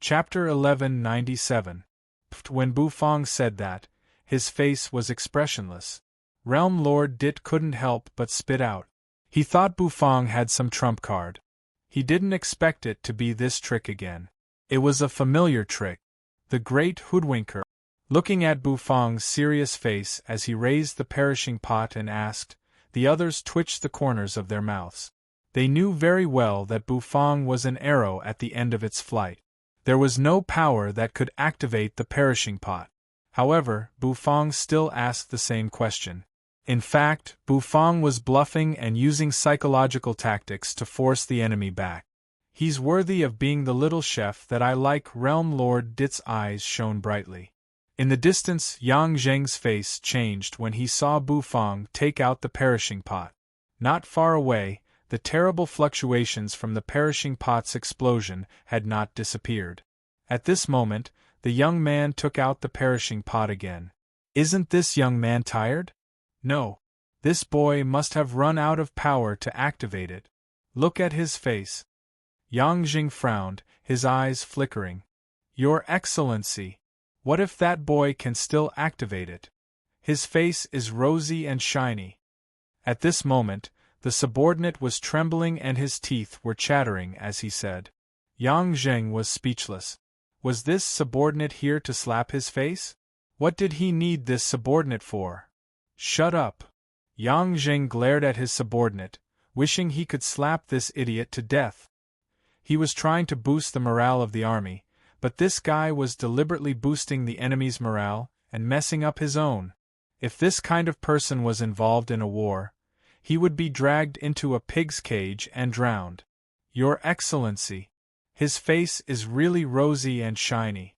Chapter 1197. When Bufang said that, his face was expressionless. Realm Lord Dit couldn't help but spit out. He thought Bufang had some trump card. He didn't expect it to be this trick again. It was a familiar trick. The great hoodwinker. Looking at Bufang's serious face as he raised the perishing pot and asked, the others twitched the corners of their mouths. They knew very well that Bufang was an arrow at the end of its flight. There was no power that could activate the perishing pot. However, Bufang still asked the same question. In fact, Bufang was bluffing and using psychological tactics to force the enemy back. He's worthy of being the little chef that I like. Realm Lord Dit's eyes shone brightly. In the distance, Yang Zheng's face changed when he saw Bufang take out the perishing pot. Not far away, the terrible fluctuations from the perishing pot's explosion had not disappeared. At this moment, the young man took out the perishing pot again. Isn't this young man tired? No. This boy must have run out of power to activate it. Look at his face. Yang Jing frowned, his eyes flickering. Your Excellency, what if that boy can still activate it? His face is rosy and shiny. At this moment, the subordinate was trembling and his teeth were chattering as he said. Yang Zheng was speechless. Was this subordinate here to slap his face? What did he need this subordinate for? Shut up. Yang Zheng glared at his subordinate, wishing he could slap this idiot to death. He was trying to boost the morale of the army, but this guy was deliberately boosting the enemy's morale and messing up his own. If this kind of person was involved in a war, he would be dragged into a pig's cage and drowned. Your Excellency, his face is really rosy and shiny.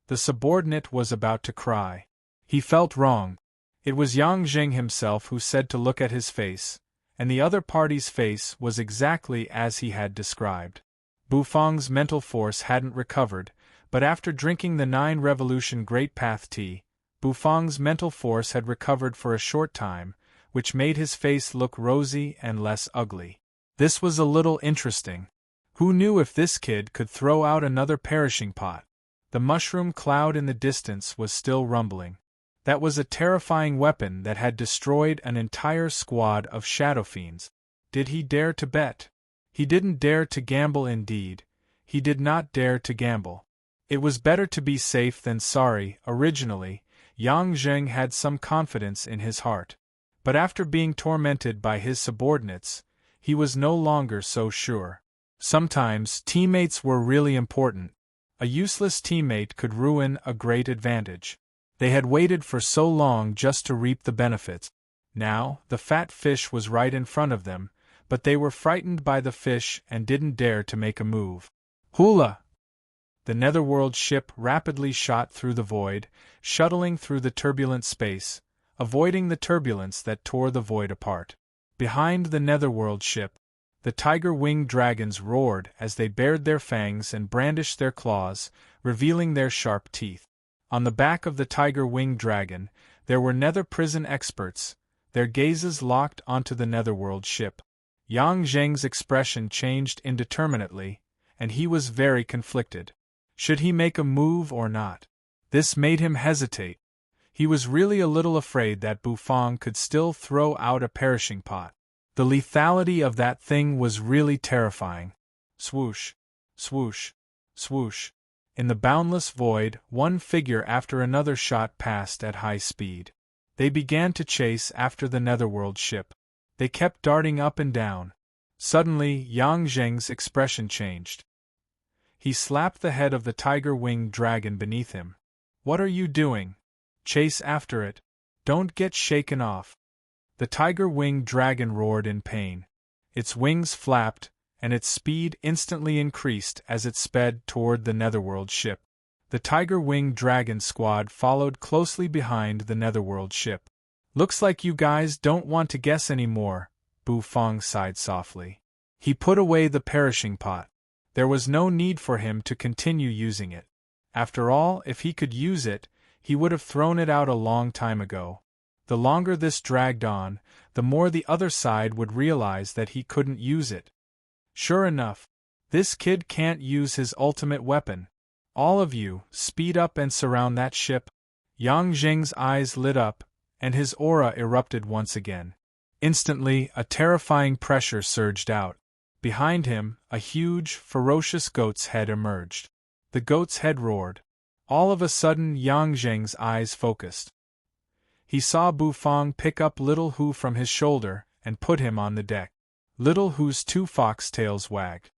The subordinate was about to cry. He felt wrong. It was Yang Zheng himself who said to look at his face, and the other party's face was exactly as he had described. Bufang's mental force hadn't recovered, but after drinking the 9 Revolution Great Path tea, Bufang's mental force had recovered for a short time, which made his face look rosy and less ugly. This was a little interesting. Who knew if this kid could throw out another perishing pot? The mushroom cloud in the distance was still rumbling. That was a terrifying weapon that had destroyed an entire squad of shadow fiends. Did he dare to bet? He didn't dare to gamble indeed. He did not dare to gamble. It was better to be safe than sorry. Originally, Yang Zheng had some confidence in his heart. But after being tormented by his subordinates, he was no longer so sure. Sometimes, teammates were really important. A useless teammate could ruin a great advantage. They had waited for so long just to reap the benefits. Now, the fat fish was right in front of them, but they were frightened by the fish and didn't dare to make a move. Hula! The netherworld ship rapidly shot through the void, shuttling through the turbulent space, avoiding the turbulence that tore the void apart. Behind the netherworld ship, the tiger-winged dragons roared as they bared their fangs and brandished their claws, revealing their sharp teeth. On the back of the tiger-winged dragon, there were nether prison experts, their gazes locked onto the netherworld ship. Yang Zheng's expression changed indeterminately, and he was very conflicted. Should he make a move or not? This made him hesitate. He was really a little afraid that Bufang could still throw out a perishing pot. The lethality of that thing was really terrifying. Swoosh, swoosh, swoosh. In the boundless void, one figure after another shot past at high speed. They began to chase after the netherworld ship. They kept darting up and down. Suddenly, Yang Zheng's expression changed. He slapped the head of the tiger-winged dragon beneath him. What are you doing? Chase after it. Don't get shaken off. The tiger-winged dragon roared in pain. Its wings flapped, and its speed instantly increased as it sped toward the netherworld ship. The tiger-winged dragon squad followed closely behind the netherworld ship. Looks like you guys don't want to guess anymore, Bufang sighed softly. He put away the perishing pot. There was no need for him to continue using it. After all, if he could use it, he would have thrown it out a long time ago. The longer this dragged on, the more the other side would realize that he couldn't use it. Sure enough, this kid can't use his ultimate weapon. All of you, speed up and surround that ship. Yang Jing's eyes lit up, and his aura erupted once again. Instantly, a terrifying pressure surged out. Behind him, a huge, ferocious goat's head emerged. The goat's head roared. All of a sudden, Yang Jing's eyes focused. He saw Bu Fong pick up Little Hu from his shoulder and put him on the deck. Little Hu's 2 fox-tails wagged.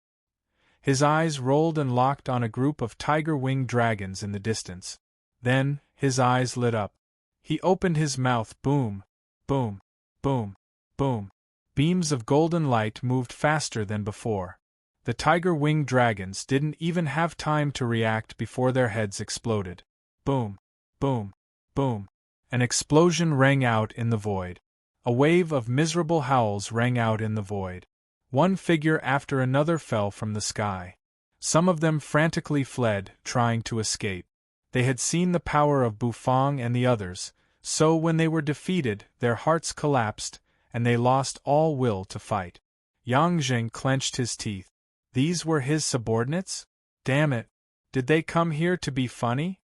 His eyes rolled and locked on a group of tiger-winged dragons in the distance. Then, his eyes lit up. He opened his mouth. Boom! Boom! Boom! Boom! Beams of golden light moved faster than before. The tiger-winged dragons didn't even have time to react before their heads exploded. Boom! Boom! Boom! An explosion rang out in the void. A wave of miserable howls rang out in the void. One figure after another fell from the sky. Some of them frantically fled, trying to escape. They had seen the power of Bu Fong and the others, so when they were defeated, their hearts collapsed, and they lost all will to fight. Yang Jing clenched his teeth. These were his subordinates? Damn it! Did they come here to be funny?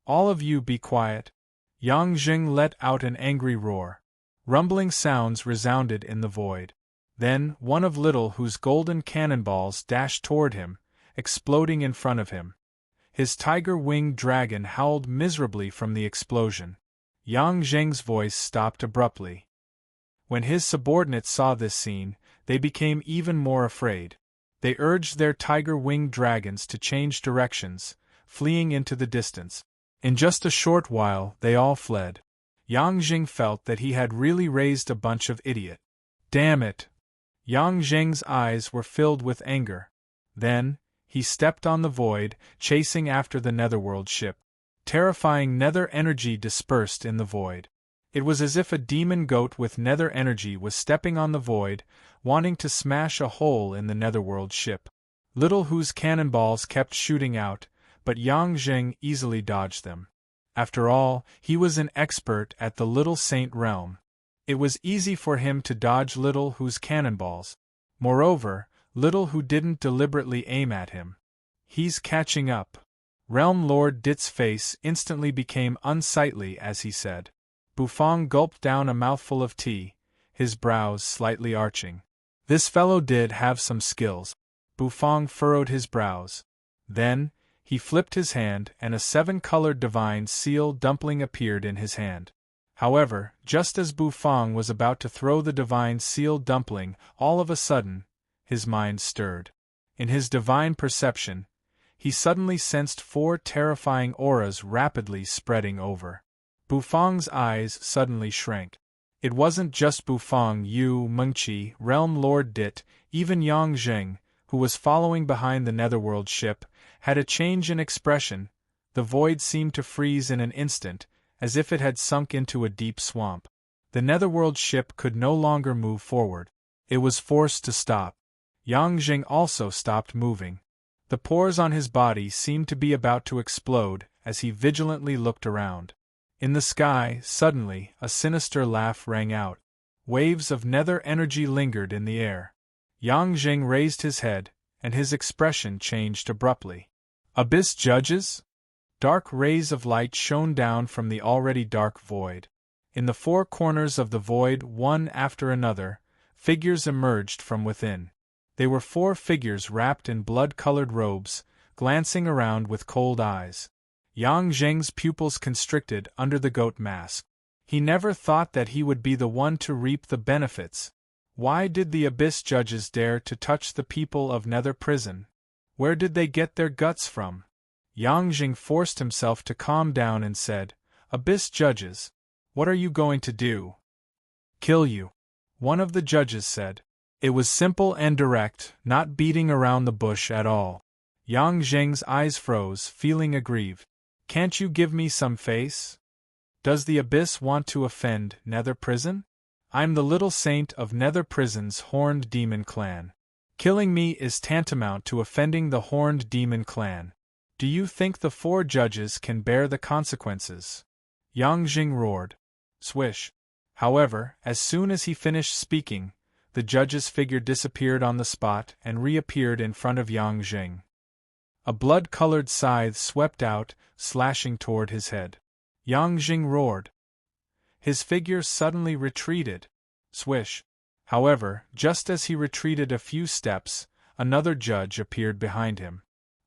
All of you be quiet. Yang Jing let out an angry roar. Rumbling sounds resounded in the void. Then, one of Little Hu's golden cannonballs dashed toward him, exploding in front of him. His tiger-winged dragon howled miserably from the explosion. Yang Jing's voice stopped abruptly. When his subordinates saw this scene, they became even more afraid. They urged their tiger-winged dragons to change directions, fleeing into the distance. In just a short while, they all fled. Yang Jing felt that he had really raised a bunch of idiots. Damn it! Yang Jing's eyes were filled with anger. Then, he stepped on the void, chasing after the netherworld ship. Terrifying nether energy dispersed in the void. It was as if a demon goat with nether energy was stepping on the void, wanting to smash a hole in the netherworld ship. Little Hu's cannonballs kept shooting out, but Yang Jing easily dodged them. After all, he was an expert at the Little Saint realm. It was easy for him to dodge Little Hu's cannonballs. Moreover, Little Hu didn't deliberately aim at him. He's catching up. Realm Lord Dit's face instantly became unsightly as he said. Bu Fong gulped down a mouthful of tea, his brows slightly arching. This fellow did have some skills. Bu Fong furrowed his brows. Then, he flipped his hand and a 7-colored divine seal dumpling appeared in his hand. However, just as Bu Fong was about to throw the divine seal dumpling, all of a sudden, his mind stirred. In his divine perception, he suddenly sensed 4 terrifying auras rapidly spreading over. Bu Fong's eyes suddenly shrank. It wasn't just Bu Fong, Yu Mengqi, Realm Lord Dit, even Yang Jing, who was following behind the netherworld ship, had a change in expression. The void seemed to freeze in an instant, as if it had sunk into a deep swamp. The netherworld ship could no longer move forward. It was forced to stop. Yang Jing also stopped moving. The pores on his body seemed to be about to explode as he vigilantly looked around. In the sky, suddenly, a sinister laugh rang out. Waves of nether energy lingered in the air. Yang Jing raised his head, and his expression changed abruptly. Abyss judges? Dark rays of light shone down from the already dark void. In the 4 corners of the void, one after another, figures emerged from within. They were 4 figures wrapped in blood-colored robes, glancing around with cold eyes. Yang Jing's pupils constricted under the goat mask. He never thought that he would be the one to reap the benefits. Why did the Abyss judges dare to touch the people of Nether Prison? Where did they get their guts from? Yang Jing forced himself to calm down and said, Abyss judges, what are you going to do? Kill you. One of the judges said. It was simple and direct, not beating around the bush at all. Yang Jing's eyes froze, feeling aggrieved. Can't you give me some face? Does the Abyss want to offend Nether Prison? I'm the little saint of Nether Prison's horned demon clan. Killing me is tantamount to offending the horned demon clan. Do you think the 4 judges can bear the consequences? Yang Jing roared. Swish. However, as soon as he finished speaking, the judge's figure disappeared on the spot and reappeared in front of Yang Jing. A blood-colored scythe swept out, slashing toward his head. Yang Jing roared. His figure suddenly retreated. Swish. However, just as he retreated a few steps, another judge appeared behind him.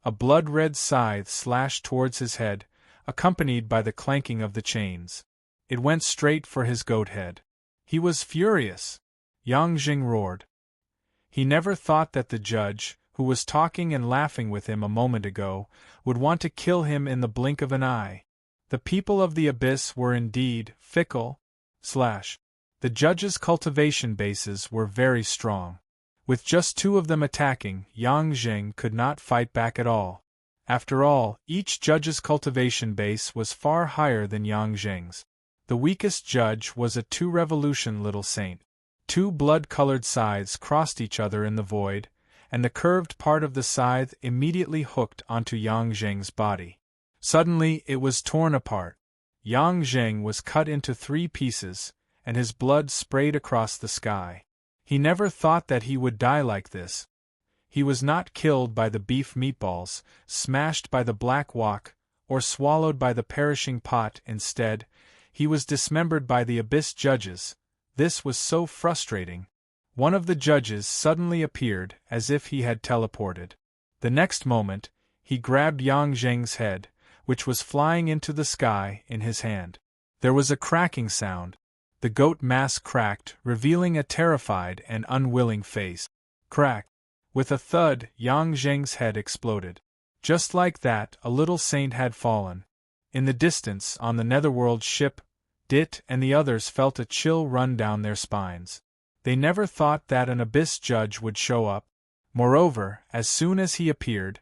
A blood-red scythe slashed towards his head, accompanied by the clanking of the chains. It went straight for his goat head. He was furious. Yang Jing roared. He never thought that the judge, who was talking and laughing with him a moment ago, would want to kill him in the blink of an eye. The people of the abyss were indeed fickle. The judge's cultivation bases were very strong. With just two of them attacking, Yang Jing could not fight back at all. After all, each judge's cultivation base was far higher than Yang Jing's. The weakest judge was a two-revolution little saint. Two blood-colored scythes crossed each other in the void, and the curved part of the scythe immediately hooked onto Yang Jing's body. Suddenly, it was torn apart. Yang Jing was cut into 3 pieces, and his blood sprayed across the sky. He never thought that he would die like this. He was not killed by the beef meatballs, smashed by the black wok, or swallowed by the perishing pot. Instead, he was dismembered by the abyss judges. This was so frustrating. One of the judges suddenly appeared, as if he had teleported. The next moment, he grabbed Yang Jing's head, which was flying into the sky, in his hand. There was a cracking sound. The goat mask cracked, revealing a terrified and unwilling face. Crack! With a thud, Yang Jing's head exploded. Just like that, a little saint had fallen. In the distance, on the netherworld ship, Dit and the others felt a chill run down their spines. They never thought that an abyss judge would show up. Moreover, as soon as he appeared,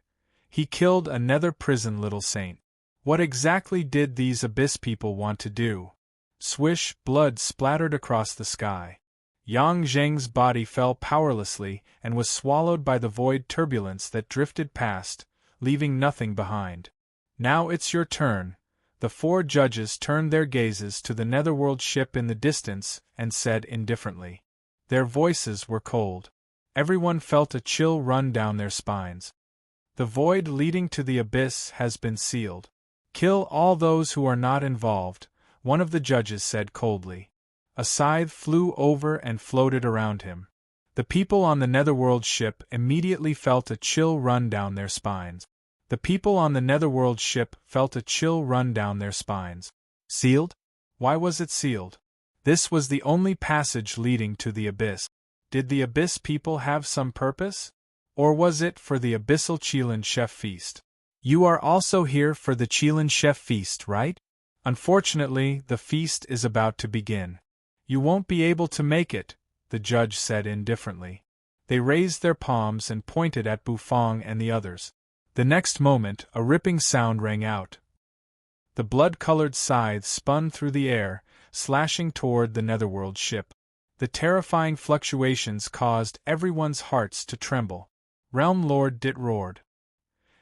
he killed a nether prison little saint. What exactly did these abyss people want to do? Swish, blood splattered across the sky. Yang Jing's body fell powerlessly and was swallowed by the void turbulence that drifted past, leaving nothing behind. Now it's your turn. The 4 judges turned their gazes to the netherworld ship in the distance and said indifferently. Their voices were cold. Everyone felt a chill run down their spines. The void leading to the abyss has been sealed. Kill all those who are not involved, one of the judges said coldly. A scythe flew over and floated around him. The people on the netherworld ship immediately felt a chill run down their spines. The people on the netherworld ship felt a chill run down their spines. Sealed? Why was it sealed? This was the only passage leading to the abyss. Did the abyss people have some purpose? Or was it for the abyssal Qilin chef feast? You are also here for the Qilin chef feast, right? Unfortunately, the feast is about to begin. You won't be able to make it, the judge said indifferently. They raised their palms and pointed at Bufang and the others. The next moment, a ripping sound rang out. The blood-colored scythe spun through the air, slashing toward the netherworld ship. The terrifying fluctuations caused everyone's hearts to tremble. Realm Lord Dit roared.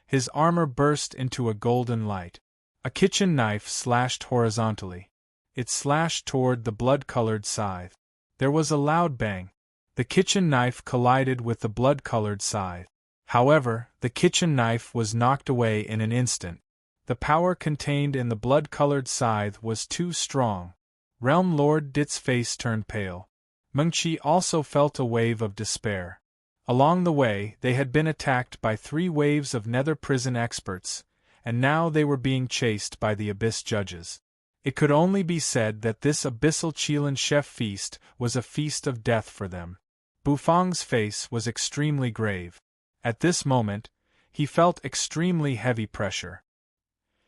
His armor burst into a golden light. A kitchen knife slashed horizontally. It slashed toward the blood-colored scythe. There was a loud bang. The kitchen knife collided with the blood-colored scythe. However, the kitchen knife was knocked away in an instant. The power contained in the blood-colored scythe was too strong. Realm Lord Dit's face turned pale. Mengqi also felt a wave of despair. Along the way, they had been attacked by 3 waves of nether prison experts, and now they were being chased by the abyss judges. It could only be said that this abyssal Qilin chef feast was a feast of death for them. Bufang's face was extremely grave. At this moment, he felt extremely heavy pressure.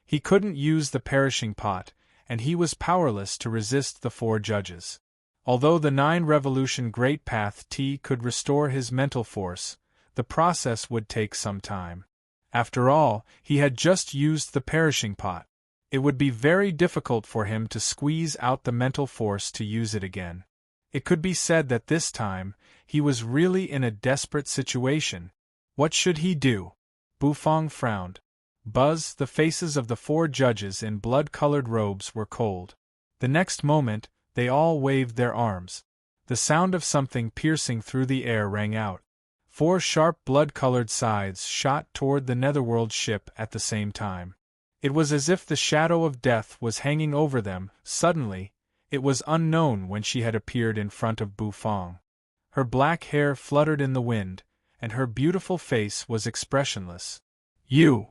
He couldn't use the perishing pot, and he was powerless to resist the 4 judges. Although the 9-revolution Great Path T could restore his mental force, the process would take some time. After all, he had just used the perishing pot. It would be very difficult for him to squeeze out the mental force to use it again. It could be said that this time, he was really in a desperate situation. What should he do? Bufang frowned. Buzz, the faces of the 4 judges in blood-colored robes were cold. The next moment, they all waved their arms. The sound of something piercing through the air rang out. 4 sharp blood-colored scythes shot toward the netherworld ship at the same time. It was as if the shadow of death was hanging over them. Suddenly, it was unknown when she had appeared in front of Bufang. Her black hair fluttered in the wind, and her beautiful face was expressionless. You!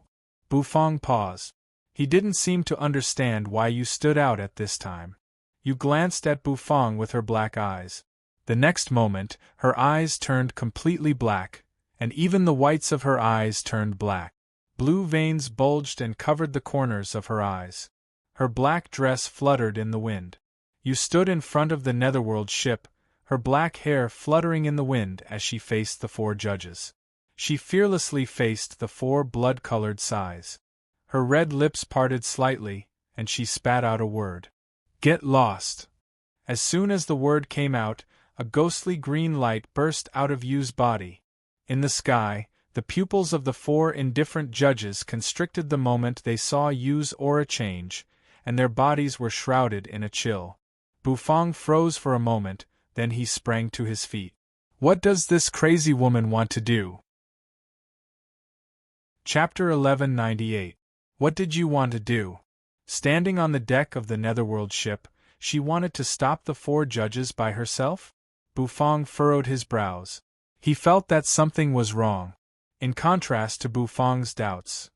Bufang paused. He didn't seem to understand why you stood out at this time. You glanced at Bufang with her black eyes. The next moment, her eyes turned completely black, and even the whites of her eyes turned black. Blue veins bulged and covered the corners of her eyes. Her black dress fluttered in the wind. You stood in front of the netherworld ship, her black hair fluttering in the wind as she faced the 4 judges. She fearlessly faced the 4 blood-colored scythes. Her red lips parted slightly, and she spat out a word. Get lost! As soon as the word came out, a ghostly green light burst out of Yu's body. In the sky, the pupils of the 4 indifferent judges constricted the moment they saw Yu's aura change, and their bodies were shrouded in a chill. Bufang froze for a moment, then he sprang to his feet. What does this crazy woman want to do? Chapter 1198. What did you want to do? Standing on the deck of the netherworld ship, she wanted to stop the 4 judges by herself? Bufang furrowed his brows. He felt that something was wrong. In contrast to Bufang's doubts,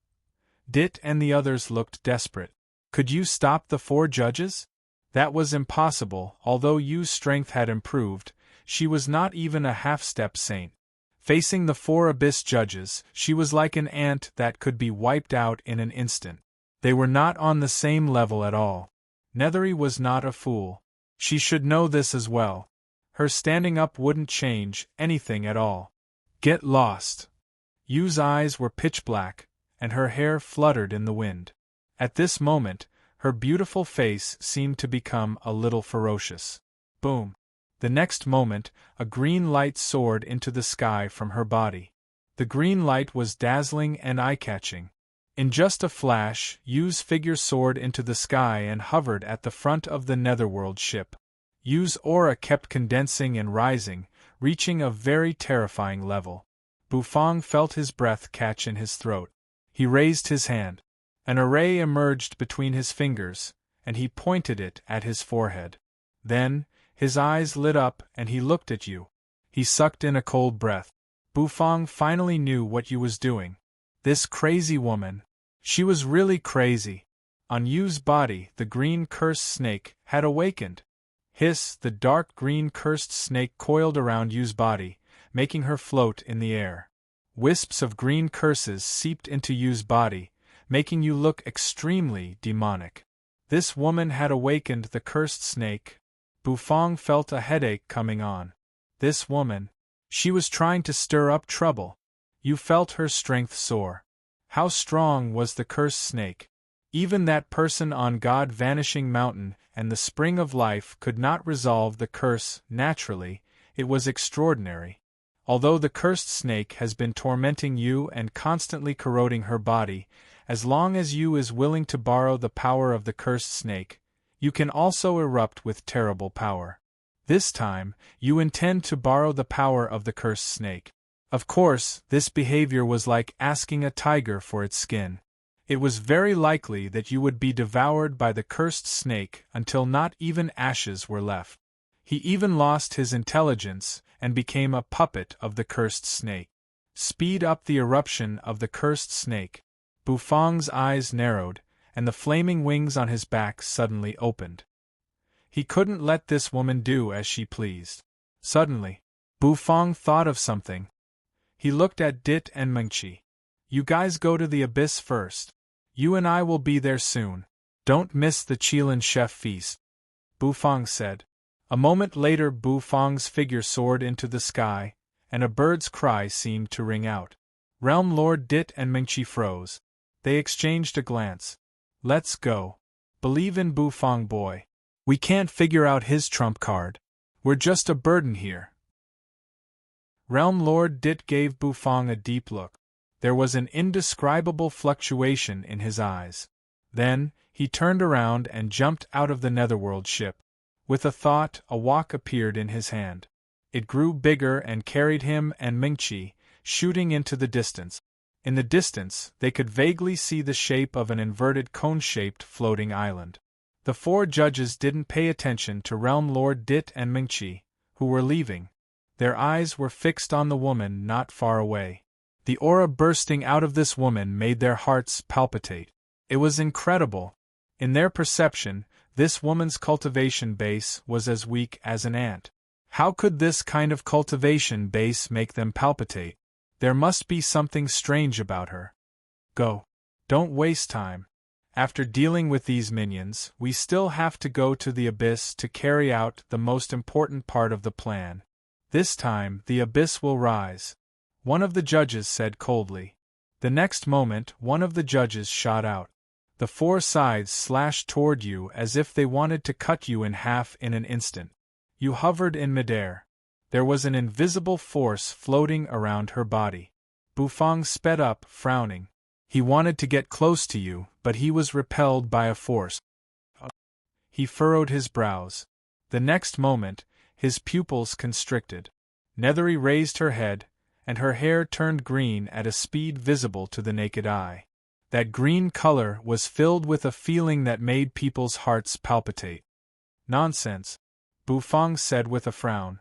Dit and the others looked desperate. Could you stop the 4 judges? That was impossible. Although Yu's strength had improved, she was not even a half-step saint. Facing the 4 abyss judges, she was like an ant that could be wiped out in an instant. They were not on the same level at all. Nethery was not a fool. She should know this as well. Her standing up wouldn't change anything at all. Get lost! Yu's eyes were pitch black, and her hair fluttered in the wind. At this moment, her beautiful face seemed to become a little ferocious. Boom! The next moment, a green light soared into the sky from her body. The green light was dazzling and eye-catching. In just a flash, Yu's figure soared into the sky and hovered at the front of the netherworld ship. Yu's aura kept condensing and rising, reaching a very terrifying level. Bufang felt his breath catch in his throat. He raised his hand. An array emerged between his fingers, and he pointed it at his forehead. Then, his eyes lit up and he looked at you. He sucked in a cold breath. Bufang finally knew what Yu was doing. This crazy woman. She was really crazy. On Yu's body, the green cursed snake had awakened. Hiss! The dark green cursed snake coiled around Yu's body, making her float in the air. Wisps of green curses seeped into Yu's body, making Yu look extremely demonic. This woman had awakened the cursed snake. Bufang felt a headache coming on. This woman. She was trying to stir up trouble. Yu felt her strength soar. How strong was the cursed snake? Even that person on God-vanishing mountain and the spring of life could not resolve the curse naturally. It was extraordinary. Although the cursed snake has been tormenting Yu and constantly corroding her body, as long as Yu is willing to borrow the power of the cursed snake, you can also erupt with terrible power. This time, you intend to borrow the power of the cursed snake. Of course, this behavior was like asking a tiger for its skin. It was very likely that you would be devoured by the cursed snake until not even ashes were left. He even lost his intelligence and became a puppet of the cursed snake. Speed up the eruption of the cursed snake. Bufang's eyes narrowed, and the flaming wings on his back suddenly opened. He couldn't let this woman do as she pleased. Suddenly, Bufang thought of something. He looked at Dit and Mengqi. You guys go to the abyss first. You and I will be there soon. Don't miss the Qilin chef feast, Bufang said. A moment later Bufang's figure soared into the sky, and a bird's cry seemed to ring out. Realm Lord Dit and Mengqi froze. They exchanged a glance. Let's go. Believe in Bufang boy. We can't figure out his trump card. We're just a burden here. Realm Lord Dit gave Bufang a deep look. There was an indescribable fluctuation in his eyes. Then, he turned around and jumped out of the netherworld ship. With a thought, a wok appeared in his hand. It grew bigger and carried him and Mengqi, shooting into the distance. In the distance, they could vaguely see the shape of an inverted cone-shaped floating island. The four judges didn't pay attention to Realm Lord Dit and Mingqi, who were leaving. Their eyes were fixed on the woman not far away. The aura bursting out of this woman made their hearts palpitate. It was incredible. In their perception, this woman's cultivation base was as weak as an ant. How could this kind of cultivation base make them palpitate? There must be something strange about her. Go. Don't waste time. After dealing with these minions, we still have to go to the abyss to carry out the most important part of the plan. This time, the abyss will rise. One of the judges said coldly. The next moment, one of the judges shot out. The four scythes slashed toward you as if they wanted to cut you in half in an instant. You hovered in midair. There was an invisible force floating around her body. Bufang sped up, frowning. He wanted to get close to you, but he was repelled by a force. He furrowed his brows. The next moment, his pupils constricted. Nethery raised her head, and her hair turned green at a speed visible to the naked eye. That green color was filled with a feeling that made people's hearts palpitate. Nonsense, Bufang said with a frown.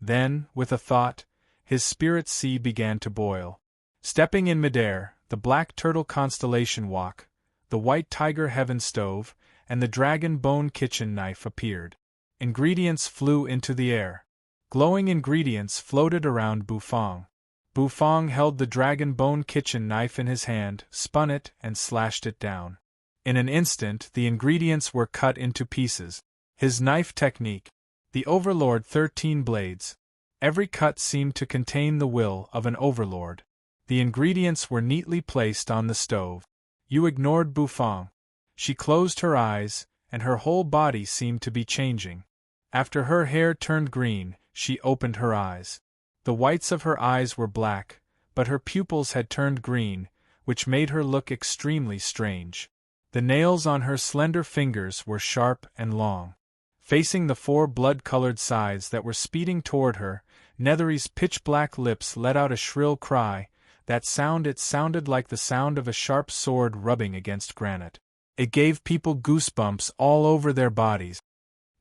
Then, with a thought, his spirit sea began to boil. Stepping in midair, the black turtle constellation wok, the white tiger heaven stove, and the dragon bone kitchen knife appeared. Ingredients flew into the air. Glowing ingredients floated around Bufang. Bufang held the dragon bone kitchen knife in his hand, spun it, and slashed it down. In an instant, the ingredients were cut into pieces. His knife technique. The Overlord 13 blades. Every cut seemed to contain the will of an overlord. The ingredients were neatly placed on the stove. You ignored Bufang. She closed her eyes, and her whole body seemed to be changing. After her hair turned green, she opened her eyes. The whites of her eyes were black, but her pupils had turned green, which made her look extremely strange. The nails on her slender fingers were sharp and long. Facing the four blood-colored scythes that were speeding toward her, Nethery's pitch-black lips let out a shrill cry. It sounded like the sound of a sharp sword rubbing against granite. It gave people goosebumps all over their bodies.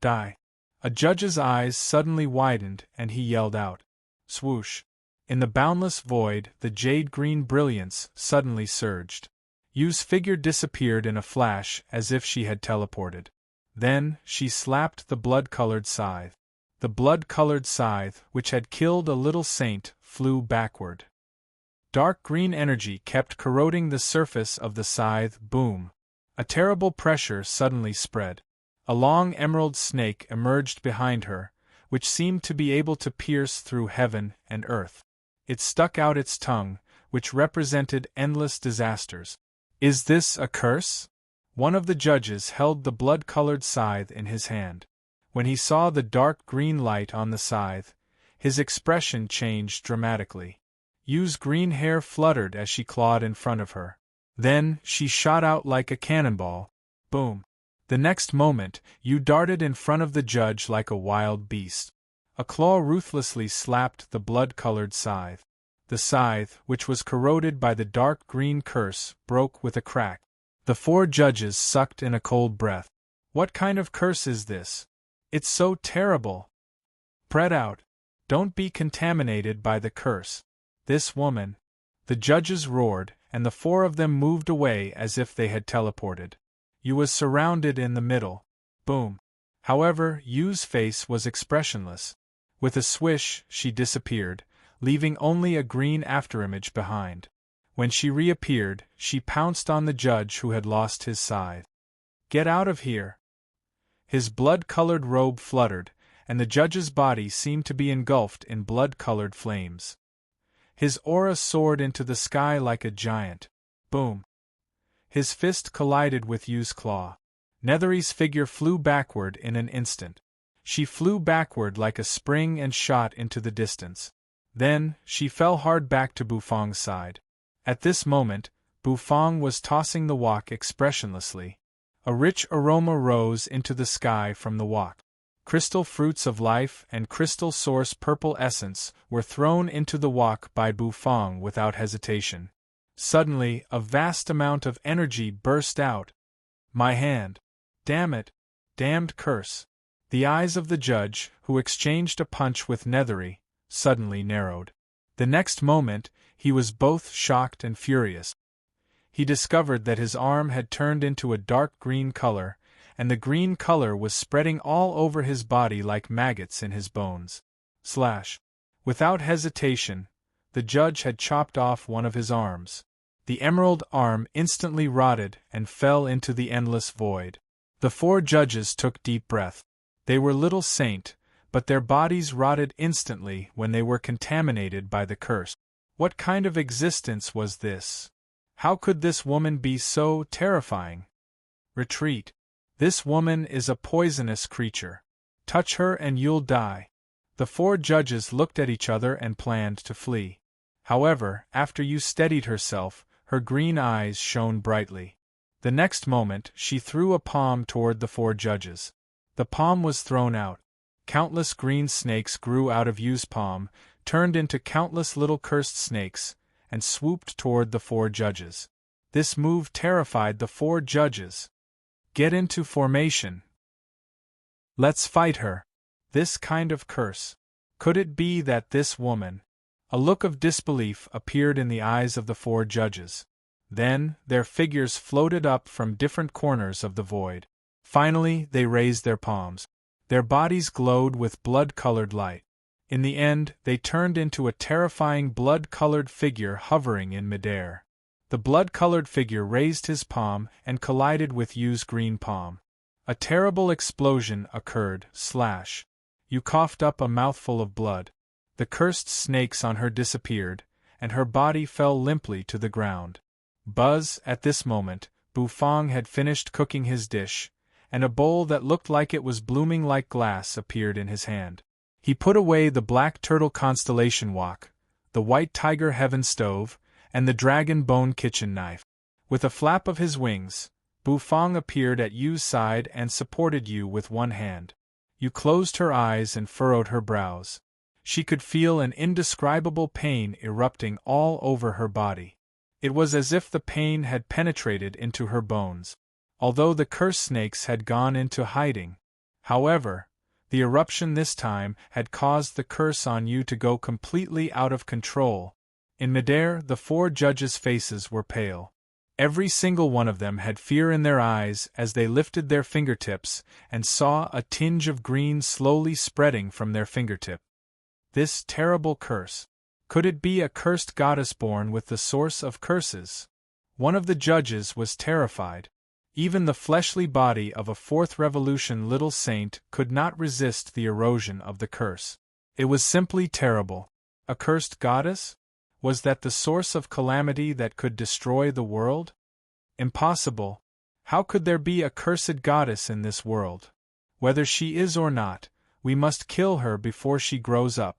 Die. A judge's eyes suddenly widened and he yelled out. Swoosh. In the boundless void, the jade-green brilliance suddenly surged. Yu's figure disappeared in a flash as if she had teleported. Then, she slapped the blood-colored scythe. The blood-colored scythe, which had killed a little saint, flew backward. Dark green energy kept corroding the surface of the scythe. Boom. A terrible pressure suddenly spread. A long emerald snake emerged behind her, which seemed to be able to pierce through heaven and earth. It stuck out its tongue, which represented endless disasters. Is this a curse? One of the judges held the blood-colored scythe in his hand. When he saw the dark green light on the scythe, his expression changed dramatically. Yu's green hair fluttered as she clawed in front of her. Then, she shot out like a cannonball. Boom. The next moment, Yu darted in front of the judge like a wild beast. A claw ruthlessly slapped the blood-colored scythe. The scythe, which was corroded by the dark green curse, broke with a crack. The four judges sucked in a cold breath. What kind of curse is this? It's so terrible. Spread out. Don't be contaminated by the curse. This woman. The judges roared, and the four of them moved away as if they had teleported. Yu was surrounded in the middle. Boom. However, Yu's face was expressionless. With a swish, she disappeared, leaving only a green afterimage behind. When she reappeared, she pounced on the judge who had lost his scythe. Get out of here! His blood-colored robe fluttered, and the judge's body seemed to be engulfed in blood-colored flames. His aura soared into the sky like a giant. Boom! His fist collided with Yu's claw. Nethery's figure flew backward in an instant. She flew backward like a spring and shot into the distance. Then, she fell hard back to Bufang's side. At this moment, Bufang was tossing the wok expressionlessly. A rich aroma rose into the sky from the wok. Crystal fruits of life and crystal source purple essence were thrown into the wok by Bufang without hesitation. Suddenly, a vast amount of energy burst out. My hand! Damn it! Damned curse! The eyes of the judge, who exchanged a punch with Nethery, suddenly narrowed. The next moment, he was both shocked and furious. He discovered that his arm had turned into a dark green color, and the green color was spreading all over his body like maggots in his bones. Without hesitation, the judge had chopped off one of his arms. The emerald arm instantly rotted and fell into the endless void. The 4 judges took deep breath. They were little saint, but their bodies rotted instantly when they were contaminated by the curse. What kind of existence was this? How could this woman be so terrifying? Retreat. This woman is a poisonous creature. Touch her and you'll die. The 4 judges looked at each other and planned to flee. However, after Yu steadied herself, her green eyes shone brightly. The next moment, she threw a palm toward the 4 judges. The palm was thrown out. Countless green snakes grew out of Yu's palm, turned into countless little cursed snakes, and swooped toward the 4 judges. This move terrified the 4 judges. Get into formation. Let's fight her. This kind of curse. Could it be that this woman? A look of disbelief appeared in the eyes of the 4 judges. Then, their figures floated up from different corners of the void. Finally, they raised their palms. Their bodies glowed with blood-colored light. In the end, they turned into a terrifying blood-colored figure hovering in midair. The blood-colored figure raised his palm and collided with Yu's green palm. A terrible explosion occurred. Yu coughed up a mouthful of blood. The cursed snakes on her disappeared, and her body fell limply to the ground. Buzz, at this moment, Bufang had finished cooking his dish, and a bowl that looked like it was blooming like glass appeared in his hand. He put away the black turtle constellation wok, the white tiger heaven stove, and the dragon bone kitchen knife. With a flap of his wings, Bufang appeared at Yu's side and supported Yu with one hand. Yu closed her eyes and furrowed her brows. She could feel an indescribable pain erupting all over her body. It was as if the pain had penetrated into her bones. Although the cursed snakes had gone into hiding, however, the eruption this time had caused the curse on Yu to go completely out of control. In midair, the 4 judges' faces were pale. Every single one of them had fear in their eyes as they lifted their fingertips and saw a tinge of green slowly spreading from their fingertip. This terrible curse. Could it be a cursed goddess born with the source of curses? One of the judges was terrified. Even the fleshly body of a 4th revolution little saint could not resist the erosion of the curse. It was simply terrible. A cursed goddess? Was that the source of calamity that could destroy the world? Impossible. How could there be a cursed goddess in this world? Whether she is or not, we must kill her before she grows up,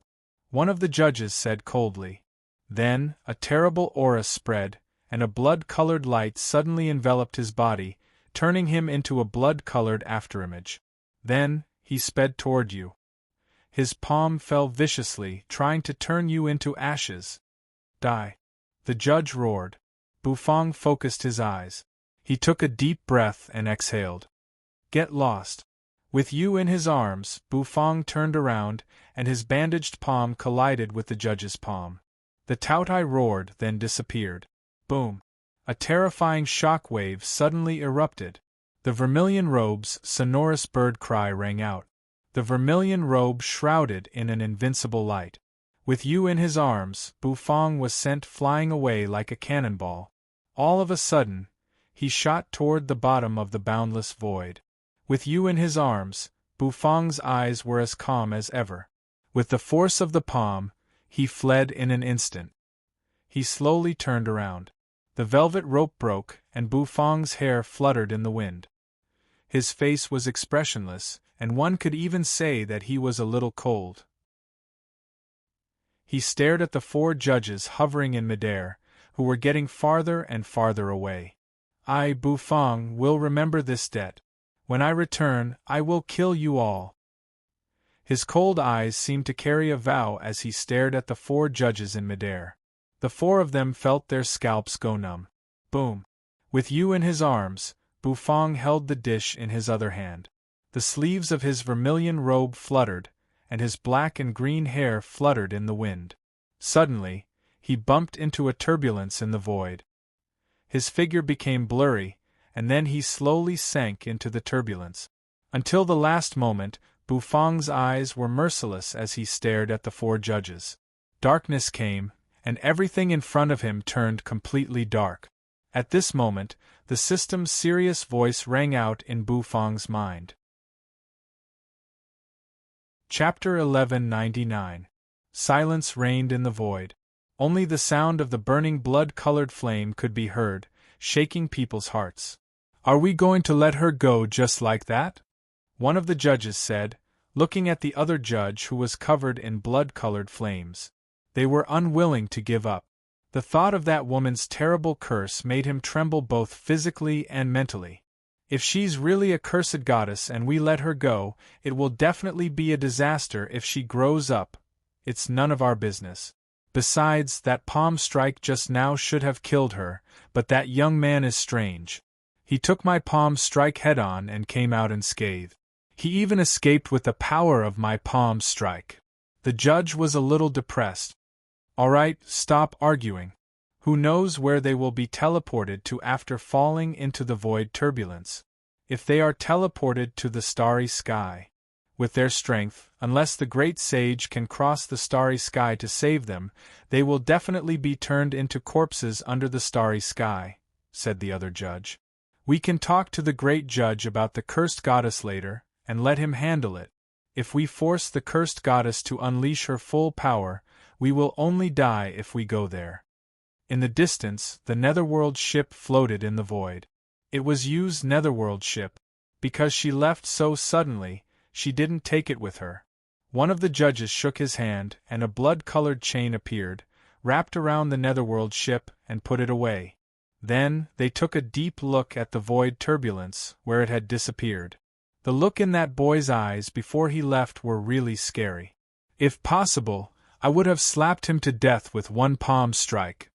one of the judges said coldly. Then, a terrible aura spread, and a blood-colored light suddenly enveloped his body, turning him into a blood-colored afterimage. Then, he sped toward you. His palm fell viciously, trying to turn you into ashes. Die. The judge roared. Bufang focused his eyes. He took a deep breath and exhaled. Get lost. With you in his arms, Bufang turned around, and his bandaged palm collided with the judge's palm. The Tautai roared, then disappeared. Boom. A terrifying shock wave suddenly erupted. The vermilion robe's sonorous bird cry rang out. The vermilion robe shrouded in an invincible light. With you in his arms, Bufang was sent flying away like a cannonball. All of a sudden, he shot toward the bottom of the boundless void. With you in his arms, Bufang's eyes were as calm as ever. With the force of the palm, he fled in an instant. He slowly turned around. The velvet rope broke, and Bufang's hair fluttered in the wind. His face was expressionless, and one could even say that he was a little cold. He stared at the 4 judges hovering in midair, who were getting farther and farther away. I, Bufang, will remember this debt. When I return, I will kill you all. His cold eyes seemed to carry a vow as he stared at the 4 judges in midair. The 4 of them felt their scalps go numb. Boom! With you in his arms, Bufang held the dish in his other hand. The sleeves of his vermilion robe fluttered, and his black and green hair fluttered in the wind. Suddenly, he bumped into a turbulence in the void. His figure became blurry, and then he slowly sank into the turbulence. Until the last moment, Bufang's eyes were merciless as he stared at the 4 judges. Darkness came, and everything in front of him turned completely dark. At this moment, the system's serious voice rang out in Bufang's mind. Chapter 1199. Silence reigned in the void. Only the sound of the burning blood-colored flame could be heard, shaking people's hearts. "Are we going to let her go just like that?" one of the judges said, looking at the other judge who was covered in blood-colored flames. They were unwilling to give up. The thought of that woman's terrible curse made him tremble both physically and mentally. If she's really a cursed goddess and we let her go, it will definitely be a disaster if she grows up. It's none of our business. Besides, that palm strike just now should have killed her, but that young man is strange. He took my palm strike head-on and came out unscathed. He even escaped with the power of my palm strike. The judge was a little depressed. All right, stop arguing. Who knows where they will be teleported to after falling into the void turbulence? If they are teleported to the starry sky, with their strength, unless the great sage can cross the starry sky to save them, they will definitely be turned into corpses under the starry sky, said the other judge. We can talk to the great judge about the cursed goddess later, and let him handle it. If we force the cursed goddess to unleash her full power, we will only die if we go there. In the distance, the Netherworld ship floated in the void. It was Yu's Netherworld ship. Because she left so suddenly, she didn't take it with her. One of the judges shook his hand, and a blood-colored chain appeared, wrapped around the Netherworld ship, and put it away. Then, they took a deep look at the void turbulence, where it had disappeared. The look in that boy's eyes before he left were really scary. If possible, I would have slapped him to death with one palm strike.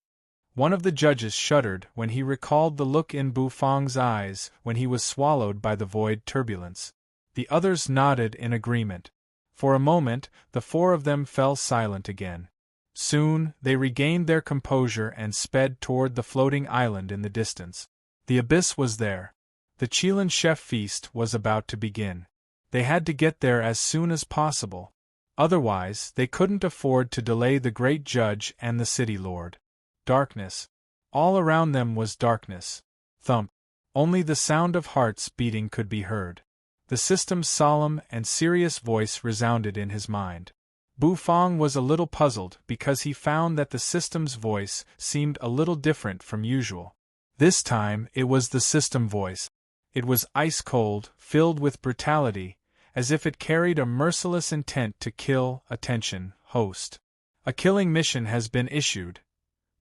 One of the judges shuddered when he recalled the look in Bufang's eyes when he was swallowed by the void turbulence. The others nodded in agreement. For a moment, the 4 of them fell silent again. Soon, they regained their composure and sped toward the floating island in the distance. The abyss was there. The Chilan chef feast was about to begin. They had to get there as soon as possible. Otherwise, they couldn't afford to delay the great judge and the city lord. Darkness. All around them was darkness. Thump. Only the sound of hearts beating could be heard. The system's solemn and serious voice resounded in his mind. Bufang was a little puzzled because he found that the system's voice seemed a little different from usual. This time, it was the system voice. It was ice-cold, filled with brutality, as if it carried a merciless intent to kill. Attention, host. A killing mission has been issued.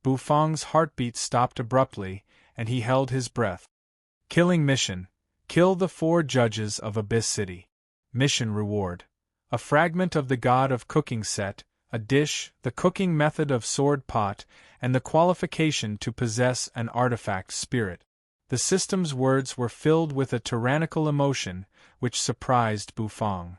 Bufang's heartbeat stopped abruptly, and he held his breath. Killing mission. Kill the 4 judges of Abyss City. Mission reward. A fragment of the God of Cooking set, a dish, the cooking method of sword pot, and the qualification to possess an artifact spirit. The system's words were filled with a tyrannical emotion, which surprised Bufang.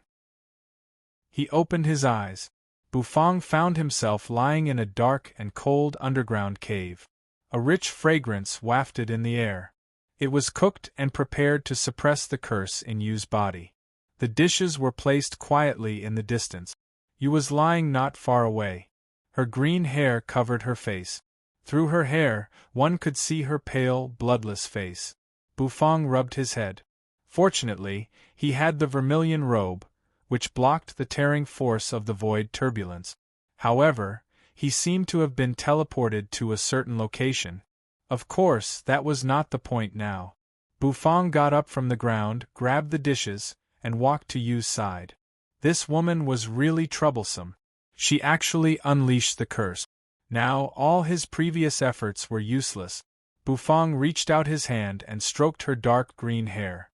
He opened his eyes. Bufang found himself lying in a dark and cold underground cave. A rich fragrance wafted in the air. It was cooked and prepared to suppress the curse in Yu's body. The dishes were placed quietly in the distance. Yu was lying not far away. Her green hair covered her face. Through her hair, one could see her pale, bloodless face. Bufang rubbed his head. Fortunately, he had the vermilion robe, which blocked the tearing force of the void turbulence. However, he seemed to have been teleported to a certain location. Of course, that was not the point now. Bufang got up from the ground, grabbed the dishes, and walked to Yu's side. This woman was really troublesome. She actually unleashed the curse. Now all his previous efforts were useless. Bufang reached out his hand and stroked her dark green hair.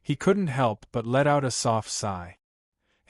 He couldn't help but let out a soft sigh.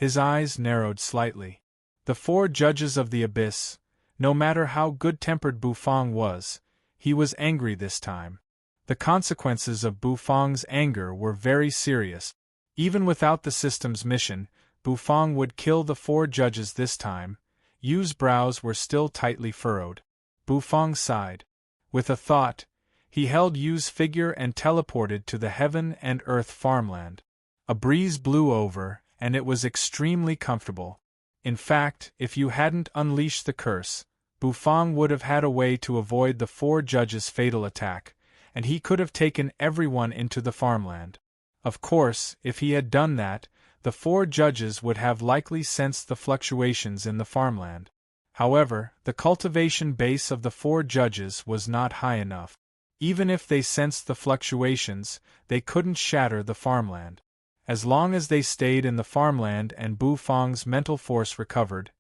His eyes narrowed slightly. The 4 judges of the abyss, no matter how good-tempered Bufang was, he was angry this time. The consequences of Bufang's anger were very serious. Even without the system's mission, Bufang would kill the 4 judges this time. Yu's brows were still tightly furrowed. Bufang sighed. With a thought, he held Yu's figure and teleported to the heaven and earth farmland. A breeze blew over, and it was extremely comfortable. In fact, if Yu hadn't unleashed the curse, Bufang would have had a way to avoid the 4 judges' fatal attack, and he could have taken everyone into the farmland. Of course, if he had done that, the 4 judges would have likely sensed the fluctuations in the farmland. However, the cultivation base of the 4 judges was not high enough. Even if they sensed the fluctuations, they couldn't shatter the farmland. As long as they stayed in the farmland and Bufang's mental force recovered,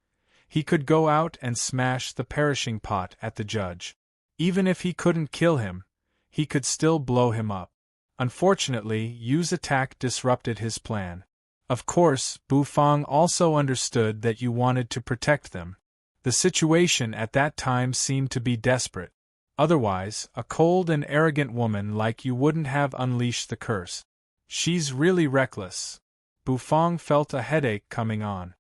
he could go out and smash the perishing pot at the judge. Even if he couldn't kill him, he could still blow him up. Unfortunately, Yu's attack disrupted his plan. Of course, Bufang also understood that Yu wanted to protect them. The situation at that time seemed to be desperate. Otherwise, a cold and arrogant woman like Yu wouldn't have unleashed the curse. She's really reckless. Bufang felt a headache coming on.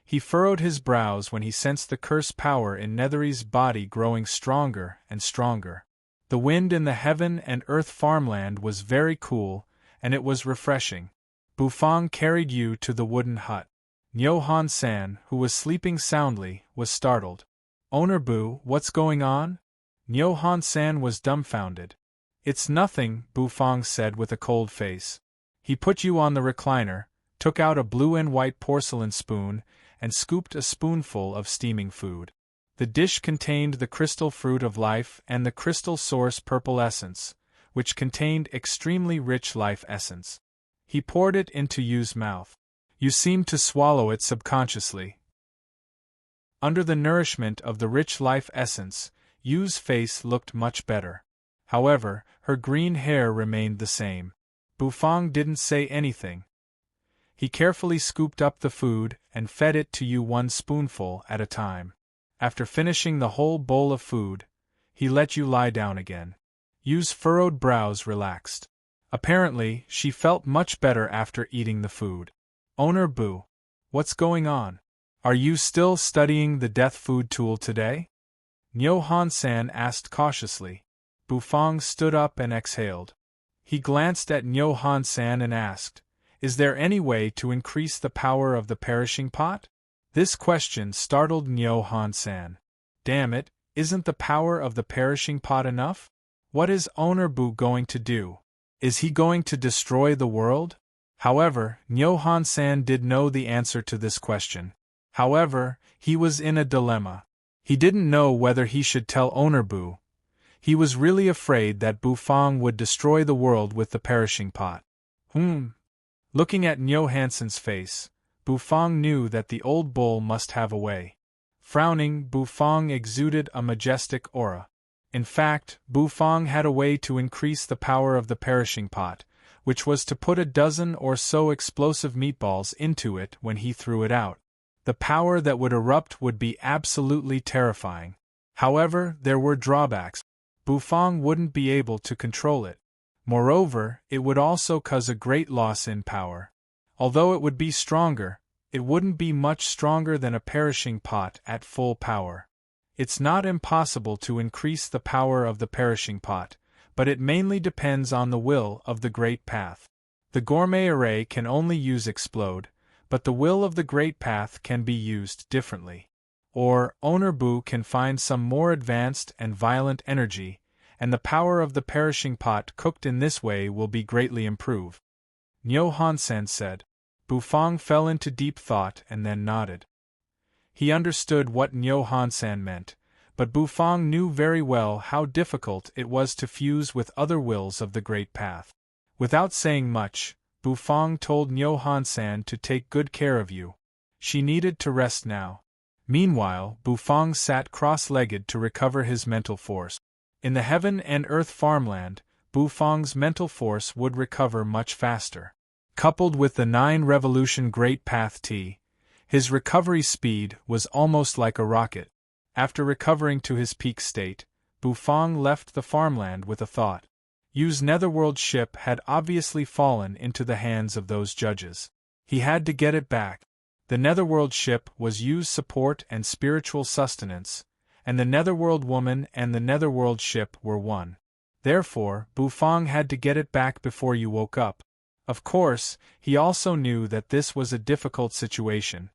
He furrowed his brows when he sensed the curse power in Nethery's body growing stronger and stronger. The wind in the heaven and earth farmland was very cool, and it was refreshing. Bufang carried Yu to the wooden hut. Nyo Han-san, who was sleeping soundly, was startled. "Owner Bu, what's going on?" Nyo Han-san was dumbfounded. "It's nothing," Bufang said with a cold face. He put Yu on the recliner, took out a blue and white porcelain spoon, and scooped a spoonful of steaming food. The dish contained the crystal fruit of life and the crystal source purple essence, which contained extremely rich life essence. He poured it into Yu's mouth. Yu seemed to swallow it subconsciously. Under the nourishment of the rich life essence, Yu's face looked much better. However, her green hair remained the same. Bufang didn't say anything. He carefully scooped up the food and fed it to Yu 1 spoonful at a time. After finishing the whole bowl of food, he let Yu lie down again. Yu's furrowed brows relaxed. Apparently, she felt much better after eating the food. "Owner Bu, what's going on? Are you still studying the death food tool today?" Nyo Han-san asked cautiously. Bufang stood up and exhaled. He glanced at Nyo Han-san and asked, "Is there any way to increase the power of the perishing pot?" This question startled Nyo Han-san. "Damn it, isn't the power of the perishing pot enough? What is Owner Bu going to do? Is he going to destroy the world?" However, Nyo Han-san did know the answer to this question. However, he was in a dilemma. He didn't know whether he should tell Owner Bu. He was really afraid that Bufang would destroy the world with the perishing pot. Looking at Nyo Hansen's face, Bufang knew that the old bull must have a way. Frowning, Bufang exuded a majestic aura. In fact, Bufang had a way to increase the power of the perishing pot, which was to put a dozen or so explosive meatballs into it when he threw it out. The power that would erupt would be absolutely terrifying. However, there were drawbacks. Bufang wouldn't be able to control it. Moreover, it would also cause a great loss in power. Although it would be stronger, it wouldn't be much stronger than a perishing pot at full power. It's not impossible to increase the power of the perishing pot, but it mainly depends on the will of the Great Path. The gourmet array can only use explode, but the will of the Great Path can be used differently. Or, Owner Bu can find some more advanced and violent energy, and the power of the perishing pot cooked in this way will be greatly improved. Nyo Han-sen said. Bufang fell into deep thought and then nodded. He understood what Nyo Han-san meant, but Bufang knew very well how difficult it was to fuse with other wills of the Great Path. Without saying much, Bufang told Nyo Han-san to take good care of you. She needed to rest now. Meanwhile, Bufang sat cross-legged to recover his mental force. In the heaven and earth farmland, Bufang's mental force would recover much faster. Coupled with the 9-revolution Great Path T, his recovery speed was almost like a rocket. After recovering to his peak state, Bufang left the farmland with a thought. Yu's netherworld ship had obviously fallen into the hands of those judges. He had to get it back. The netherworld ship was Yu's support and spiritual sustenance, and the netherworld woman and the netherworld ship were one. Therefore, Bufang had to get it back before Yu woke up. Of course, he also knew that this was a difficult situation.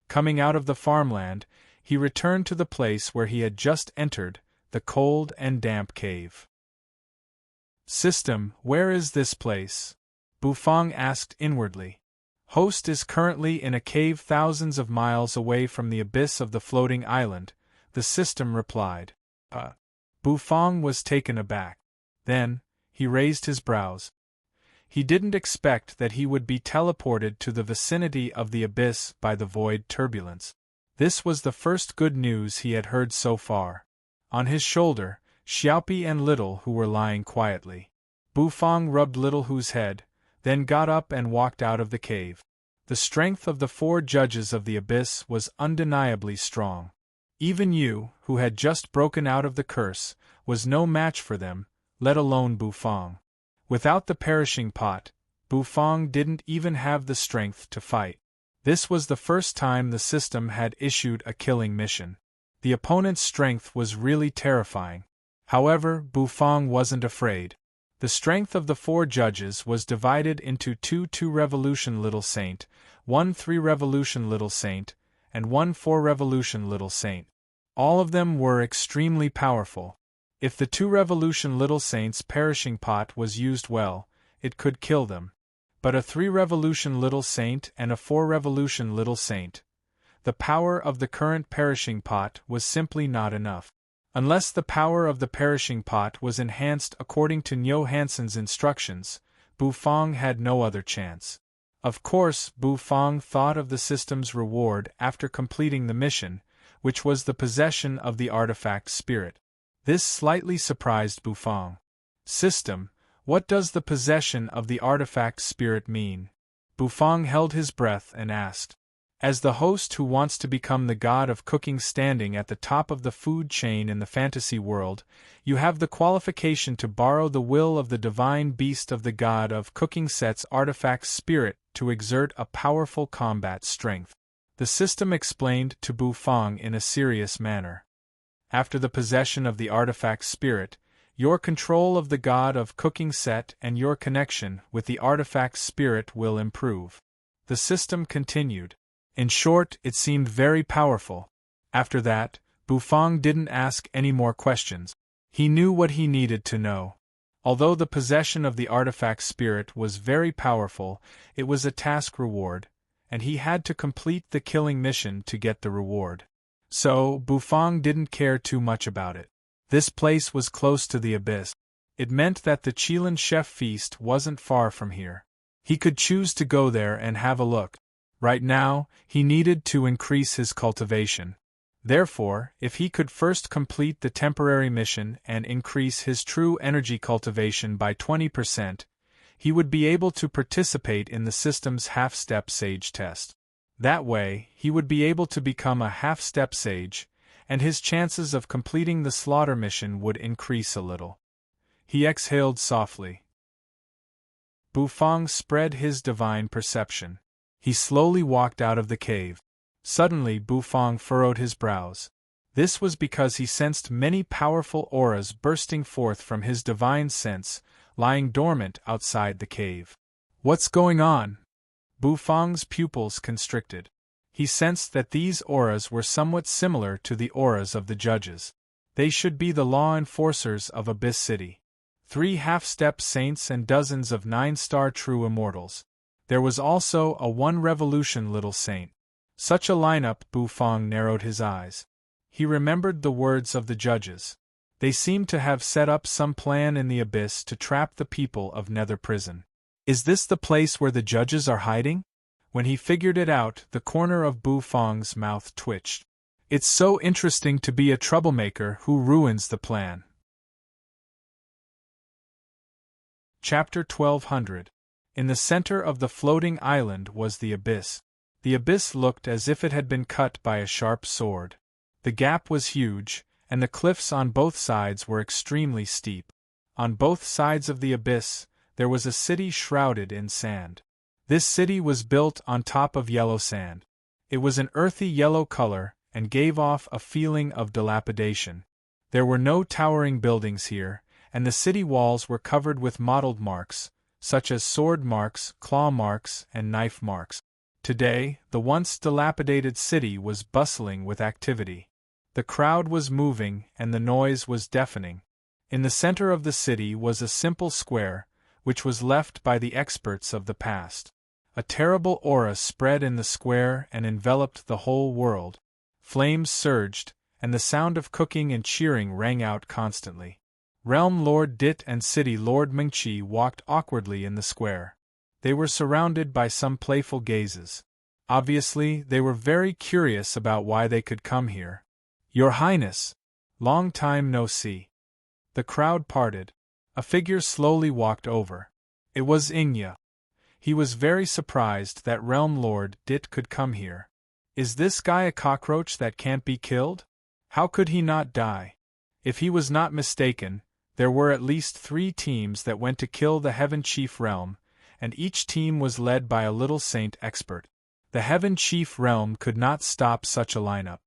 Coming out of the farmland, he returned to the place where he had just entered, the cold and damp cave. System, where is this place? Bufang asked inwardly. Host is currently in a cave thousands of miles away from the abyss of the floating island, the system replied. Bufang was taken aback. Then, he raised his brows. He didn't expect that he would be teleported to the vicinity of the abyss by the void turbulence. This was the first good news he had heard so far. On his shoulder, Xiaopi and Little Hu were lying quietly. Bufang rubbed Little Hu's head, then got up and walked out of the cave. The strength of the 4 judges of the abyss was undeniably strong. Even Yu, who had just broken out of the curse, was no match for them, let alone Bufang. Without the perishing pot, Bufang didn't even have the strength to fight. This was the first time the system had issued a killing mission. The opponent's strength was really terrifying. However, Bufang wasn't afraid. The strength of the 4 judges was divided into 2 2-revolution Little Saint, 1 3-revolution Little Saint, and 1 4-revolution Little Saint. All of them were extremely powerful. If the 2-revolution Little Saint's perishing pot was used well, it could kill them. But a 3-revolution Little Saint and a 4-revolution Little Saint, the power of the current perishing pot was simply not enough. Unless the power of the perishing pot was enhanced according to Nyo Hansen's instructions, Bufang had no other chance. Of course, Bufang thought of the system's reward after completing the mission, which was the possession of the artifact spirit. This slightly surprised Bufang. System, what does the possession of the artifact spirit mean? Bufang held his breath and asked. As the host who wants to become the god of cooking standing at the top of the food chain in the fantasy world, you have the qualification to borrow the will of the divine beast of the god of cooking set's artifact spirit to exert a powerful combat strength. The system explained to Bufang in a serious manner. After the possession of the artifact spirit, your control of the god of cooking set and your connection with the artifact spirit will improve. The system continued. In short, it seemed very powerful. After that, Bufang didn't ask any more questions. He knew what he needed to know. Although the possession of the artifact spirit was very powerful, it was a task reward, and he had to complete the killing mission to get the reward. So, Bufang didn't care too much about it. This place was close to the abyss. It meant that the Chilan Chef feast wasn't far from here. He could choose to go there and have a look. Right now, he needed to increase his cultivation. Therefore, if he could first complete the temporary mission and increase his true energy cultivation by 20%, he would be able to participate in the system's half-step sage test. That way, he would be able to become a half-step sage, and his chances of completing the slaughter mission would increase a little. He exhaled softly. Bufang spread his divine perception. He slowly walked out of the cave. Suddenly Bufang furrowed his brows. This was because he sensed many powerful auras bursting forth from his divine sense, lying dormant outside the cave. What's going on? Bufang's pupils constricted. He sensed that these auras were somewhat similar to the auras of the judges. They should be the law enforcers of Abyss City. 3 half-step saints and dozens of 9-star true immortals. There was also a 1-revolution Little Saint. Such a lineup. Bufang narrowed his eyes. He remembered the words of the judges. They seemed to have set up some plan in the abyss to trap the people of Nether Prison. Is this the place where the judges are hiding? When he figured it out, the corner of Bufang's mouth twitched. It's so interesting to be a troublemaker who ruins the plan. Chapter 1200. In the center of the floating island was the abyss. The abyss looked as if it had been cut by a sharp sword. The gap was huge, and the cliffs on both sides were extremely steep. On both sides of the abyss, there was a city shrouded in sand. This city was built on top of yellow sand. It was an earthy yellow color and gave off a feeling of dilapidation. There were no towering buildings here, and the city walls were covered with mottled marks, such as sword marks, claw marks, and knife marks. Today, the once dilapidated city was bustling with activity. The crowd was moving, and the noise was deafening. In the center of the city was a simple square, which was left by the experts of the past. A terrible aura spread in the square and enveloped the whole world. Flames surged, and the sound of cooking and cheering rang out constantly. Realm Lord Dit and City Lord Mingqi walked awkwardly in the square. They were surrounded by some playful gazes. Obviously, they were very curious about why they could come here. "Your Highness! Long time no see." The crowd parted. A figure slowly walked over. It was Ingya. He was very surprised that Realm Lord Dit could come here. Is this guy a cockroach that can't be killed? How could he not die? If he was not mistaken, there were at least 3 teams that went to kill the Heaven Chief Realm, and each team was led by a little saint expert. The Heaven Chief Realm could not stop such a lineup.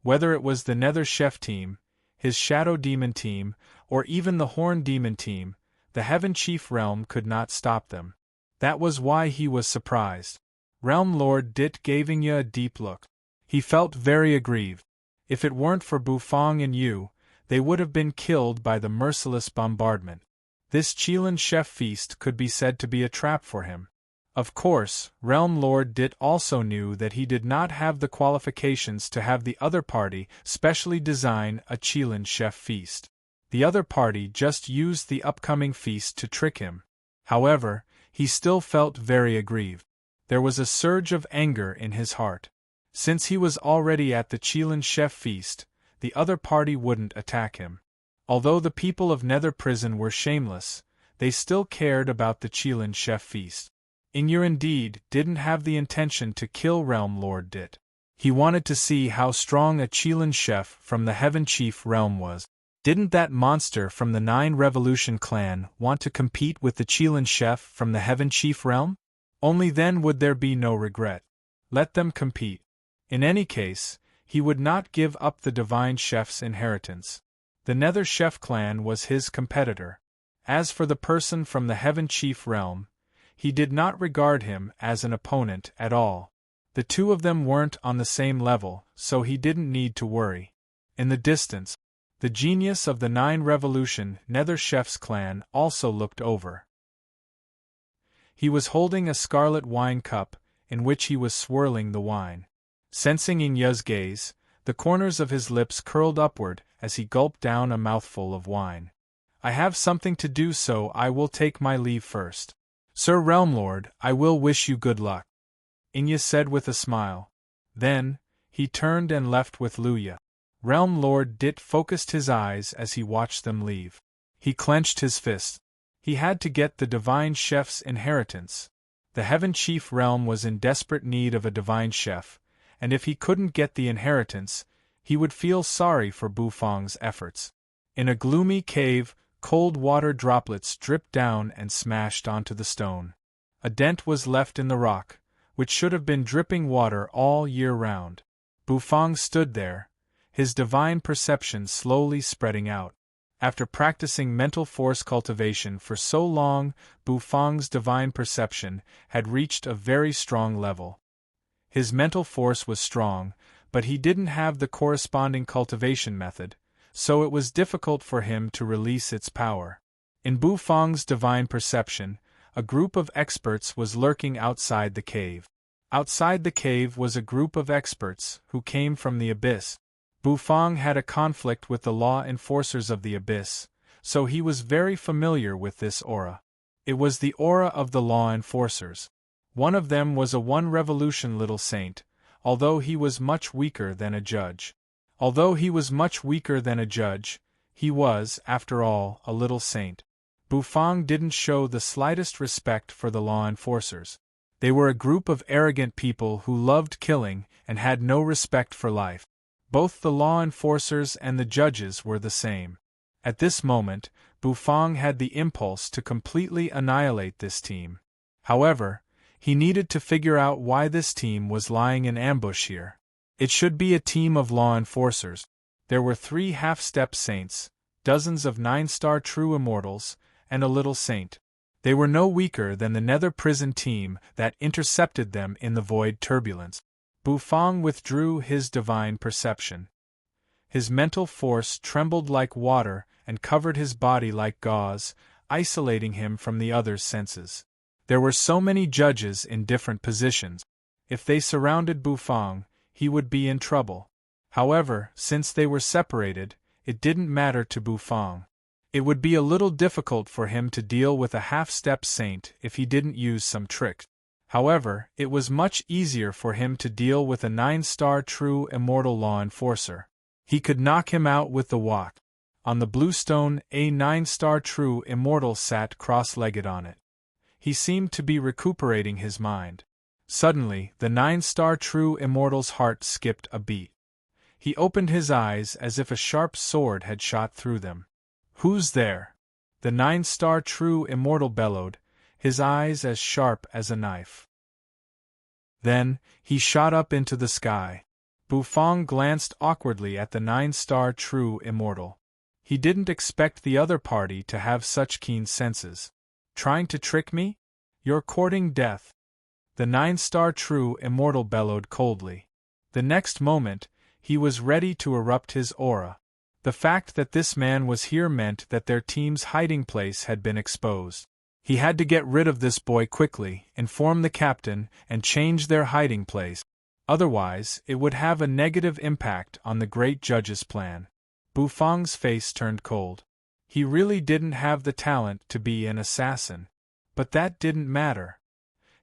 Whether it was the Nether Chef team, his Shadow Demon team, or even the Horn Demon team, the Heaven Chief Realm could not stop them. That was why he was surprised. Realm Lord Dit gave Ingya a deep look. He felt very aggrieved. If it weren't for Bufang and Yu, they would have been killed by the merciless bombardment. This Qilin Chef feast could be said to be a trap for him. Of course, Realm Lord Dit also knew that he did not have the qualifications to have the other party specially design a Qilin Chef feast. The other party just used the upcoming feast to trick him. However, he still felt very aggrieved. There was a surge of anger in his heart. Since he was already at the Qilin Chef feast, the other party wouldn't attack him. Although the people of Nether Prison were shameless, they still cared about the Qilin Chef feast. Ingya indeed didn't have the intention to kill Realm Lord Dit. He wanted to see how strong a Qilin Chef from the Heaven Chief Realm was. Didn't that monster from the 9 Revolution clan want to compete with the Qilin Chef from the Heaven Chief Realm? Only then would there be no regret. Let them compete. In any case, he would not give up the Divine Chef's inheritance. The Nether Chef clan was his competitor. As for the person from the Heaven Chief Realm, he did not regard him as an opponent at all. The two of them weren't on the same level, so he didn't need to worry. In the distance, the genius of the 9 Revolution Nether Chef's clan also looked over. He was holding a scarlet wine cup, in which he was swirling the wine. Sensing Ingya's gaze, the corners of his lips curled upward as he gulped down a mouthful of wine. "I have something to do, so I will take my leave first. Sir Realm Lord, I will wish you good luck," Ingya said with a smile. Then, he turned and left with Luya. Realm Lord Dit focused his eyes as he watched them leave. He clenched his fist. He had to get the Divine Chef's inheritance. The Heaven Chief Realm was in desperate need of a Divine Chef, and if he couldn't get the inheritance, he would feel sorry for Bufang's efforts. In a gloomy cave, cold water droplets dripped down and smashed onto the stone. A dent was left in the rock, which should have been dripping water all year round. Bufang stood there, his divine perception slowly spreading out. After practicing mental force cultivation for so long, Bufang's divine perception had reached a very strong level. His mental force was strong, but he didn't have the corresponding cultivation method, so it was difficult for him to release its power. In Bufang's divine perception, a group of experts was lurking outside the cave. Outside the cave was a group of experts who came from the abyss. Bufang had a conflict with the law enforcers of the abyss, so he was very familiar with this aura. It was the aura of the law enforcers. One of them was a 1 Revolution little saint, although he was much weaker than a judge. Although he was much weaker than a judge, he was, after all, a little saint. Bufang didn't show the slightest respect for the law enforcers. They were a group of arrogant people who loved killing and had no respect for life. Both the law enforcers and the judges were the same. At this moment, Bufang had the impulse to completely annihilate this team. However, he needed to figure out why this team was lying in ambush here. It should be a team of law enforcers. There were 3 half-step saints, dozens of 9-star true immortals, and a little saint. They were no weaker than the nether prison team that intercepted them in the void turbulence. Bufang withdrew his divine perception. His mental force trembled like water and covered his body like gauze, isolating him from the others' senses. There were so many judges in different positions. If they surrounded Bufang, he would be in trouble. However, since they were separated, it didn't matter to Bufang. It would be a little difficult for him to deal with a half-step saint if he didn't use some tricks. However, it was much easier for him to deal with a 9-star true immortal law enforcer. He could knock him out with the wok. On the blue stone, a 9-star true immortal sat cross-legged on it. He seemed to be recuperating his mind. Suddenly, the 9-star true immortal's heart skipped a beat. He opened his eyes as if a sharp sword had shot through them. "Who's there?" the 9-star true immortal bellowed, his eyes as sharp as a knife. Then, he shot up into the sky. Bufang glanced awkwardly at the 9-star true immortal. He didn't expect the other party to have such keen senses. "Trying to trick me? You're courting death," the 9-star true immortal bellowed coldly. The next moment, he was ready to erupt his aura. The fact that this man was here meant that their team's hiding place had been exposed. He had to get rid of this boy quickly, inform the captain, and change their hiding place. Otherwise, it would have a negative impact on the great judge's plan. Bufang's face turned cold. He really didn't have the talent to be an assassin. But that didn't matter.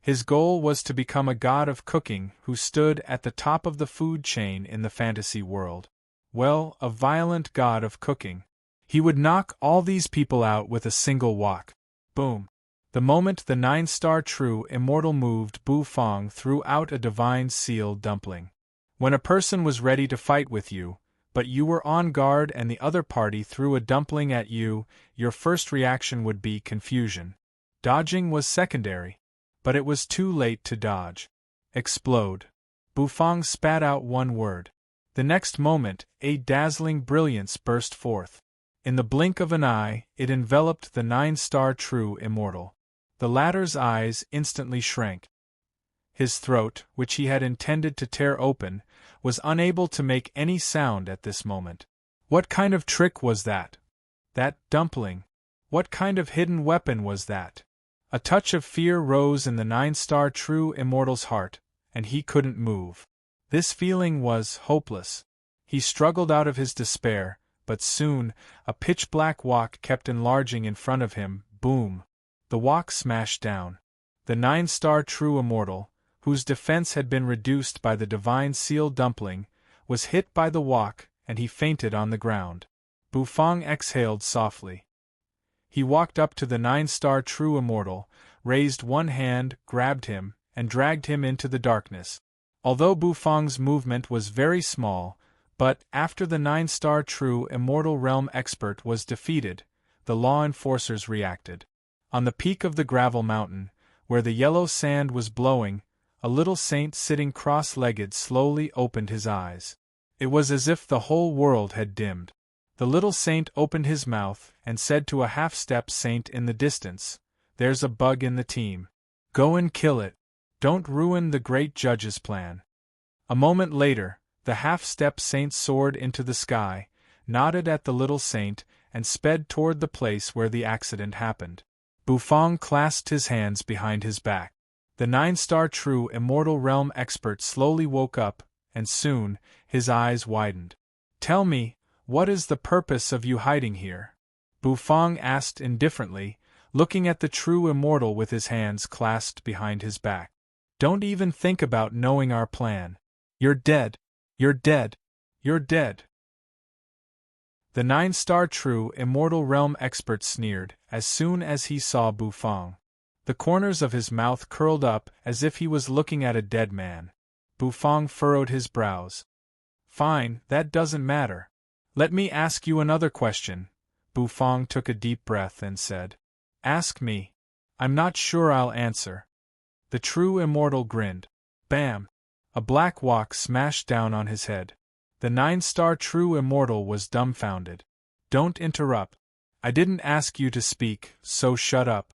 His goal was to become a god of cooking who stood at the top of the food chain in the fantasy world. Well, a violent god of cooking. He would knock all these people out with a single wok. Boom. The moment the 9-star true immortal moved, Bufang threw out a divine seal dumpling. When a person was ready to fight with you, but you were on guard and the other party threw a dumpling at you, your first reaction would be confusion. Dodging was secondary. But it was too late to dodge. Explode. Bufang spat out one word. The next moment, a dazzling brilliance burst forth. In the blink of an eye, it enveloped the 9-star true immortal. The latter's eyes instantly shrank. His throat, which he had intended to tear open, was unable to make any sound at this moment. What kind of trick was that? That dumpling. What kind of hidden weapon was that? A touch of fear rose in the 9-star true immortal's heart, and he couldn't move. This feeling was hopeless. He struggled out of his despair, but soon, a pitch-black wok kept enlarging in front of him. Boom! The wok smashed down. The 9-star true immortal, whose defense had been reduced by the divine seal dumpling, was hit by the wok, and he fainted on the ground. Bufang exhaled softly. He walked up to the 9-star true immortal, raised one hand, grabbed him, and dragged him into the darkness. Although Bufang's movement was very small, but after the 9-star true immortal realm expert was defeated, the law enforcers reacted. On the peak of the gravel mountain, where the yellow sand was blowing, a little saint sitting cross-legged slowly opened his eyes. It was as if the whole world had dimmed. The little saint opened his mouth and said to a half-step saint in the distance, "There's a bug in the team. Go and kill it. Don't ruin the great judge's plan." A moment later, the half-step saint soared into the sky, nodded at the little saint, and sped toward the place where the accident happened. Bufang clasped his hands behind his back. The 9-star true immortal realm expert slowly woke up, and soon, his eyes widened. "Tell me, what is the purpose of you hiding here?" Bufang asked indifferently, looking at the true immortal with his hands clasped behind his back. "Don't even think about knowing our plan. You're dead. You're dead. You're dead." The 9-star true immortal realm expert sneered as soon as he saw Bufang. The corners of his mouth curled up as if he was looking at a dead man. Bufang furrowed his brows. Fine, that doesn't matter. Let me ask you another question. Bufang took a deep breath and said. Ask me. I'm not sure I'll answer. The true immortal grinned. Bam! A black wok smashed down on his head. The 9-star true immortal was dumbfounded. Don't interrupt. I didn't ask you to speak, so shut up.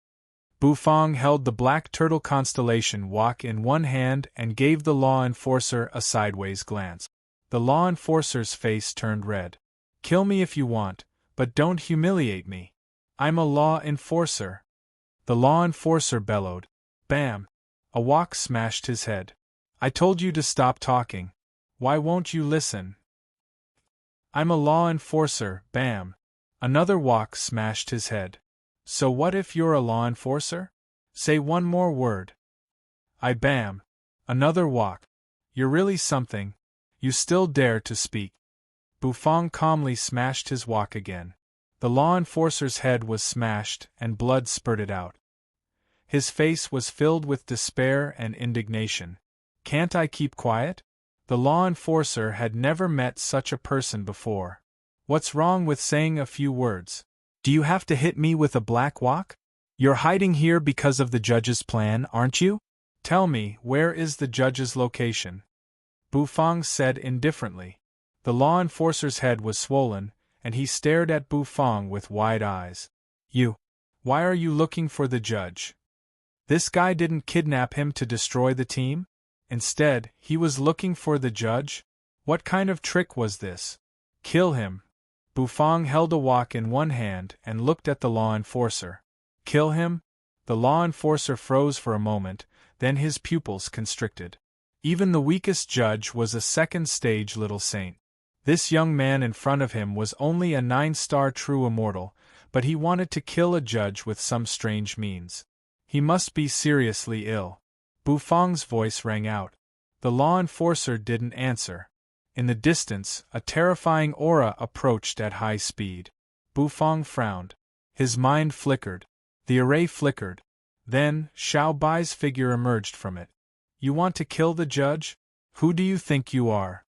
Bufang held the black turtle constellation wok in one hand and gave the law enforcer a sideways glance. The law enforcer's face turned red. Kill me if you want, but don't humiliate me. I'm a law enforcer. The law enforcer bellowed. Bam! A wok smashed his head. I told you to stop talking. Why won't you listen? I'm a law enforcer, bam. Another wok smashed his head. So what if you're a law enforcer? Say one more word. I bam. Another wok. You're really something. You still dare to speak. Bufang calmly smashed his wok again. The law enforcer's head was smashed and blood spurted out. His face was filled with despair and indignation. Can't I keep quiet? The law enforcer had never met such a person before. What's wrong with saying a few words? Do you have to hit me with a black wok? You're hiding here because of the judge's plan, aren't you? Tell me, where is the judge's location? Bufang said indifferently. The law enforcer's head was swollen, and he stared at Bufang with wide eyes. Why are you looking for the judge? This guy didn't kidnap him to destroy the team? Instead, he was looking for the judge? What kind of trick was this? Kill him. Bufang held a wok in one hand and looked at the law enforcer. Kill him? The law enforcer froze for a moment, then his pupils constricted. Even the weakest judge was a second-stage little saint. This young man in front of him was only a 9-star true immortal, but he wanted to kill a judge with some strange means. He must be seriously ill. Bufang's voice rang out. The law enforcer didn't answer. In the distance, a terrifying aura approached at high speed. Bufang frowned. His mind flickered. The array flickered. Then, Xiao Bai's figure emerged from it. You want to kill the judge? Who do you think you are?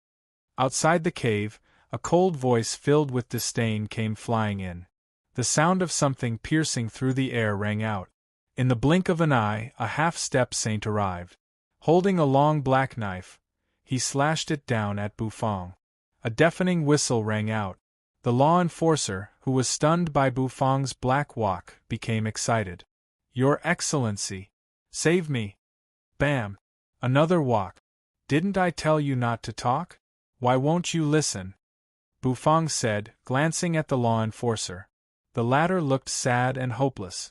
Outside the cave, a cold voice filled with disdain came flying in. The sound of something piercing through the air rang out. In the blink of an eye, a half-step saint arrived. Holding a long black knife, he slashed it down at Bufang. A deafening whistle rang out. The law enforcer, who was stunned by Bufang's black wok, became excited. Your Excellency! Save me! Bam! Another wok. Didn't I tell you not to talk? Why won't you listen? Bufang said, glancing at the law enforcer. The latter looked sad and hopeless.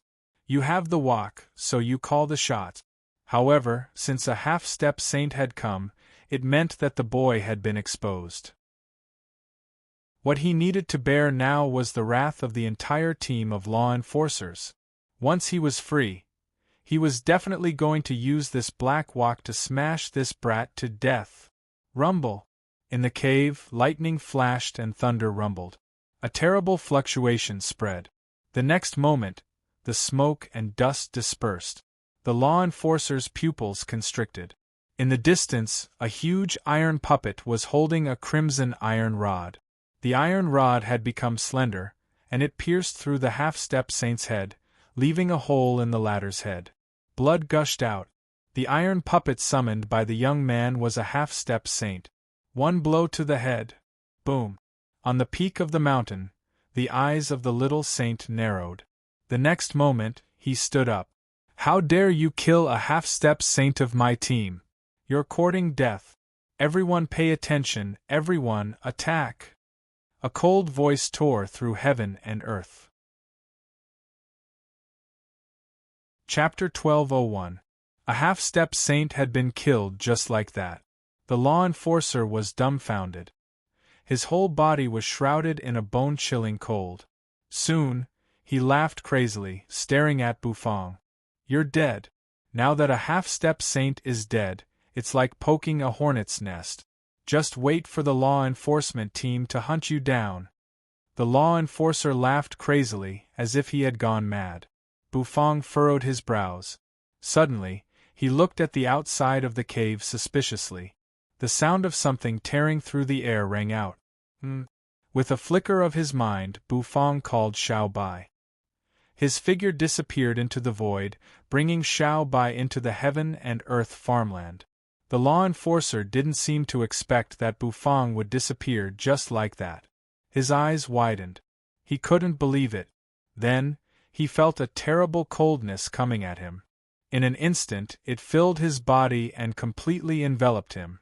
You have the wok, so you call the shots. However, since a half-step saint had come, it meant that the boy had been exposed. What he needed to bear now was the wrath of the entire team of law enforcers. Once he was free, he was definitely going to use this black wok to smash this brat to death. Rumble! In the cave, lightning flashed and thunder rumbled. A terrible fluctuation spread. The next moment, the smoke and dust dispersed. The law enforcer's pupils constricted. In the distance, a huge iron puppet was holding a crimson iron rod. The iron rod had become slender, and it pierced through the half-step saint's head, leaving a hole in the latter's head. Blood gushed out. The iron puppet summoned by the young man was a half-step saint. One blow to the head. Boom! On the peak of the mountain, the eyes of the little saint narrowed. The next moment, he stood up. How dare you kill a half-step saint of my team? You're courting death. Everyone pay attention, everyone, attack! A cold voice tore through heaven and earth. Chapter 1201. A half-step saint had been killed just like that. The law enforcer was dumbfounded. His whole body was shrouded in a bone-chilling cold. Soon, he laughed crazily, staring at Bufang. You're dead. Now that a half-step saint is dead, it's like poking a hornet's nest. Just wait for the law enforcement team to hunt you down. The law enforcer laughed crazily, as if he had gone mad. Bufang furrowed his brows. Suddenly, he looked at the outside of the cave suspiciously. The sound of something tearing through the air rang out. With a flicker of his mind, Bufang called Xiao Bai. His figure disappeared into the void, bringing Xiao Bai into the heaven and earth farmland. The law enforcer didn't seem to expect that Bufang would disappear just like that. His eyes widened. He couldn't believe it. Then, he felt a terrible coldness coming at him. In an instant, it filled his body and completely enveloped him.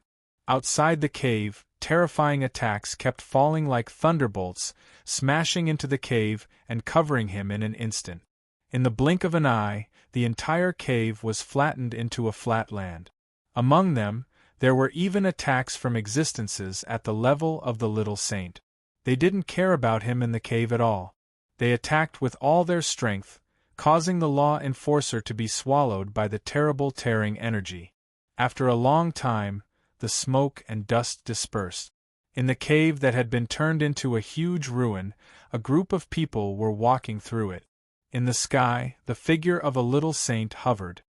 Outside the cave, terrifying attacks kept falling like thunderbolts, smashing into the cave and covering him in an instant. In the blink of an eye, the entire cave was flattened into a flat land. Among them, there were even attacks from existences at the level of the little saint. They didn't care about him in the cave at all. They attacked with all their strength, causing the law enforcer to be swallowed by the terrible tearing energy. After a long time, the smoke and dust dispersed. In the cave that had been turned into a huge ruin, a group of people were walking through it. In the sky, the figure of a little saint hovered.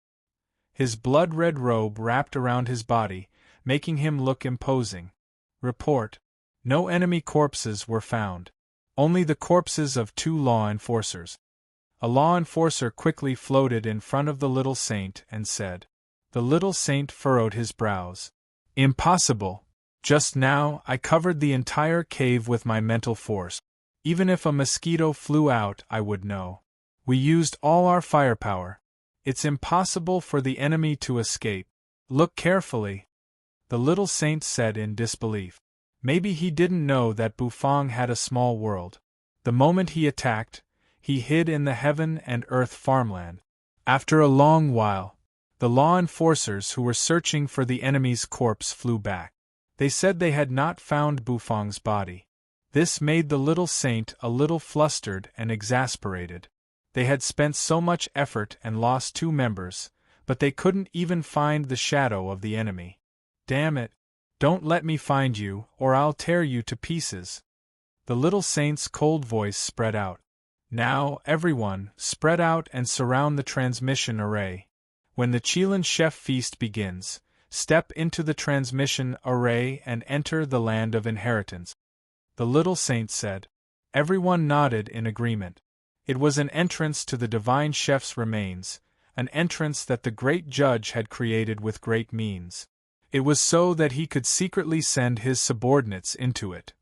His blood-red robe wrapped around his body, making him look imposing. Report: no enemy corpses were found. Only the corpses of 2 law enforcers. A law enforcer quickly floated in front of the little saint and said. The little saint furrowed his brows. Impossible. Just now, I covered the entire cave with my mental force. Even if a mosquito flew out, I would know. We used all our firepower. It's impossible for the enemy to escape. Look carefully. The little saint said in disbelief. Maybe he didn't know that Bufang had a small world. The moment he attacked, he hid in the heaven and earth farmland. After a long while, the law enforcers who were searching for the enemy's corpse flew back. They said they had not found Bufang's body. This made the little saint a little flustered and exasperated. They had spent so much effort and lost 2 members, but they couldn't even find the shadow of the enemy. Damn it! Don't let me find you, or I'll tear you to pieces. The little saint's cold voice spread out. Now, everyone, spread out and surround the transmission array. When the Chilan Chef feast begins, step into the transmission array and enter the land of inheritance. The little saint said. Everyone nodded in agreement. It was an entrance to the divine chef's remains, an entrance that the great judge had created with great means. It was so that he could secretly send his subordinates into it.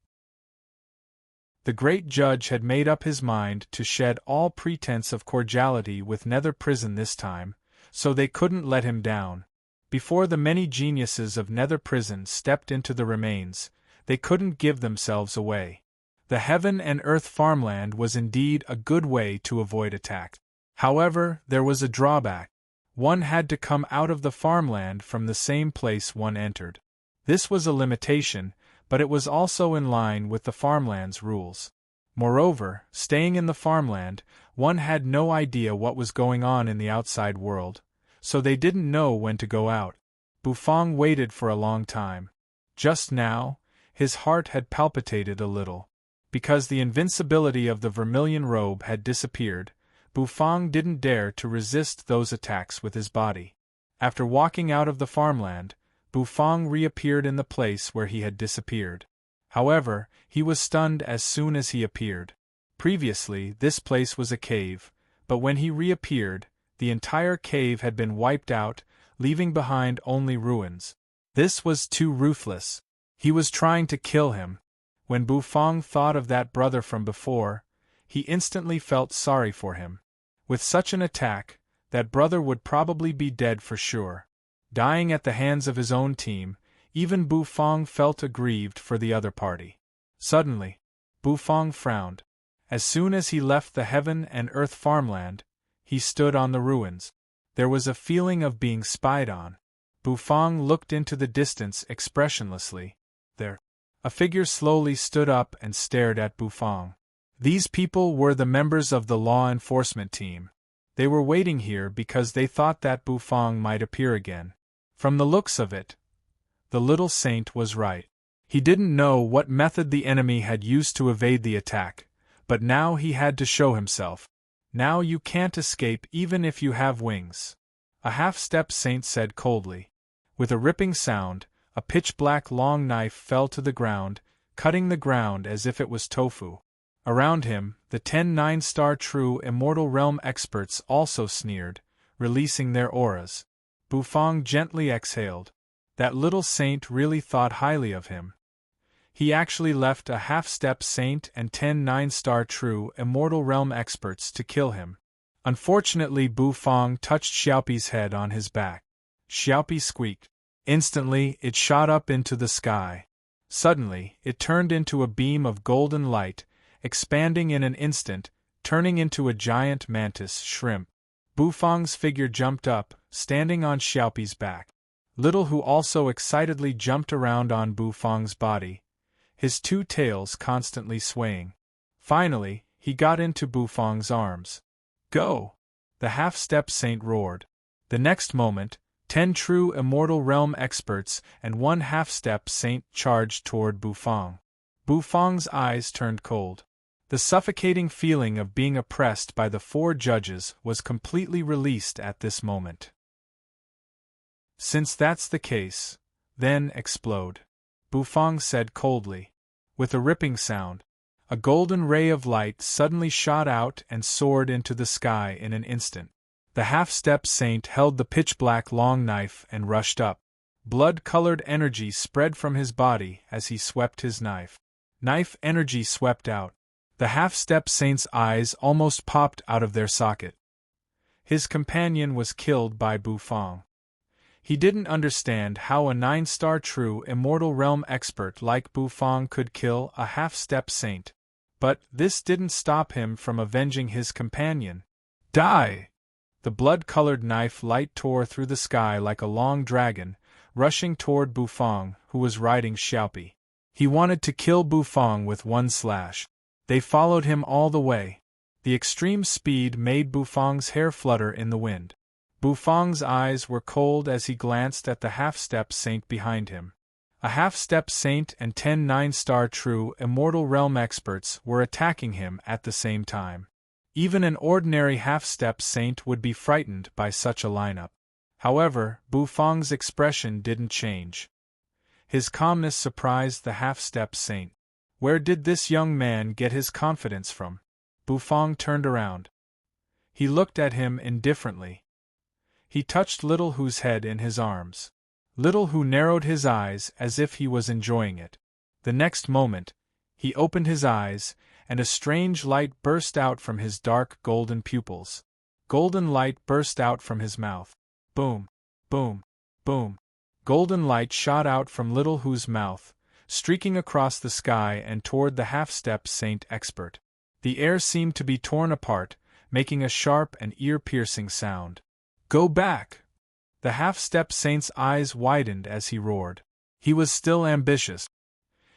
The great judge had made up his mind to shed all pretense of cordiality with Nether Prison this time, so they couldn't let him down. Before the many geniuses of Nether Prison stepped into the remains, they couldn't give themselves away. The heaven and earth farmland was indeed a good way to avoid attack. However, there was a drawback. One had to come out of the farmland from the same place one entered. This was a limitation, but it was also in line with the farmland's rules. Moreover, staying in the farmland, one had no idea what was going on in the outside world, so they didn't know when to go out. Bufang waited for a long time. Just now, his heart had palpitated a little. Because the invincibility of the vermilion robe had disappeared, Bufang didn't dare to resist those attacks with his body. After walking out of the farmland, Bufang reappeared in the place where he had disappeared. However, he was stunned as soon as he appeared. Previously, this place was a cave, but when he reappeared, the entire cave had been wiped out, leaving behind only ruins. This was too ruthless. He was trying to kill him. When Bufang thought of that brother from before, he instantly felt sorry for him. With such an attack, that brother would probably be dead for sure. Dying at the hands of his own team, even Bufang felt aggrieved for the other party. Suddenly, Bufang frowned. As soon as he left the heaven and earth farmland, he stood on the ruins. There was a feeling of being spied on. Bufang looked into the distance expressionlessly. There. A figure slowly stood up and stared at Bufang. These people were the members of the law enforcement team. They were waiting here because they thought that Bufang might appear again. From the looks of it, the little saint was right. He didn't know what method the enemy had used to evade the attack, But now he had to show himself. Now you can't escape even if you have wings. A half-step saint said coldly. With a ripping sound, a pitch-black long knife fell to the ground, cutting the ground as if it was tofu. Around him, the 10 9-star true immortal realm experts also sneered, releasing their auras. Bufang gently exhaled. That little saint really thought highly of him. He actually left a half-step saint and 10 9-star true immortal realm experts to kill him. Unfortunately, Bufang touched Xiaopi's head on his back. Xiaopi squeaked. Instantly, it shot up into the sky. Suddenly, it turned into a beam of golden light, expanding in an instant, turning into a giant mantis shrimp. Bufang's figure jumped up, standing on Xiaopi's back. Little Hu also excitedly jumped around on Bufang's body, his 2 tails constantly swaying. Finally, he got into Bufang's arms. Go! The half-step saint roared. The next moment, 10 true immortal realm experts and 1 half-step saint charged toward Bufang. Bufang's eyes turned cold. The suffocating feeling of being oppressed by the 4 judges was completely released at this moment. Since that's the case, then explode, Bufang said coldly. With a ripping sound, a golden ray of light suddenly shot out and soared into the sky in an instant. The half-step saint held the pitch-black long knife and rushed up. Blood-colored energy spread from his body as he swept his knife. Knife energy swept out. The half-step saint's eyes almost popped out of their socket. His companion was killed by Bufang. He didn't understand how a 9-star true immortal realm expert like Bufang could kill a half-step saint. But this didn't stop him from avenging his companion. Die! The blood-colored knife light tore through the sky like a long dragon, rushing toward Bufang, who was riding Xiaopi. He wanted to kill Bufang with 1 slash. They followed him all the way. The extreme speed made Bufang's hair flutter in the wind. Bufang's eyes were cold as he glanced at the half-step saint behind him. A half-step saint and 10 9-star true immortal realm experts were attacking him at the same time. Even an ordinary half-step saint would be frightened by such a lineup. However, Bufang's expression didn't change. His calmness surprised the half-step saint. Where did this young man get his confidence from? Bufang turned around. He looked at him indifferently. He touched Little Hu's head in his arms. Little Hu narrowed his eyes as if he was enjoying it. The next moment, he opened his eyes, and a strange light burst out from his dark golden pupils. Golden light burst out from his mouth. Boom! Boom! Boom! Golden light shot out from Little Hu's mouth, streaking across the sky and toward the half-step saint expert. The air seemed to be torn apart, making a sharp and ear-piercing sound. Go back! The half-step saint's eyes widened as he roared. He was still ambitious.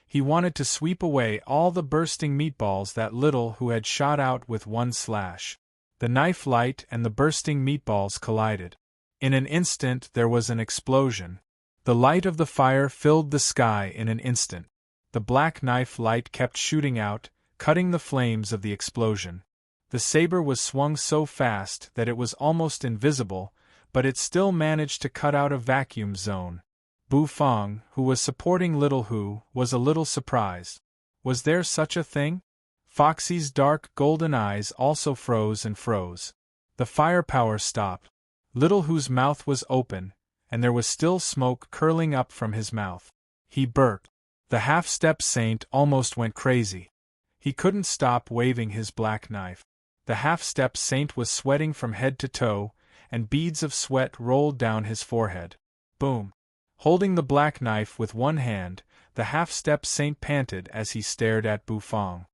He wanted to sweep away all the bursting meatballs that Little Hu had shot out with 1 slash. The knife light and the bursting meatballs collided. In an instant there was an explosion. The light of the fire filled the sky in an instant. The black knife light kept shooting out, cutting the flames of the explosion. The saber was swung so fast that it was almost invisible, but it still managed to cut out a vacuum zone. Bufang, who was supporting Little Hu, was a little surprised. Was there such a thing? Foxy's dark golden eyes also froze and froze. The firepower stopped. Little Hu's mouth was open, and there was still smoke curling up from his mouth. He burped. The half-step saint almost went crazy. He couldn't stop waving his black knife. The half-step saint was sweating from head to toe, and beads of sweat rolled down his forehead. Boom! Holding the black knife with one hand, the half-step saint panted as he stared at Bufang.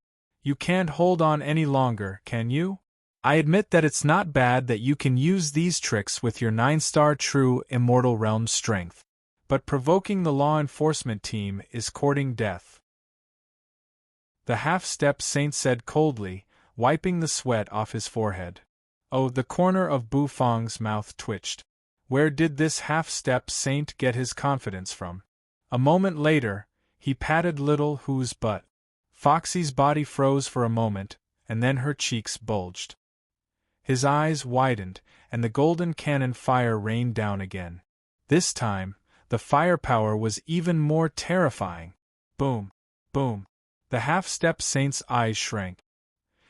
You can't hold on any longer, can you? I admit that it's not bad that you can use these tricks with your 9-star true immortal realm strength. But provoking the law enforcement team is courting death. The half-step saint said coldly, wiping the sweat off his forehead. Oh, the corner of Bufang's mouth twitched. Where did this half-step saint get his confidence from? A moment later, he patted Little Hu's butt. Foxy's body froze for a moment, and then her cheeks bulged. His eyes widened, and the golden cannon fire rained down again. This time, the firepower was even more terrifying. Boom! Boom! The half-step saint's eyes shrank.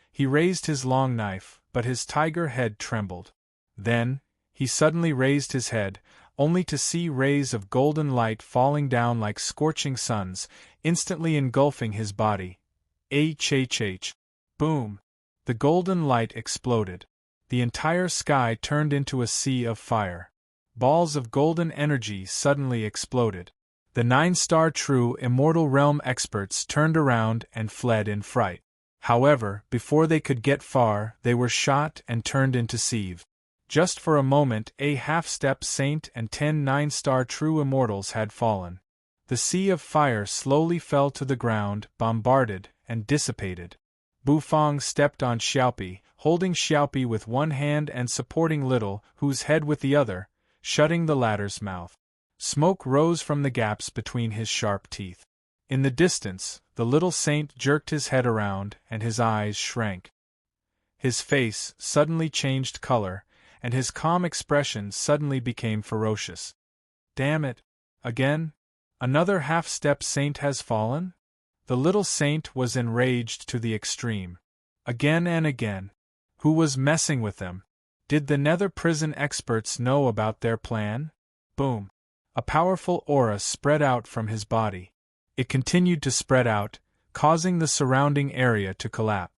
He raised his long knife, but his tiger head trembled. Then, he suddenly raised his head, only to see rays of golden light falling down like scorching suns, instantly engulfing his body. H. Boom! The golden light exploded. The entire sky turned into a sea of fire. Balls of golden energy suddenly exploded. The 9-star true immortal realm experts turned around and fled in fright. However, before they could get far, they were shot and turned into sieve. Just for a moment, a half-step saint and 10 9-star true immortals had fallen. The sea of fire slowly fell to the ground, bombarded, and dissipated. Bufang stepped on Xiaopi, holding Xiaopi with one hand and supporting Little Hu's head with the other, shutting the latter's mouth. Smoke rose from the gaps between his sharp teeth. In the distance, the little saint jerked his head around, and his eyes shrank. His face suddenly changed color, and his calm expression suddenly became ferocious. Damn it! Again? Another half-step saint has fallen? The little saint was enraged to the extreme. Again and again. Who was messing with them? Did the nether prison experts know about their plan? Boom! A powerful aura spread out from his body. It continued to spread out, causing the surrounding area to collapse.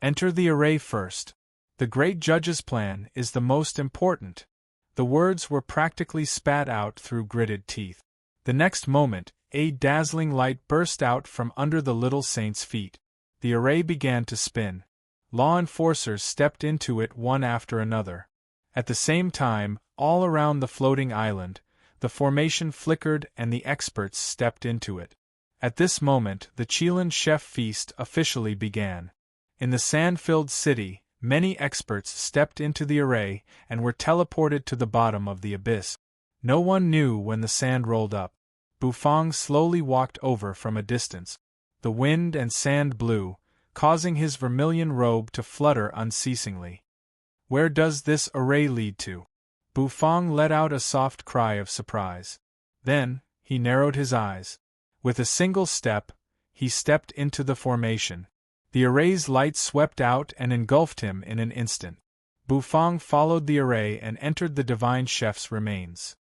Enter the array first. The great judge's plan is the most important. The words were practically spat out through gritted teeth. The next moment, a dazzling light burst out from under the little saint's feet. The array began to spin. Law enforcers stepped into it one after another. At the same time, all around the floating island, the formation flickered and the experts stepped into it. At this moment, the Chilan chef feast officially began. In the sand-filled city, many experts stepped into the array and were teleported to the bottom of the abyss. No one knew when the sand rolled up. Bufang slowly walked over from a distance. The wind and sand blew, causing his vermilion robe to flutter unceasingly. Where does this array lead to? Bufang let out a soft cry of surprise. Then, he narrowed his eyes. With a single step, he stepped into the formation. The array's light swept out and engulfed him in an instant. Bufang followed the array and entered the divine chef's remains.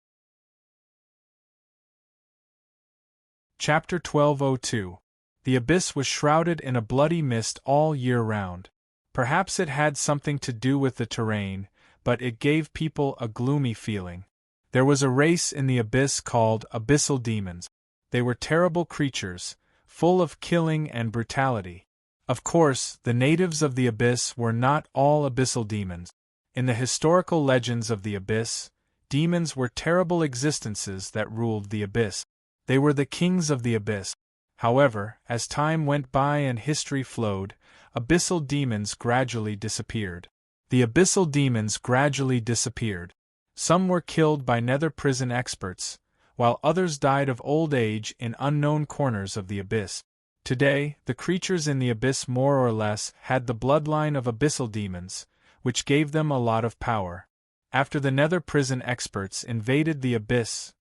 Chapter 1202. The abyss was shrouded in a bloody mist all year round. Perhaps it had something to do with the terrain, but it gave people a gloomy feeling. There was a race in the abyss called abyssal demons. They were terrible creatures, full of killing and brutality. Of course, the natives of the abyss were not all abyssal demons. In the historical legends of the abyss, demons were terrible existences that ruled the abyss. They were the kings of the abyss. However, as time went by and history flowed, abyssal demons gradually disappeared. The abyssal demons gradually disappeared. Some were killed by nether prison experts, while others died of old age in unknown corners of the abyss. Today, the creatures in the abyss more or less had the bloodline of abyssal demons, which gave them a lot of power. After the nether prison experts invaded the abyss,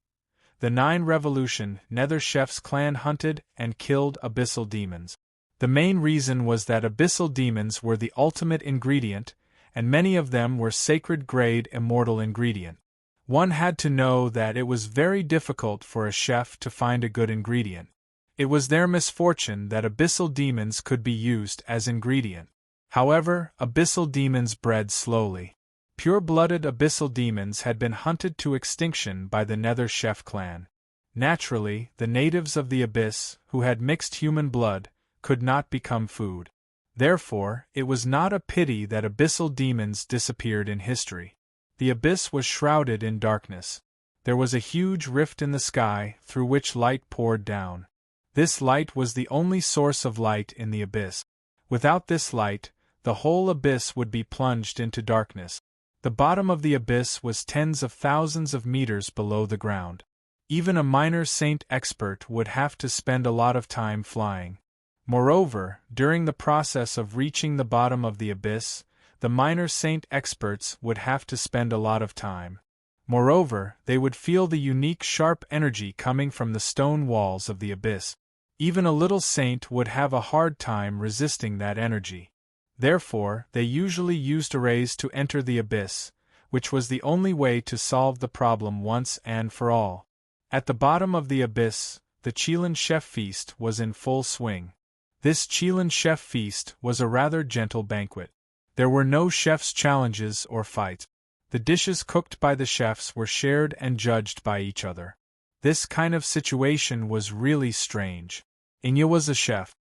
the 9 Revolution Nether Chef's clan hunted and killed abyssal demons. The main reason was that abyssal demons were the ultimate ingredient, and many of them were sacred-grade immortal ingredient. One had to know that it was very difficult for a chef to find a good ingredient. It was their misfortune that abyssal demons could be used as ingredient. However, abyssal demons bred slowly. Pure-blooded abyssal demons had been hunted to extinction by the Nether Chef clan. Naturally, the natives of the abyss, who had mixed human blood, could not become food. Therefore, it was not a pity that abyssal demons disappeared in history. The abyss was shrouded in darkness. There was a huge rift in the sky through which light poured down. This light was the only source of light in the abyss. Without this light, the whole abyss would be plunged into darkness. The bottom of the abyss was tens of thousands of meters below the ground. Even a minor saint expert would have to spend a lot of time flying. Moreover, during the process of reaching the bottom of the abyss, the minor saint experts would have to spend a lot of time. Moreover, they would feel the unique sharp energy coming from the stone walls of the abyss. Even a little saint would have a hard time resisting that energy. Therefore, they usually used arrays to enter the abyss, which was the only way to solve the problem once and for all. At the bottom of the abyss, the Chilean chef feast was in full swing. This Chilean chef feast was a rather gentle banquet. There were no chef's challenges or fights. The dishes cooked by the chefs were shared and judged by each other. This kind of situation was really strange. Inya was a chef.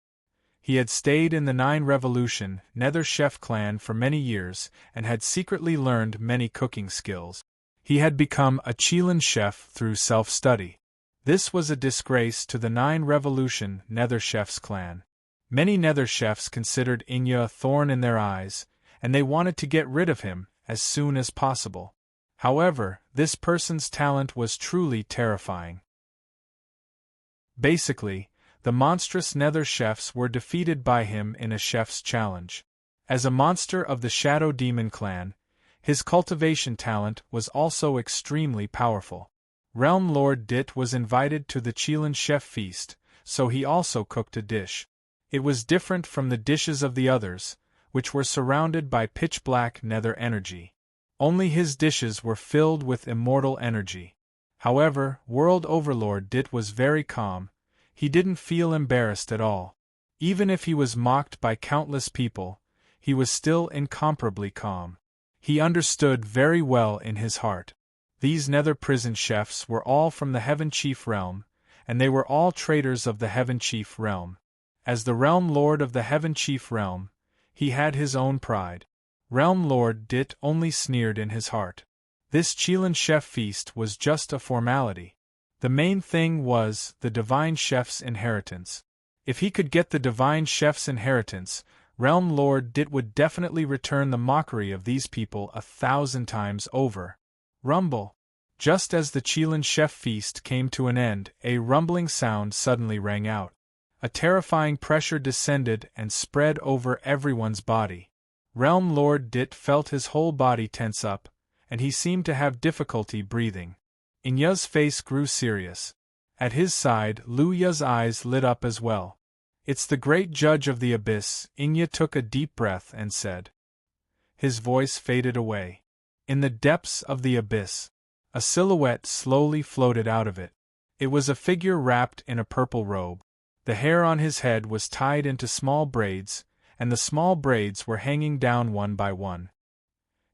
He had stayed in the Nine Revolution Nether chef clan for many years and had secretly learned many cooking skills. He had become a Chilean chef through self-study. This was a disgrace to the Nine Revolution Nether chef's clan. Many Nether chefs considered Inya a thorn in their eyes, and they wanted to get rid of him as soon as possible. However, this person's talent was truly terrifying. Basically, the monstrous Nether chefs were defeated by him in a chef's challenge. As a monster of the Shadow Demon clan, his cultivation talent was also extremely powerful. Realm Lord Dit was invited to the Chilean chef feast, so he also cooked a dish. It was different from the dishes of the others, which were surrounded by pitch-black nether energy. Only his dishes were filled with immortal energy. However, World Overlord Dit was very calm. He didn't feel embarrassed at all. Even if he was mocked by countless people, he was still incomparably calm. He understood very well in his heart. These nether prison chefs were all from the Heaven Chief realm, and they were all traitors of the Heaven Chief realm. As the Realm Lord of the Heaven Chief realm, he had his own pride. Realm Lord Dit only sneered in his heart. This Chilean chef feast was just a formality. The main thing was the Divine Chef's inheritance. If he could get the Divine Chef's inheritance, Realm Lord Dit would definitely return the mockery of these people 1,000 times over. Rumble. Just as the Chilean chef feast came to an end, a rumbling sound suddenly rang out. A terrifying pressure descended and spread over everyone's body. Realm Lord Dit felt his whole body tense up, and he seemed to have difficulty breathing. Inya's face grew serious. At his side, Lu Ya's eyes lit up as well. "It's the great judge of the abyss," Inya took a deep breath and said. His voice faded away. In the depths of the abyss, a silhouette slowly floated out of it. It was a figure wrapped in a purple robe. The hair on his head was tied into small braids, and the small braids were hanging down one by one.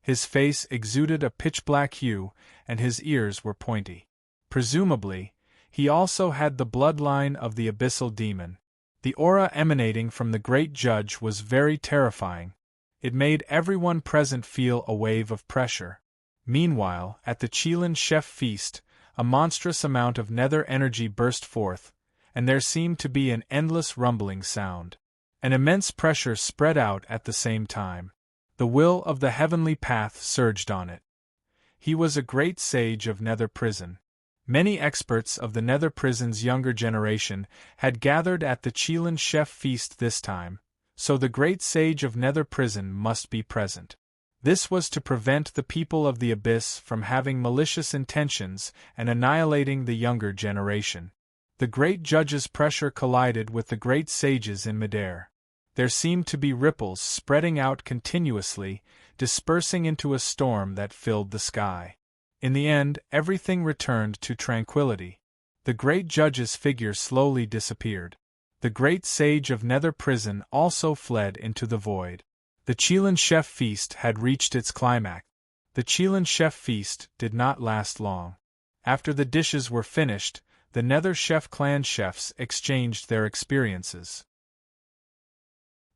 His face exuded a pitch-black hue, and his ears were pointy. Presumably, he also had the bloodline of the abyssal demon. The aura emanating from the great judge was very terrifying. It made everyone present feel a wave of pressure. Meanwhile, at the Chilean chef feast, a monstrous amount of nether energy burst forth, and there seemed to be an endless rumbling sound. An immense pressure spread out at the same time. The will of the heavenly path surged on it. He was a great sage of Nether Prison. Many experts of the Nether Prison's younger generation had gathered at the Chilean chef feast this time, so the great sage of Nether Prison must be present. This was to prevent the people of the Abyss from having malicious intentions and annihilating the younger generation. The great judge's pressure collided with the great sage's in midair. There seemed to be ripples spreading out continuously, dispersing into a storm that filled the sky. In the end, everything returned to tranquility. The great judge's figure slowly disappeared. The great sage of Nether Prison also fled into the void. The Chilean chef feast had reached its climax. The Chilean chef feast did not last long. After the dishes were finished, the Nether Chef clan chefs exchanged their experiences.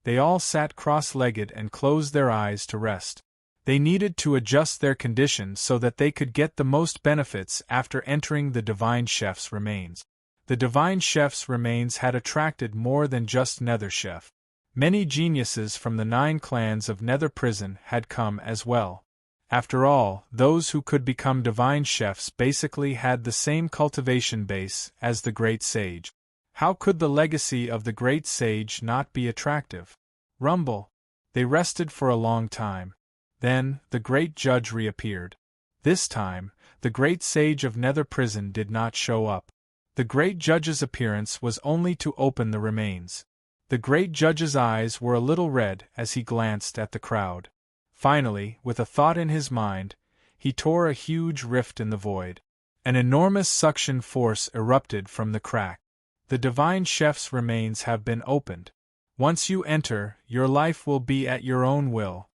They all sat cross-legged and closed their eyes to rest. They needed to adjust their condition so that they could get the most benefits after entering the Divine Chef's remains. The Divine Chef's remains had attracted more than just Nether Chef. Many geniuses from the 9 clans of Nether Prison had come as well. After all, those who could become Divine Chefs basically had the same cultivation base as the Great Sage. How could the legacy of the great sage not be attractive? Rumble. They rested for a long time. Then, the great judge reappeared. This time, the great sage of Nether Prison did not show up. The great judge's appearance was only to open the remains. The great judge's eyes were a little red as he glanced at the crowd. Finally, with a thought in his mind, he tore a huge rift in the void. An enormous suction force erupted from the crack. The divine chef's remains have been opened. Once you enter, your life will be at your own will.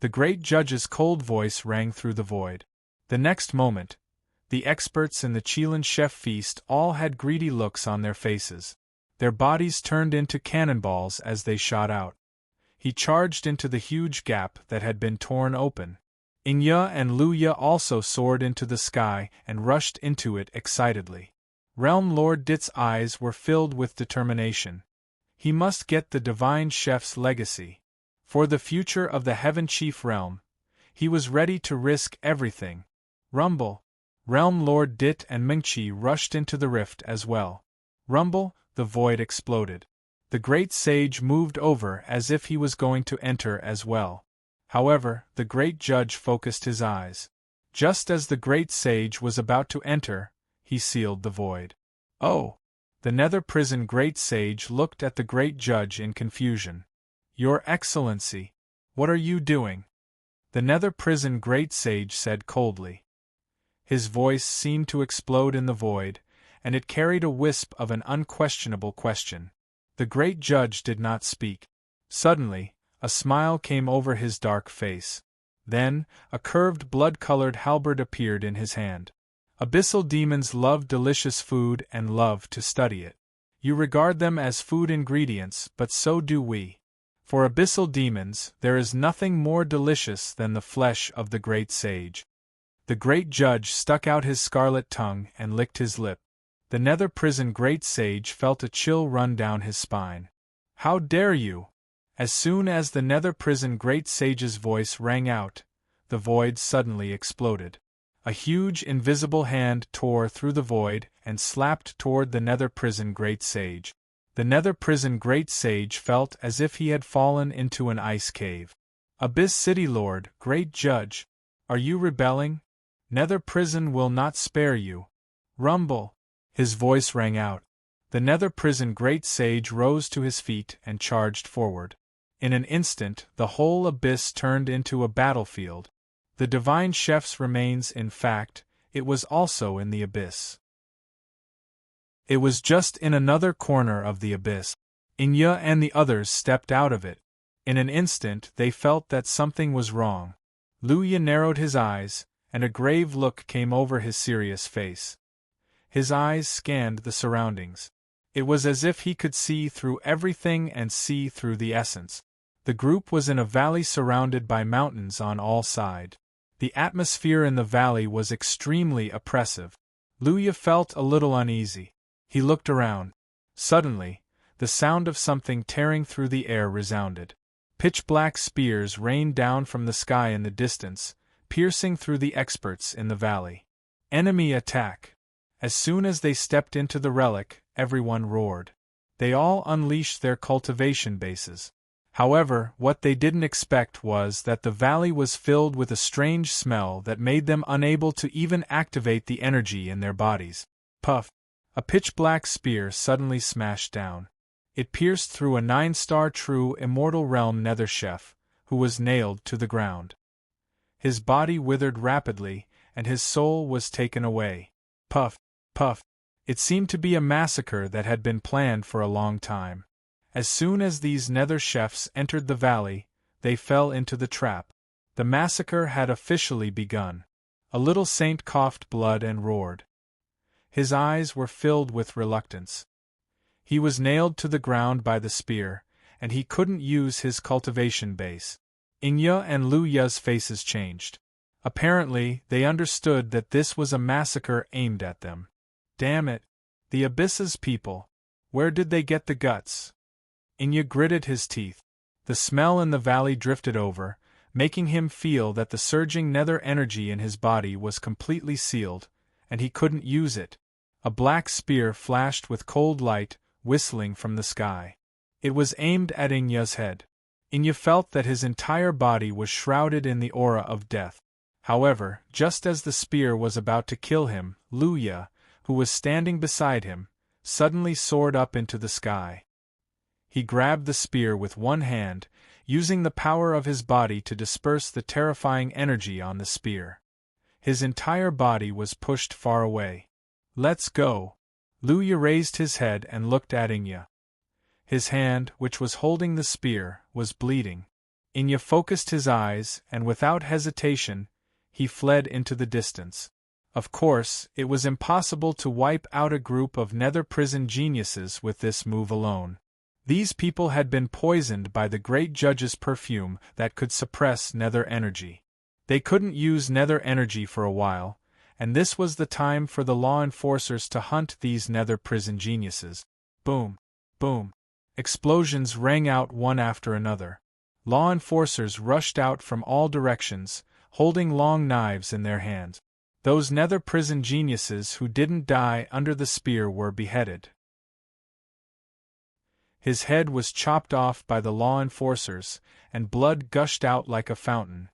The great judge's cold voice rang through the void. The next moment, the experts in the Chilean chef feast all had greedy looks on their faces. Their bodies turned into cannonballs as they shot out. He charged into the huge gap that had been torn open. Inya and Luya also soared into the sky and rushed into it excitedly. Realm Lord Dit's eyes were filled with determination. He must get the divine chef's legacy. For the future of the Heaven Chief Realm, he was ready to risk everything. Rumble. Realm Lord Dit and Mingchi rushed into the rift as well. Rumble, the void exploded. The great sage moved over as if he was going to enter as well. However, the great judge focused his eyes. Just as the great sage was about to enter, he sealed the void. Oh! The Nether Prison great sage looked at the great judge in confusion. Your Excellency, what are you doing? The Nether Prison great sage said coldly. His voice seemed to explode in the void, and it carried a wisp of an unquestionable question. The great judge did not speak. Suddenly, a smile came over his dark face. Then, a curved blood-colored halberd appeared in his hand. Abyssal demons love delicious food and love to study it. You regard them as food ingredients, but so do we. For abyssal demons, there is nothing more delicious than the flesh of the great sage. The great judge stuck out his scarlet tongue and licked his lip. The Nether Prison great sage felt a chill run down his spine. How dare you! As soon as the Nether Prison great sage's voice rang out, the void suddenly exploded. A huge invisible hand tore through the void and slapped toward the Nether Prison great sage. The Nether Prison great sage felt as if he had fallen into an ice cave. Abyss City Lord, great judge, are you rebelling? Nether Prison will not spare you. Rumble! His voice rang out. The Nether Prison great sage rose to his feet and charged forward. In an instant, the whole abyss turned into a battlefield. The divine chef's remains, in fact, it was also in the abyss. It was just in another corner of the abyss. Inya and the others stepped out of it. In an instant, they felt that something was wrong. Luya narrowed his eyes, and a grave look came over his serious face. His eyes scanned the surroundings. It was as if he could see through everything and see through the essence. The group was in a valley surrounded by mountains on all sides. The atmosphere in the valley was extremely oppressive. Luya felt a little uneasy. He looked around. Suddenly, the sound of something tearing through the air resounded. Pitch-black spears rained down from the sky in the distance, piercing through the experts in the valley. Enemy attack! As soon as they stepped into the relic, everyone roared. They all unleashed their cultivation bases. However, what they didn't expect was that the valley was filled with a strange smell that made them unable to even activate the energy in their bodies. Puff! A pitch-black spear suddenly smashed down. It pierced through a 9-star true immortal realm nether chef, who was nailed to the ground. His body withered rapidly, and his soul was taken away. Puff! Puff! It seemed to be a massacre that had been planned for a long time. As soon as these nether chefs entered the valley, they fell into the trap. The massacre had officially begun. A little saint coughed blood and roared. His eyes were filled with reluctance. He was nailed to the ground by the spear, and he couldn't use his cultivation base. Inya and Luya's faces changed. Apparently, they understood that this was a massacre aimed at them. Damn it! The Abyss's people! Where did they get the guts? Inya gritted his teeth. The smell in the valley drifted over, making him feel that the surging nether energy in his body was completely sealed, and he couldn't use it. A black spear flashed with cold light, whistling from the sky. It was aimed at Inya's head. Inya felt that his entire body was shrouded in the aura of death. However, just as the spear was about to kill him, Luya, who was standing beside him, suddenly soared up into the sky. He grabbed the spear with one hand, using the power of his body to disperse the terrifying energy on the spear. His entire body was pushed far away. "Let's go." Luya raised his head and looked at Inya. His hand, which was holding the spear, was bleeding. Inya focused his eyes, and without hesitation, he fled into the distance. Of course, it was impossible to wipe out a group of nether prison geniuses with this move alone. These people had been poisoned by the great judge's perfume that could suppress nether energy. They couldn't use nether energy for a while, and this was the time for the law enforcers to hunt these nether prison geniuses. Boom! Boom! Explosions rang out one after another. Law enforcers rushed out from all directions, holding long knives in their hands. Those nether prison geniuses who didn't die under the spear were beheaded. His head was chopped off by the law enforcers, and blood gushed out like a fountain.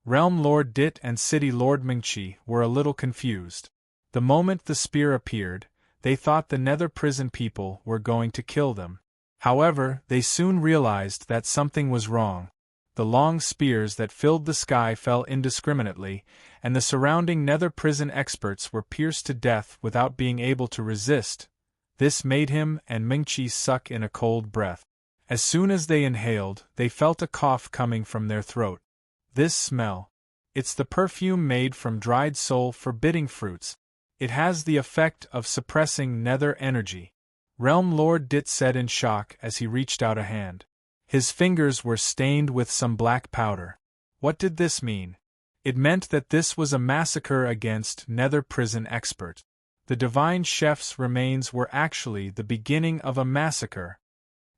Realm Lord Dit and City Lord Mingqi were a little confused. The moment the spear appeared, they thought the nether prison people were going to kill them. However, they soon realized that something was wrong. The long spears that filled the sky fell indiscriminately, and the surrounding nether prison experts were pierced to death without being able to resist. This made him and Mingqi suck in a cold breath. As soon as they inhaled, they felt a cough coming from their throat. This smell. It's the perfume made from dried soul-forbidding fruits. It has the effect of suppressing nether energy. Realm Lord Dit said in shock as he reached out a hand. His fingers were stained with some black powder. What did this mean? It meant that this was a massacre against nether prison experts. The divine chef's remains were actually the beginning of a massacre.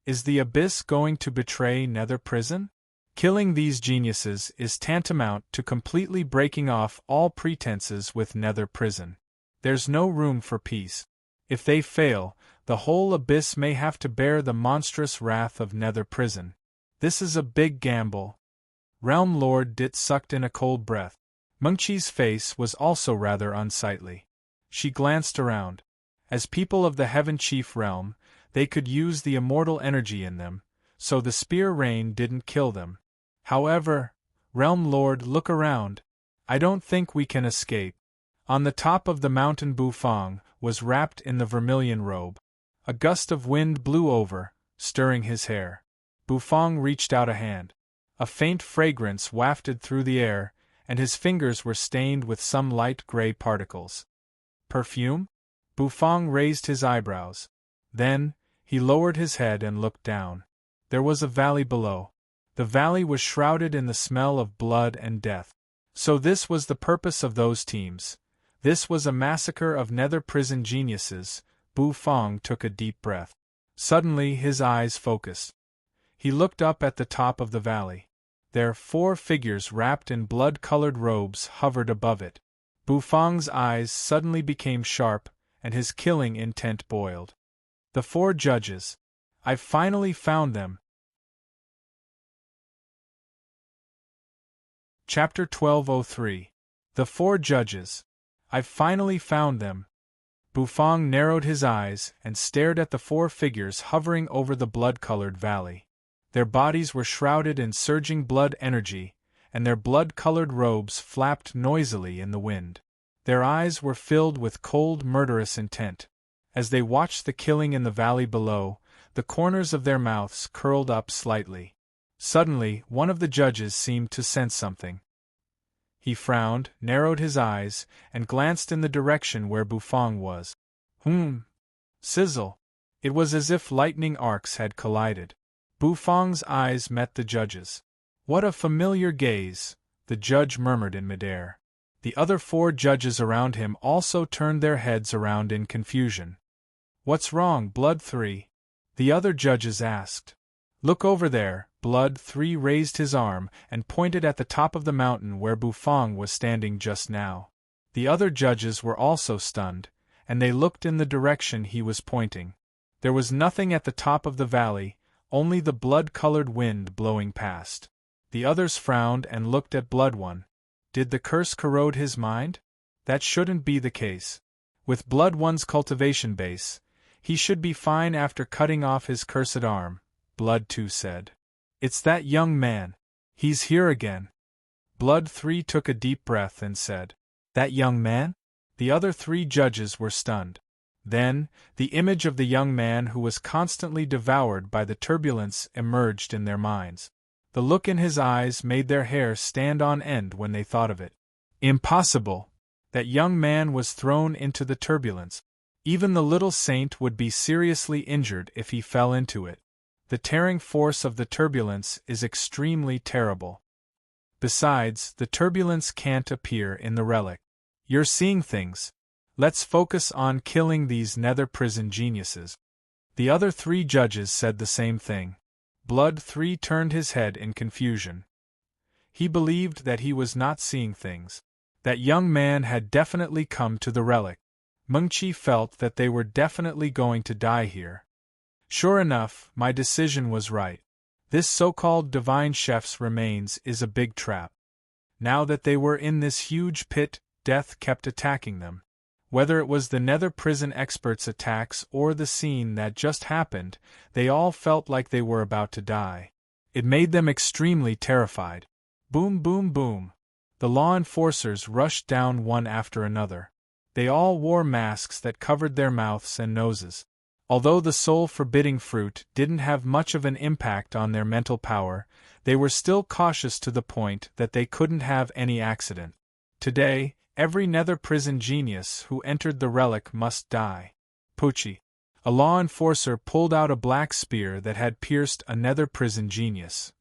Is the abyss going to betray nether prison? Killing these geniuses is tantamount to completely breaking off all pretenses with nether prison. There's no room for peace. If they fail, the whole abyss may have to bear the monstrous wrath of nether prison. This is a big gamble. Realm Lord Dit sucked in a cold breath. Mengqi's face was also rather unsightly. She glanced around. As people of the Heaven Chief realm, they could use the immortal energy in them, so the spear rain didn't kill them. However, Realm Lord, look around. I don't think we can escape. On the top of the mountain Bufang was wrapped in the vermilion robe. A gust of wind blew over, stirring his hair. Bufang reached out a hand. A faint fragrance wafted through the air, and his fingers were stained with some light gray particles. Perfume? Bufang raised his eyebrows. Then, he lowered his head and looked down. There was a valley below. The valley was shrouded in the smell of blood and death. So this was the purpose of those teams. This was a massacre of nether prison geniuses. Bufang took a deep breath. Suddenly his eyes focused. He looked up at the top of the valley. There, 4 figures wrapped in blood-colored robes hovered above it. Bufang's eyes suddenly became sharp, and his killing intent boiled. The 4 judges. I've finally found them. Chapter 1203. The 4 judges. I've finally found them. Bufang narrowed his eyes and stared at the 4 figures hovering over the blood-colored valley. Their bodies were shrouded in surging blood energy, and their blood-colored robes flapped noisily in the wind. Their eyes were filled with cold, murderous intent. As they watched the killing in the valley below, the corners of their mouths curled up slightly. Suddenly, one of the judges seemed to sense something. He frowned, narrowed his eyes, and glanced in the direction where Bufang was. Sizzle. It was as if lightning arcs had collided. Bufang's eyes met the judge's. What a familiar gaze, the judge murmured in midair. The other 4 judges around him also turned their heads around in confusion. What's wrong, Blood 3? The other judges asked. Look over there. Blood 3 raised his arm and pointed at the top of the mountain where Bufang was standing just now. The other judges were also stunned, and they looked in the direction he was pointing. There was nothing at the top of the valley, only the blood-colored wind blowing past. The others frowned and looked at Blood One. Did the curse corrode his mind? That shouldn't be the case. With Blood One's cultivation base, he should be fine after cutting off his cursed arm, Blood Two said. It's that young man. He's here again. Blood Three took a deep breath and said, That young man? The other 3 judges were stunned. Then, the image of the young man who was constantly devoured by the turbulence emerged in their minds. The look in his eyes made their hair stand on end when they thought of it. Impossible! That young man was thrown into the turbulence. Even the little saint would be seriously injured if he fell into it. The tearing force of the turbulence is extremely terrible. Besides, the turbulence can't appear in the relic. You're seeing things. Let's focus on killing these nether prison geniuses. The other 3 judges said the same thing. Blood 3 turned his head in confusion. He believed that he was not seeing things. That young man had definitely come to the relic. Mengqi felt that they were definitely going to die here. Sure enough, my decision was right. This so-called divine chef's remains is a big trap. Now that they were in this huge pit, death kept attacking them. Whether it was the nether prison experts' attacks or the scene that just happened, they all felt like they were about to die. It made them extremely terrified. Boom, boom, boom. The law enforcers rushed down one after another. They all wore masks that covered their mouths and noses. Although the soul-forbidding fruit didn't have much of an impact on their mental power, they were still cautious to the point that they couldn't have any accident. Today, every nether prison genius who entered the relic must die. Pucci. A law enforcer pulled out a black spear that had pierced a nether prison genius.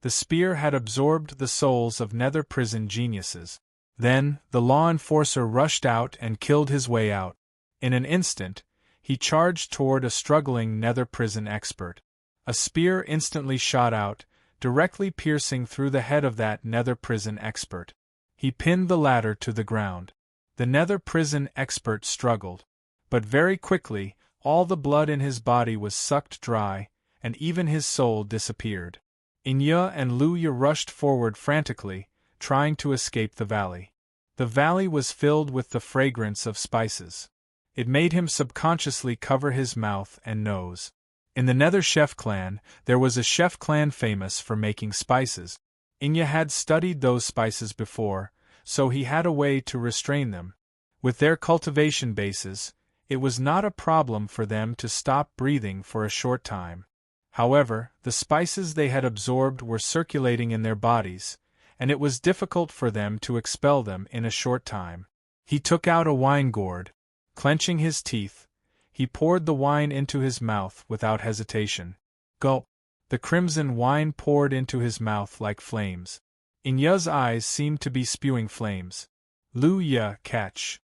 The spear had absorbed the souls of nether prison geniuses. Then, the law enforcer rushed out and killed his way out. In an instant, he charged toward a struggling nether prison expert. A spear instantly shot out, directly piercing through the head of that nether prison expert. He pinned the latter to the ground. The nether prison expert struggled. But very quickly, all the blood in his body was sucked dry, and even his soul disappeared. Inya and Luya rushed forward frantically, trying to escape the valley. The valley was filled with the fragrance of spices. It made him subconsciously cover his mouth and nose. In the Nether Chef clan, there was a chef clan famous for making spices. Inya had studied those spices before, so he had a way to restrain them. With their cultivation bases, it was not a problem for them to stop breathing for a short time. However, the spices they had absorbed were circulating in their bodies, and it was difficult for them to expel them in a short time. He took out a wine gourd. Clenching his teeth, he poured the wine into his mouth without hesitation. Gulp! The crimson wine poured into his mouth like flames. Inya's eyes seemed to be spewing flames. Luya, catch!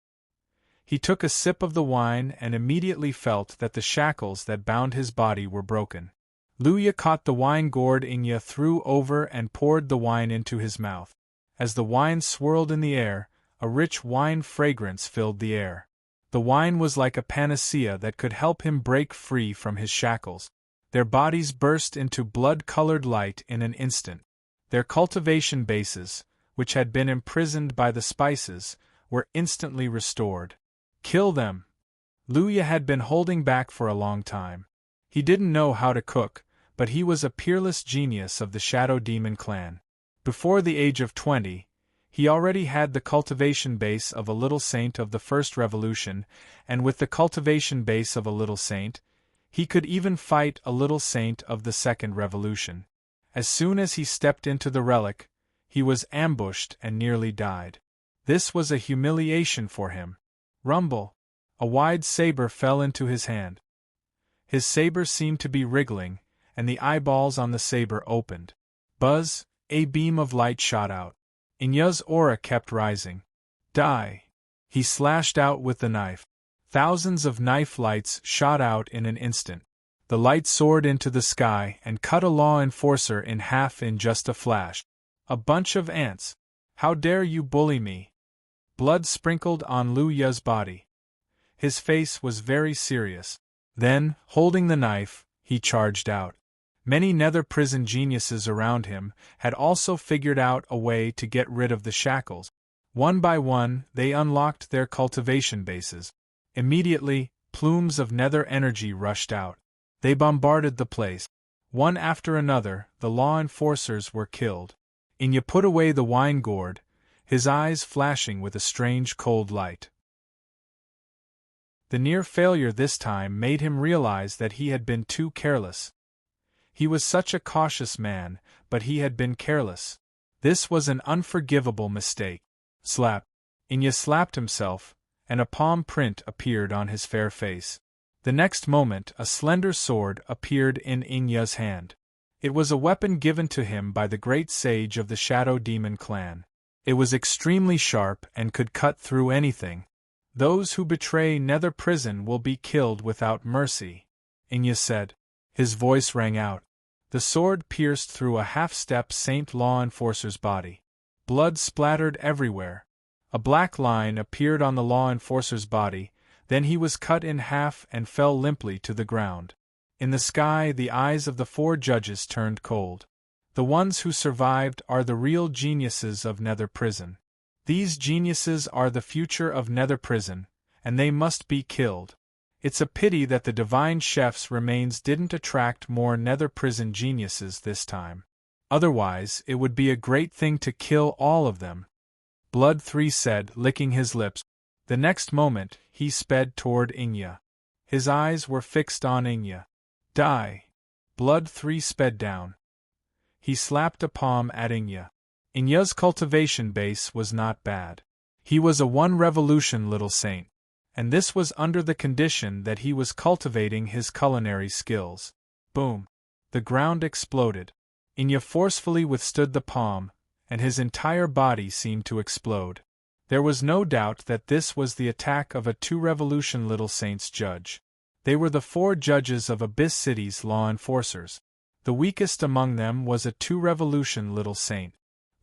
He took a sip of the wine and immediately felt that the shackles that bound his body were broken. Luya caught the wine gourd Inya threw over and poured the wine into his mouth. As the wine swirled in the air, a rich wine fragrance filled the air. The wine was like a panacea that could help him break free from his shackles. Their bodies burst into blood-colored light in an instant. Their cultivation bases, which had been imprisoned by the spices, were instantly restored. Kill them! Luya had been holding back for a long time. He didn't know how to cook, but he was a peerless genius of the Shadow Demon clan. Before the age of 20, he already had the cultivation base of a little saint of the First Revolution, and with the cultivation base of a little saint, he could even fight a little saint of the Second Revolution. As soon as he stepped into the relic, he was ambushed and nearly died. This was a humiliation for him. Rumble! A wide saber fell into his hand. His saber seemed to be wriggling, and the eyeballs on the saber opened. Buzz! A beam of light shot out. Inya's aura kept rising. Die! He slashed out with the knife. Thousands of knife lights shot out in an instant. The light soared into the sky and cut a law enforcer in half in just a flash. A bunch of ants! How dare you bully me! Blood sprinkled on Luya's body. His face was very serious. Then, holding the knife, he charged out. Many nether prison geniuses around him had also figured out a way to get rid of the shackles. One by one, they unlocked their cultivation bases. Immediately, plumes of nether energy rushed out. They bombarded the place. One after another, the law enforcers were killed. Inya put away the wine gourd, his eyes flashing with a strange cold light. The near failure this time made him realize that he had been too careless. He was such a cautious man, but he had been careless. This was an unforgivable mistake. Slap. Inya slapped himself, and a palm print appeared on his fair face. The next moment a slender sword appeared in Inya's hand. It was a weapon given to him by the great sage of the Shadow Demon clan. It was extremely sharp and could cut through anything. Those who betray Nether Prison will be killed without mercy, Inya said. His voice rang out. The sword pierced through a half-step Saint Law Enforcer's body. Blood splattered everywhere. A black line appeared on the Law Enforcer's body, then he was cut in half and fell limply to the ground. In the sky, the eyes of the 4 judges turned cold. The ones who survived are the real geniuses of Nether Prison. These geniuses are the future of Nether Prison, and they must be killed. It's a pity that the Divine Chef's remains didn't attract more Nether Prison geniuses this time. Otherwise, it would be a great thing to kill all of them. Blood 3 said, licking his lips. The next moment, he sped toward Inya. His eyes were fixed on Inya. Die! Blood 3 sped down. He slapped a palm at Inya. Inya's cultivation base was not bad. He was a 1 revolution little saint, and this was under the condition that he was cultivating his culinary skills. Boom! The ground exploded. Inya forcefully withstood the palm, and his entire body seemed to explode. There was no doubt that this was the attack of a 2 revolution little saint's judge. They were the 4 judges of Abyss City's law enforcers. The weakest among them was a 2 revolution little saint.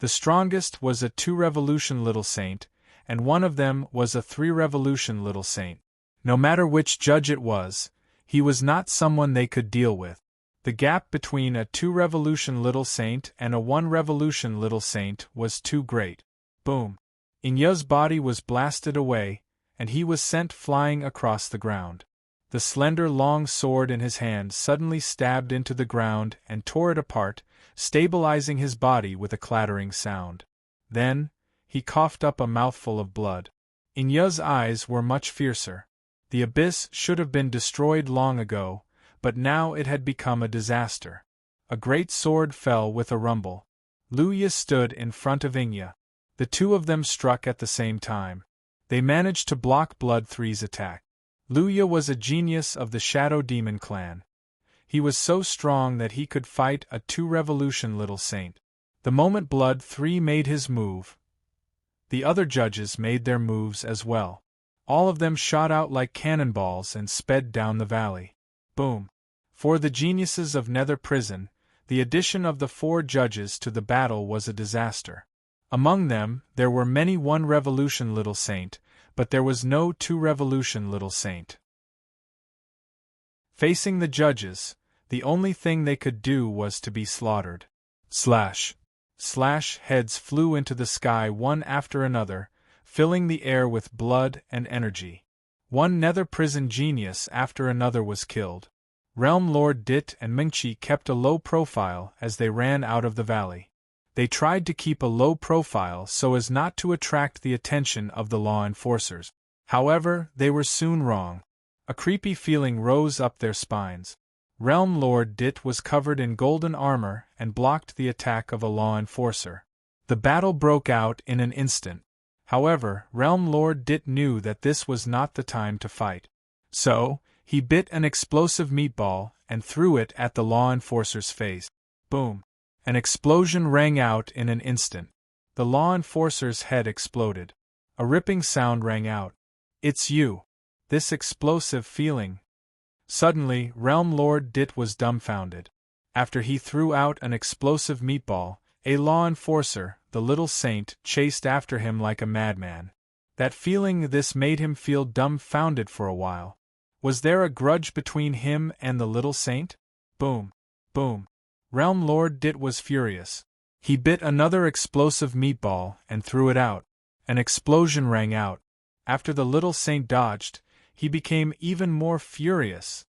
The strongest was a 2 revolution little saint, and one of them was a 3 revolution little saint. No matter which judge it was, he was not someone they could deal with. The gap between a 2 revolution little saint and a 1 revolution little saint was too great. Boom! Inya's body was blasted away, and he was sent flying across the ground. The slender long sword in his hand suddenly stabbed into the ground and tore it apart, stabilizing his body with a clattering sound. Then, he coughed up a mouthful of blood. Inya's eyes were much fiercer. The abyss should have been destroyed long ago, but now it had become a disaster. A great sword fell with a rumble. Luya stood in front of Inya. The 2 of them struck at the same time. They managed to block Blood 3's attack. Luya was a genius of the Shadow Demon clan. He was so strong that he could fight a 2 revolution little saint. The moment Blood 3 made his move, the other judges made their moves as well. All of them shot out like cannonballs and sped down the valley. Boom! For the geniuses of Nether Prison, the addition of the 4 judges to the battle was a disaster. Among them, there were many 1 revolution little saint, but there was no 2 revolution little saint. Facing the judges, the only thing they could do was to be slaughtered. Slash! Slash! Heads flew into the sky one after another, filling the air with blood and energy. 1 Nether Prison genius after another was killed. Realm Lord Dit and Mingchi kept a low profile as they ran out of the valley. They tried to keep a low profile so as not to attract the attention of the law enforcers. However, they were soon wrong. A creepy feeling rose up their spines. Realm Lord Dit was covered in golden armor and blocked the attack of a law enforcer. The battle broke out in an instant. However, Realm Lord Dit knew that this was not the time to fight. So, he bit an explosive meatball and threw it at the law enforcer's face. Boom! An explosion rang out in an instant. The law enforcer's head exploded. A ripping sound rang out. It's you. This explosive feeling. Suddenly, Realm Lord Dit was dumbfounded. After he threw out an explosive meatball, a law enforcer, the little saint, chased after him like a madman. That feeling this made him feel dumbfounded for a while. Was there a grudge between him and the little saint? Boom. Boom. Realm Lord Dit was furious. He bit another explosive meatball and threw it out. An explosion rang out. After the little saint dodged, he became even more furious.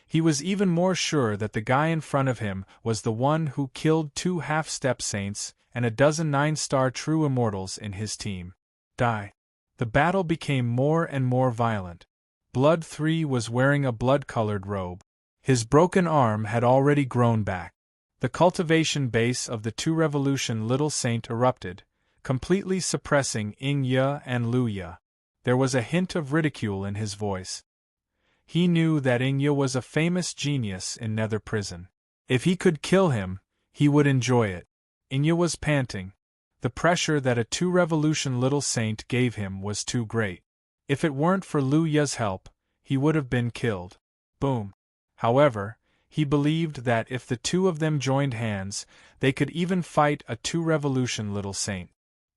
He was even more sure that the guy in front of him was the one who killed 2 half-step saints and a dozen 9-star true immortals in his team. Die. The battle became more and more violent. Blood 3 was wearing a blood-colored robe. His broken arm had already grown back. The cultivation base of the 2-revolution little saint erupted, completely suppressing Ing Ye and Lu Ye. There was a hint of ridicule in his voice. He knew that Ing Ye was a famous genius in Nether Prison. If he could kill him, he would enjoy it. Ing Ye was panting. The pressure that a 2-revolution little saint gave him was too great. If it weren't for Lu Ye's help, he would have been killed. Boom. However, he believed that if the 2 of them joined hands, they could even fight a 2-revolution little saint.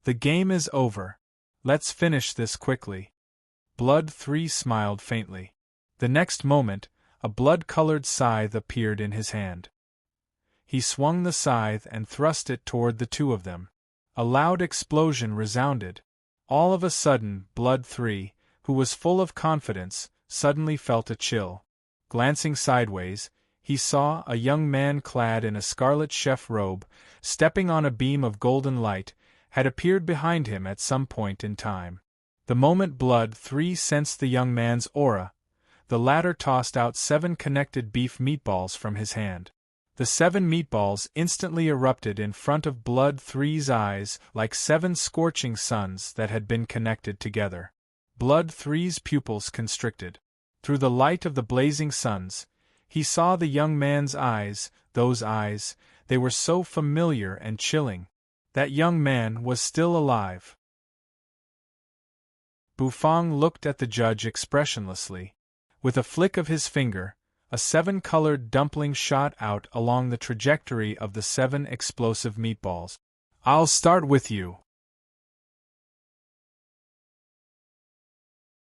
The game is over. Let's finish this quickly. Blood 3 smiled faintly. The next moment, a blood-colored scythe appeared in his hand. He swung the scythe and thrust it toward the 2 of them. A loud explosion resounded. All of a sudden, Blood 3, who was full of confidence, suddenly felt a chill. Glancing sideways, he saw a young man clad in a scarlet chef robe, stepping on a beam of golden light, had appeared behind him at some point in time. The moment Blood 3 sensed the young man's aura, the latter tossed out 7 connected beef meatballs from his hand. The 7 meatballs instantly erupted in front of Blood 3's eyes like 7 scorching suns that had been connected together. Blood 3's pupils constricted. Through the light of the blazing suns, he saw the young man's eyes, those eyes, they were so familiar and chilling. That young man was still alive. Bufang looked at the judge expressionlessly. With a flick of his finger, a 7-colored dumpling shot out along the trajectory of the 7 explosive meatballs. I'll start with you.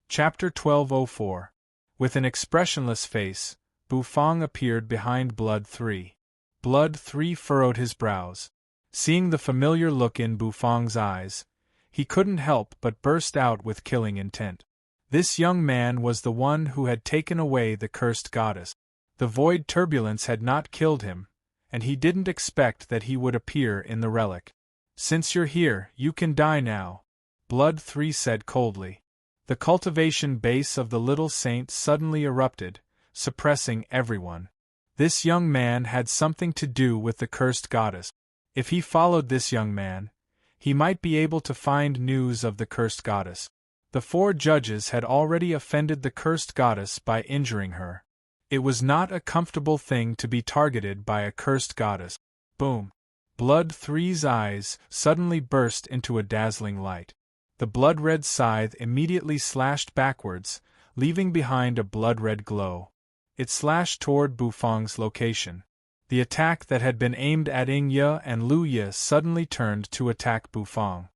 Chapter 1204. With an expressionless face, Bufang appeared behind Blood 3. Blood 3 furrowed his brows. Seeing the familiar look in Bufang's eyes, he couldn't help but burst out with killing intent. This young man was the one who had taken away the cursed goddess. The void turbulence had not killed him, and he didn't expect that he would appear in the relic. Since you're here, you can die now, Blood 3 said coldly. The cultivation base of the little saint suddenly erupted, suppressing everyone. This young man had something to do with the cursed goddess. If he followed this young man, he might be able to find news of the cursed goddess. The 4 judges had already offended the cursed goddess by injuring her. It was not a comfortable thing to be targeted by a cursed goddess. Boom. Blood 3's eyes suddenly burst into a dazzling light. The blood-red scythe immediately slashed backwards, leaving behind a blood-red glow. It slashed toward Bufang's location. The attack that had been aimed at Ing Ye and Lu Ye suddenly turned to attack Bufang.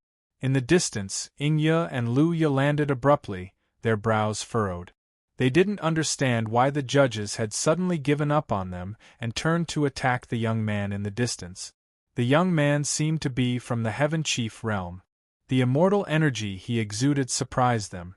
In the distance, Ing Ye and Lu Ye landed abruptly, their brows furrowed. They didn't understand why the judges had suddenly given up on them and turned to attack the young man in the distance. The young man seemed to be from the Heaven Chief realm. The immortal energy he exuded surprised them.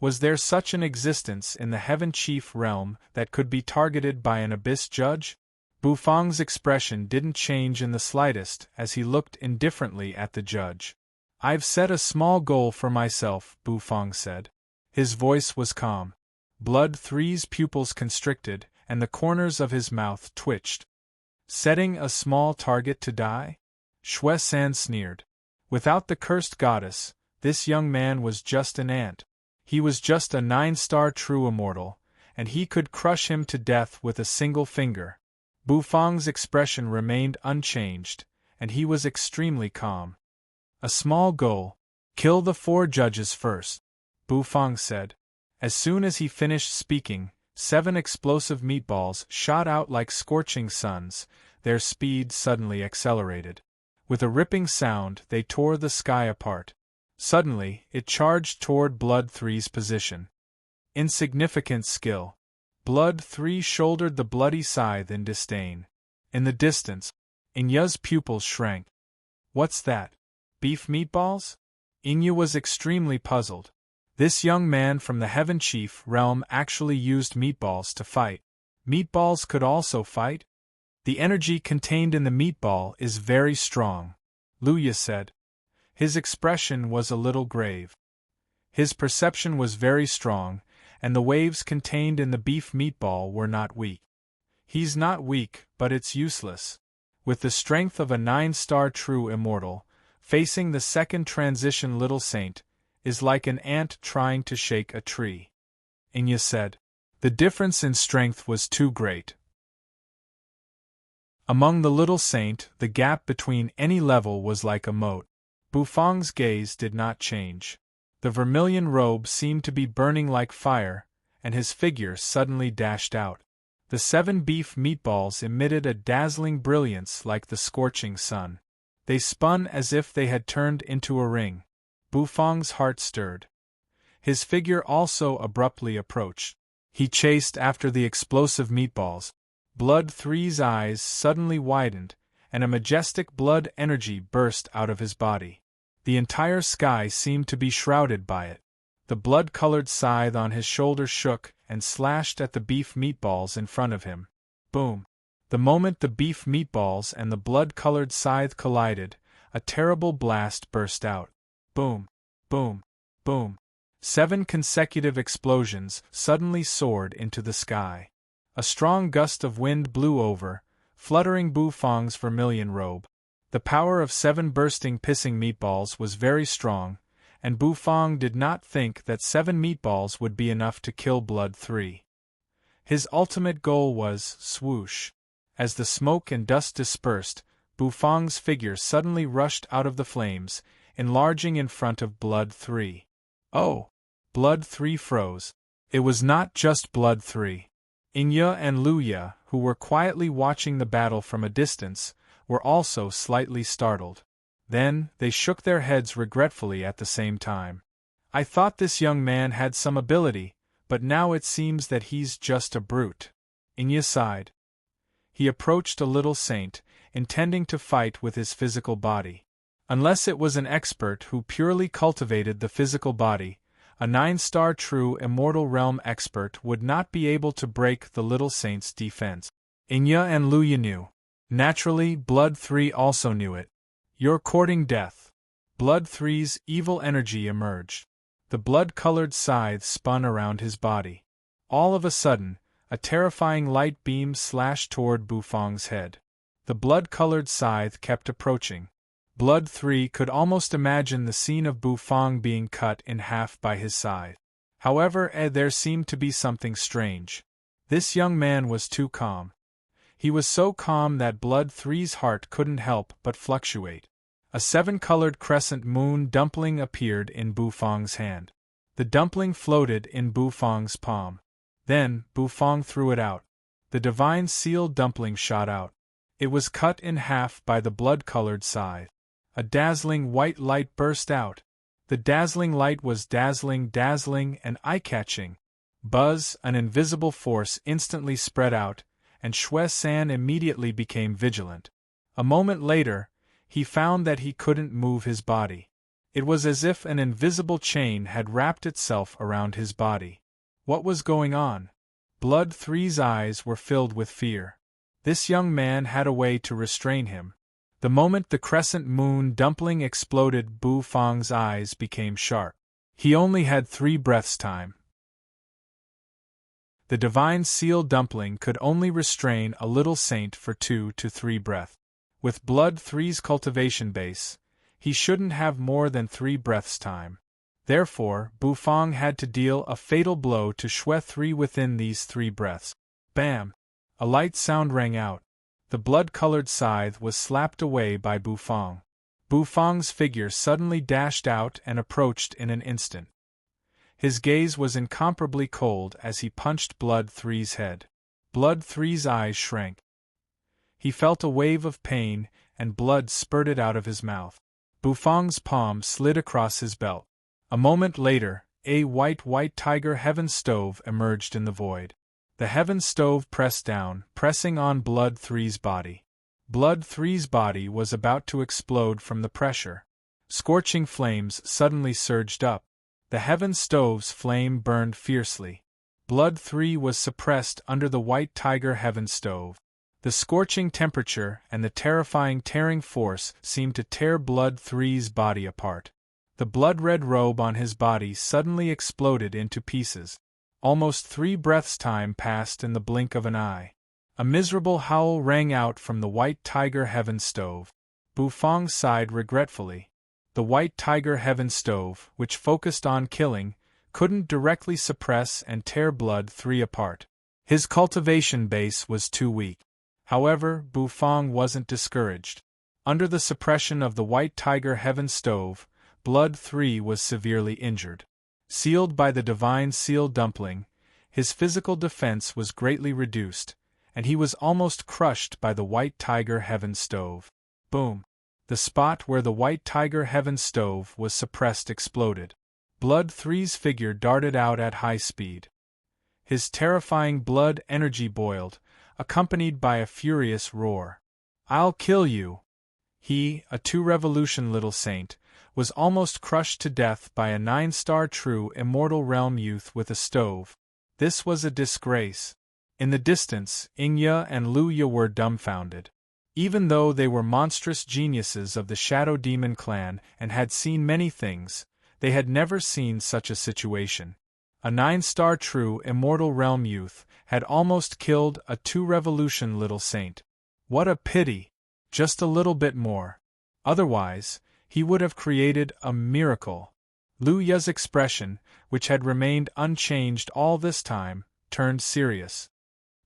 Was there such an existence in the Heaven Chief realm that could be targeted by an abyss judge? Bufang's expression didn't change in the slightest as he looked indifferently at the judge. I've set a small goal for myself, Bufang said. His voice was calm. Blood 3's pupils constricted, and the corners of his mouth twitched. Setting a small target to die? Shui San sneered. Without the cursed goddess, this young man was just an ant. He was just a 9-star true immortal, and he could crush him to death with a single finger. Bufang's expression remained unchanged, and he was extremely calm. A small goal. Kill the 4 judges first, Bufang said. As soon as he finished speaking, 7 explosive meatballs shot out like scorching suns, their speed suddenly accelerated. With a ripping sound, they tore the sky apart. Suddenly, it charged toward Blood Three's position. Insignificant skill. Blood Three shouldered the bloody scythe in disdain. In the distance, Inya's pupils shrank. What's that? Beef meatballs? Inya was extremely puzzled. This young man from the Heaven Chief realm actually used meatballs to fight. Meatballs could also fight? The energy contained in the meatball is very strong, Luya said. His expression was a little grave. His perception was very strong, and the waves contained in the beef meatball were not weak. He's not weak, but it's useless. With the strength of a 9-star true immortal, facing the second transition little saint is like an ant trying to shake a tree. Inya said. The difference in strength was too great. Among the little saint, the gap between any level was like a moat. Bufang's gaze did not change. The vermilion robe seemed to be burning like fire, and his figure suddenly dashed out. The 7 beef meatballs emitted a dazzling brilliance like the scorching sun. They spun as if they had turned into a ring. Bufang's heart stirred. His figure also abruptly approached. He chased after the explosive meatballs. Blood Three's eyes suddenly widened, and a majestic blood energy burst out of his body. The entire sky seemed to be shrouded by it. The blood-colored scythe on his shoulder shook and slashed at the beef meatballs in front of him. Boom! The moment the beef meatballs and the blood-colored scythe collided, a terrible blast burst out. Boom! Boom! Boom! 7 consecutive explosions suddenly soared into the sky. A strong gust of wind blew over, fluttering Bufang's vermilion robe. The power of 7 bursting pissing meatballs was very strong, and Bufang did not think that 7 meatballs would be enough to kill Blood 3. His ultimate goal was swoosh. As the smoke and dust dispersed, Bufang's figure suddenly rushed out of the flames, enlarging in front of Blood 3. Oh! Blood 3 froze. It was not just Blood 3. Inya and Luya, who were quietly watching the battle from a distance, were also slightly startled. Then, they shook their heads regretfully at the same time. I thought this young man had some ability, but now it seems that he's just a brute. Inya sighed. He approached a little saint, intending to fight with his physical body. Unless it was an expert who purely cultivated the physical body, a 9-star true immortal realm expert would not be able to break the little saint's defense. Inya and Luya knew. Naturally, Blood 3 also knew it. You're courting death. Blood 3's evil energy emerged. The blood-colored scythe spun around his body. All of a sudden, a terrifying light beam slashed toward Bufang's head. The blood-colored scythe kept approaching. Blood 3 could almost imagine the scene of Bufang being cut in half by his scythe. However, there seemed to be something strange. This young man was too calm. He was so calm that Blood 3's heart couldn't help but fluctuate. A 7-colored crescent moon dumpling appeared in Bufang's hand. The dumpling floated in Bufang's palm. Then, Bufang threw it out. The divine seal dumpling shot out. It was cut in half by the blood-colored scythe. A dazzling white light burst out. The dazzling light was dazzling, and eye-catching. Buzz, an invisible force, instantly spread out, and Shue-san immediately became vigilant. A moment later, he found that he couldn't move his body. It was as if an invisible chain had wrapped itself around his body. What was going on? Blood 3's eyes were filled with fear. This young man had a way to restrain him. The moment the crescent moon dumpling exploded, Bufang's eyes became sharp. He only had 3 breaths time. The divine seal dumpling could only restrain a little saint for 2 to 3 breaths. With Blood 3's cultivation base, he shouldn't have more than 3 breaths time. Therefore, Bufang had to deal a fatal blow to Shue 3 within these 3 breaths. Bam! A light sound rang out. The blood-colored scythe was slapped away by Bufang. Bufang's figure suddenly dashed out and approached in an instant. His gaze was incomparably cold as he punched Blood 3's head. Blood 3's eyes shrank. He felt a wave of pain, and blood spurted out of his mouth. Bufang's palm slid across his belt. A moment later, a white tiger heaven stove emerged in the void. The heaven stove pressed down, pressing on Blood 3's body. Blood 3's body was about to explode from the pressure. Scorching flames suddenly surged up. The heaven stove's flame burned fiercely. Blood 3 was suppressed under the white tiger heaven stove. The scorching temperature and the terrifying tearing force seemed to tear Blood 3's body apart. The blood-red robe on his body suddenly exploded into pieces. Almost 3 breaths' time passed in the blink of an eye. A miserable howl rang out from the white tiger heaven stove. Bufang sighed regretfully. The white tiger heaven stove, which focused on killing, couldn't directly suppress and tear Blood 3 apart. His cultivation base was too weak. However, Bufang wasn't discouraged. Under the suppression of the white tiger heaven stove, Blood 3 was severely injured. Sealed by the divine seal dumpling, his physical defense was greatly reduced, and he was almost crushed by the white tiger heaven stove. Boom! The spot where the white tiger heaven stove was suppressed exploded. Blood 3's figure darted out at high speed. His terrifying blood energy boiled, accompanied by a furious roar. "I'll kill you!" He, a 2-revolution little saint, was almost crushed to death by a 9-star true immortal realm youth with a stove. This was a disgrace. In the distance, Ingya and Luya were dumbfounded. Even though they were monstrous geniuses of the Shadow Demon clan and had seen many things, they had never seen such a situation. A 9-star true immortal realm youth had almost killed a 2-revolution little saint. What a pity! Just a little bit more. Otherwise, he would have created a miracle. Luya's expression, which had remained unchanged all this time, turned serious.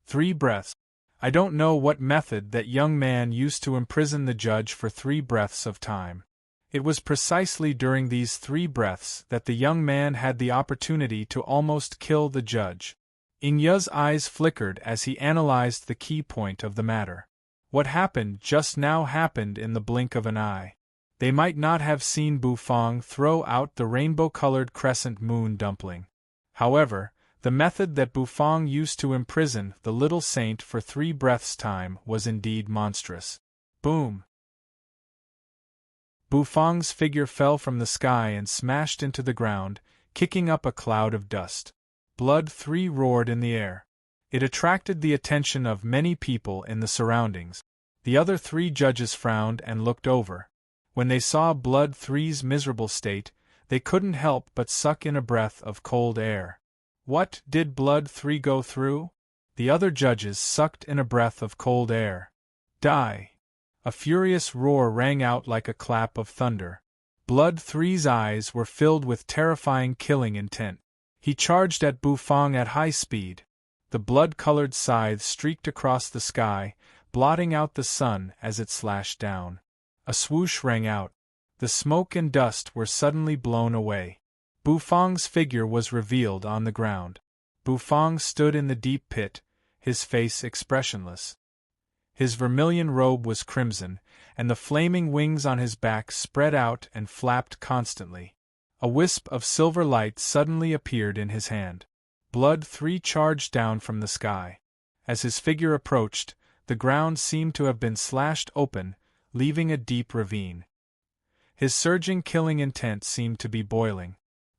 3 breaths. I don't know what method that young man used to imprison the judge for 3 breaths of time. It was precisely during these 3 breaths that the young man had the opportunity to almost kill the judge. Ingya's eyes flickered as he analyzed the key point of the matter. What happened just now happened in the blink of an eye. They might not have seen Bufang throw out the rainbow-colored crescent moon dumpling. However, the method that Bufang used to imprison the little saint for 3 breaths' time was indeed monstrous. Boom! Bufang's figure fell from the sky and smashed into the ground, kicking up a cloud of dust. Blood 3 roared in the air. It attracted the attention of many people in the surroundings. The other 3 judges frowned and looked over. When they saw Blood 3's miserable state, they couldn't help but suck in a breath of cold air. What did Blood 3 go through? The other judges sucked in a breath of cold air. Die! A furious roar rang out like a clap of thunder. Blood 3's eyes were filled with terrifying killing intent. He charged at Bufang at high speed. The blood-colored scythe streaked across the sky, blotting out the sun as it slashed down. A swoosh rang out. The smoke and dust were suddenly blown away. Bufang's figure was revealed on the ground. Bufang stood in the deep pit, his face expressionless. His vermilion robe was crimson, and the flaming wings on his back spread out and flapped constantly. A wisp of silver light suddenly appeared in his hand. Blood 3 charged down from the sky. As his figure approached, the ground seemed to have been slashed open, leaving a deep ravine. His surging killing intent seemed to be boiling.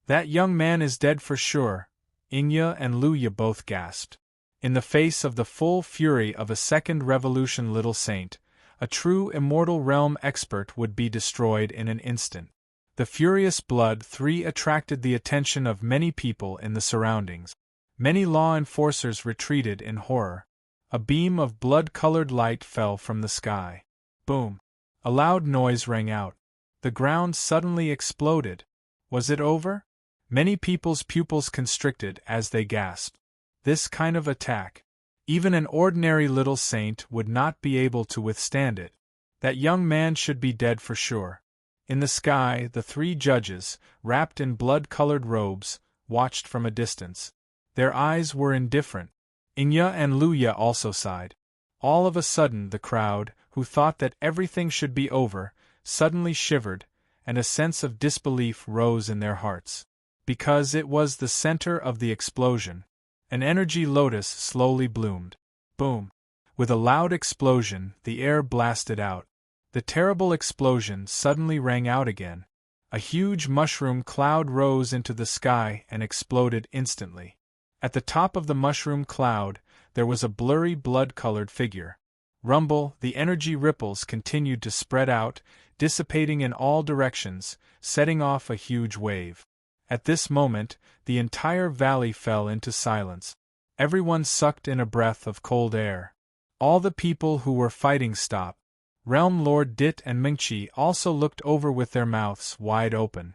"That young man is dead for sure," Ingya and Luya both gasped. In the face of the full fury of a 2nd revolution little saint, a true immortal realm expert would be destroyed in an instant. The furious Blood 3 attracted the attention of many people in the surroundings. Many law enforcers retreated in horror. A beam of blood-colored light fell from the sky. Boom! A loud noise rang out. The ground suddenly exploded. Was it over? Many people's pupils constricted as they gasped. This kind of attack. Even an ordinary little saint would not be able to withstand it. That young man should be dead for sure. In the sky, the 3 judges, wrapped in blood-colored robes, watched from a distance. Their eyes were indifferent. Ingya and Luya also sighed. All of a sudden the crowd, who thought that everything should be over, suddenly shivered, and a sense of disbelief rose in their hearts. Because it was the center of the explosion, an energy lotus slowly bloomed. Boom! With a loud explosion, the air blasted out. The terrible explosion suddenly rang out again. A huge mushroom cloud rose into the sky and exploded instantly. At the top of the mushroom cloud, there was a blurry blood-colored figure. Rumble, the energy ripples continued to spread out, dissipating in all directions, setting off a huge wave. At this moment, the entire valley fell into silence. Everyone sucked in a breath of cold air. All the people who were fighting stopped. Realm Lord Dit and Mingqi also looked over with their mouths wide open.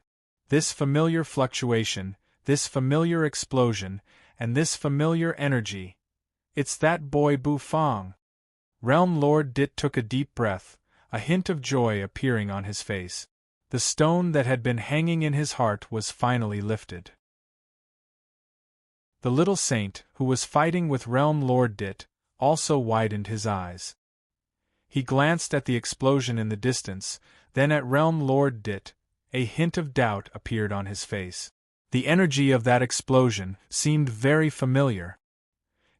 This familiar fluctuation, this familiar explosion, and this familiar energy. It's that boy Bufang. Realm Lord Dit took a deep breath, a hint of joy appearing on his face. The stone that had been hanging in his heart was finally lifted. The little saint, who was fighting with Realm Lord Dit, also widened his eyes. He glanced at the explosion in the distance, then at Realm Lord Dit. A hint of doubt appeared on his face. The energy of that explosion seemed very familiar.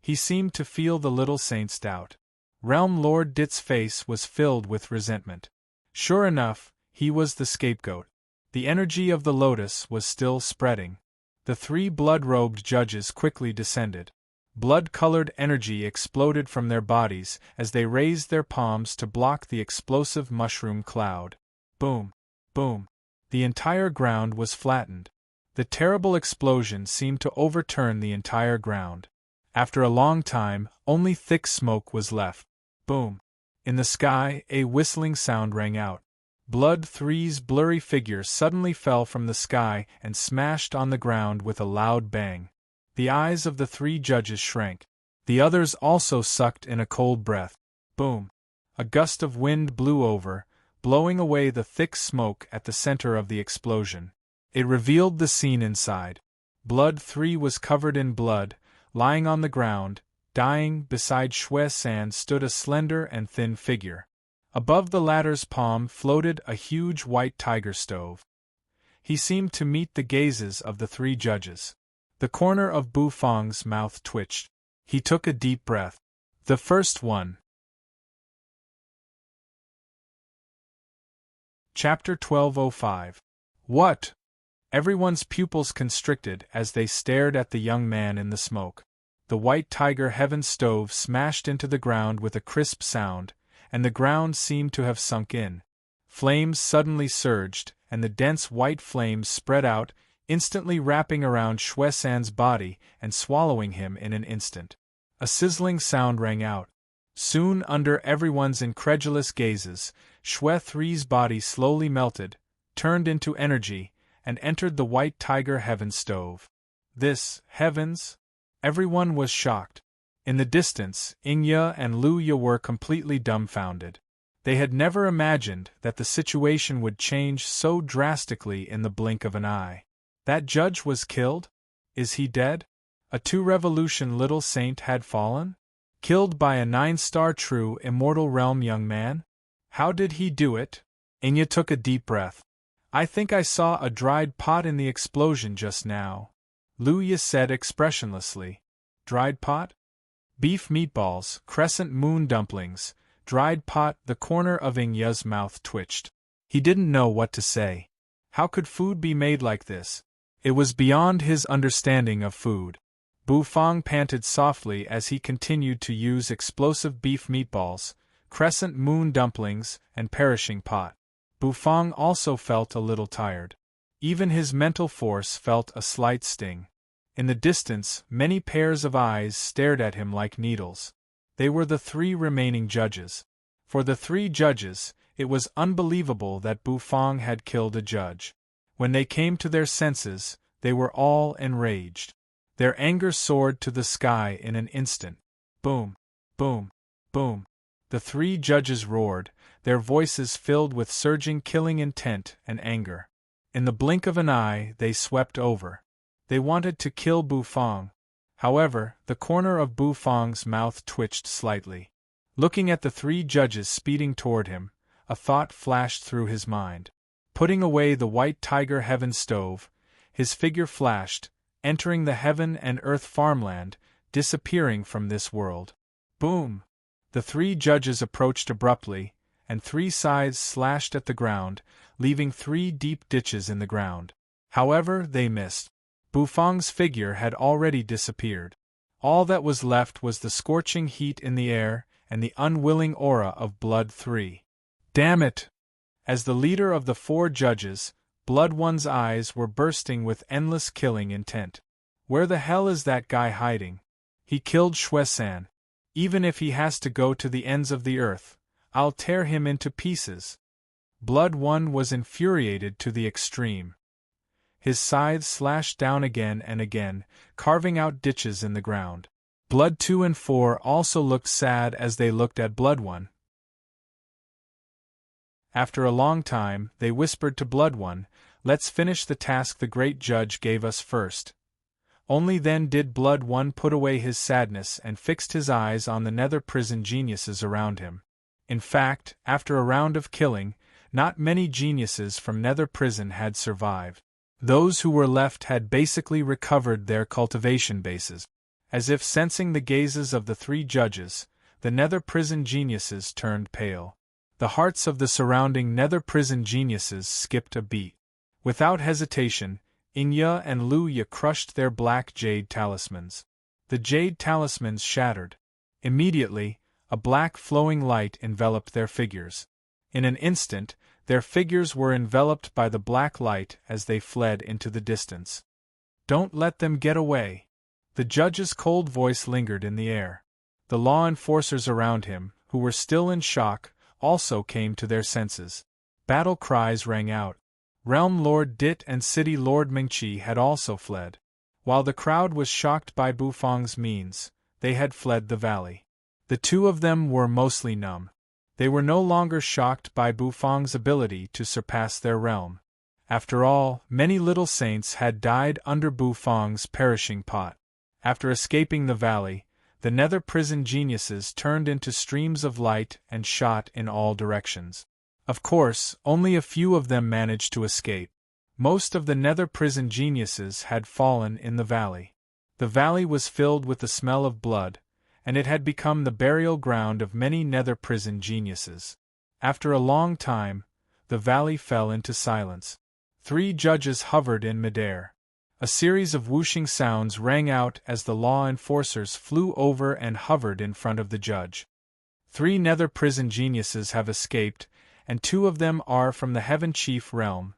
He seemed to feel the little saint's doubt. Realm Lord Dit's face was filled with resentment. Sure enough, he was the scapegoat. The energy of the lotus was still spreading. The three blood-robed judges quickly descended. Blood-colored energy exploded from their bodies as they raised their palms to block the explosive mushroom cloud. Boom! Boom! The entire ground was flattened. The terrible explosion seemed to overturn the entire ground. After a long time, only thick smoke was left. Boom! In the sky, a whistling sound rang out. Blood Three's blurry figure suddenly fell from the sky and smashed on the ground with a loud bang. The eyes of the three judges shrank. The others also sucked in a cold breath. Boom! A gust of wind blew over, blowing away the thick smoke at the center of the explosion. It revealed the scene inside. Blood 3 was covered in blood, lying on the ground, dying. Beside Shui San stood a slender and thin figure. Above the latter's palm floated a huge white tiger stove. He seemed to meet the gazes of the three judges. The corner of Bu Fang's mouth twitched. He took a deep breath. The first one. Chapter 1205. What? Everyone's pupils constricted as they stared at the young man in the smoke. The white tiger heaven stove smashed into the ground with a crisp sound, and the ground seemed to have sunk in. Flames suddenly surged, and the dense white flames spread out, instantly wrapping around Shui San's body and swallowing him in an instant. A sizzling sound rang out. Soon, under everyone's incredulous gazes, Shui 3's body slowly melted, turned into energy, and entered the white tiger heaven stove. This, heavens? Everyone was shocked. In the distance, Ingya and Lu Ya were completely dumbfounded. They had never imagined that the situation would change so drastically in the blink of an eye. That judge was killed? Is he dead? A 2-revolution little saint had fallen? Killed by a 9-star true immortal realm young man? How did he do it? Ingya took a deep breath. I think I saw a dried pot in the explosion just now, Lu Ya said expressionlessly. Dried pot? Beef meatballs, crescent moon dumplings, dried pot. The corner of Ingya's mouth twitched. He didn't know what to say. How could food be made like this? It was beyond his understanding of food. Bufang panted softly as he continued to use explosive beef meatballs, crescent moon dumplings, and perishing pot. Bufang also felt a little tired. Even his mental force felt a slight sting. In the distance, many pairs of eyes stared at him like needles. They were the 3 remaining judges. For the 3 judges, it was unbelievable that Bufang had killed a judge. When they came to their senses, they were all enraged. Their anger soared to the sky in an instant. Boom! Boom! Boom! The 3 judges roared, their voices filled with surging killing intent and anger. In the blink of an eye, they swept over. They wanted to kill Bufang. However, the corner of Bufang's mouth twitched slightly. Looking at the 3 judges speeding toward him, a thought flashed through his mind. Putting away the white tiger heaven stove, his figure flashed, entering the heaven and earth farmland, disappearing from this world. Boom! The three judges approached abruptly, and three scythes slashed at the ground, leaving three deep ditches in the ground. However, they missed. Bufang's figure had already disappeared. All that was left was the scorching heat in the air and the unwilling aura of Blood 3. Damn it! As the leader of the four judges, Blood One's eyes were bursting with endless killing intent. Where the hell is that guy hiding? He killed Shui-san. Even if he has to go to the ends of the earth, I'll tear him into pieces. Blood One was infuriated to the extreme. His scythe slashed down again and again, carving out ditches in the ground. Blood 2 and 4 also looked sad as they looked at Blood 1. After a long time, they whispered to Blood 1, "Let's finish the task the great judge gave us first." Only then did Blood 1 put away his sadness and fixed his eyes on the nether prison geniuses around him. In fact, after a round of killing, not many geniuses from nether prison had survived. Those who were left had basically recovered their cultivation bases. As if sensing the gazes of the three judges, the nether prison geniuses turned pale. The hearts of the surrounding nether prison geniuses skipped a beat. Without hesitation, Inya and Luya crushed their black jade talismans. The jade talismans shattered. Immediately, a black flowing light enveloped their figures. In an instant, their figures were enveloped by the black light as they fled into the distance. "Don't let them get away." The judge's cold voice lingered in the air. The law enforcers around him, who were still in shock, also came to their senses. Battle cries rang out. Realm Lord Dit and City Lord Mingqi had also fled. While the crowd was shocked by Bufang's means, they had fled the valley. The two of them were mostly numb. They were no longer shocked by Bufang's ability to surpass their realm. After all, many little saints had died under Bufang's perishing pot. After escaping the valley, the nether prison geniuses turned into streams of light and shot in all directions. Of course, only a few of them managed to escape. Most of the nether prison geniuses had fallen in the valley. The valley was filled with the smell of blood, and it had become the burial ground of many nether prison geniuses. After a long time, the valley fell into silence. Three judges hovered in midair. A series of whooshing sounds rang out as the law enforcers flew over and hovered in front of the judge. 3 nether prison geniuses have escaped, and 2 of them are from the Heaven Chief realm,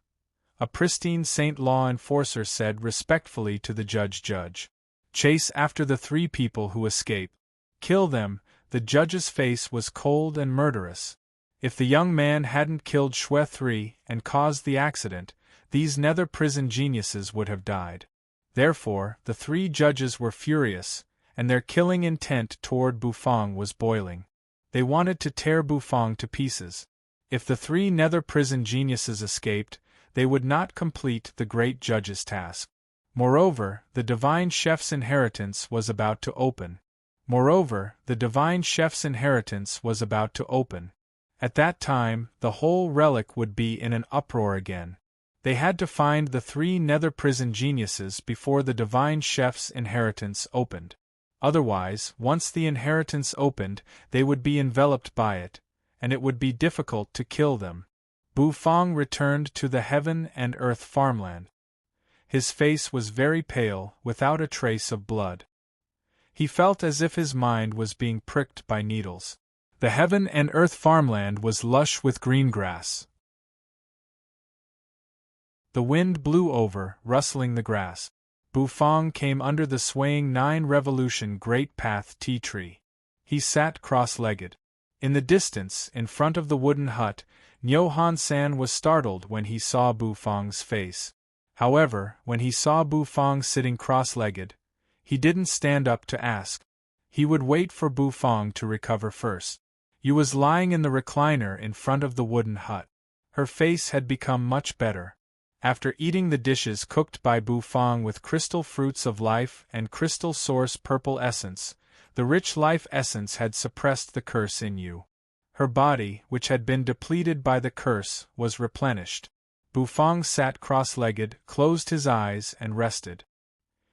a pristine saint law enforcer said respectfully to the judge. Chase after the 3 people who escape. Kill them. The judge's face was cold and murderous. If the young man hadn't killed Shui 3 and caused the accident, these nether prison geniuses would have died. Therefore, the 3 judges were furious, and their killing intent toward Bufang was boiling. They wanted to tear Bufang to pieces. If the 3 nether prison geniuses escaped, they would not complete the great judge's task. Moreover, the divine chef's inheritance was about to open. At that time, the whole relic would be in an uproar again. They had to find the 3 nether prison geniuses before the divine chef's inheritance opened. Otherwise, once the inheritance opened, they would be enveloped by it, and it would be difficult to kill them. Bufang returned to the heaven and earth farmland. His face was very pale, without a trace of blood. He felt as if his mind was being pricked by needles. The heaven and earth farmland was lush with green grass. The wind blew over, rustling the grass. Bufang came under the swaying 9-revolution great path tea tree. He sat cross-legged. In the distance, in front of the wooden hut, Nyohan-san was startled when he saw Bufang's face. However, when he saw Bufang sitting cross-legged, he didn't stand up to ask. He would wait for Bufang to recover first. Yu was lying in the recliner in front of the wooden hut. Her face had become much better. After eating the dishes cooked by Bufang with crystal fruits of life and crystal source purple essence, the rich life essence had suppressed the curse in Yu. Her body, which had been depleted by the curse, was replenished. Bufang sat cross-legged, closed his eyes, and rested.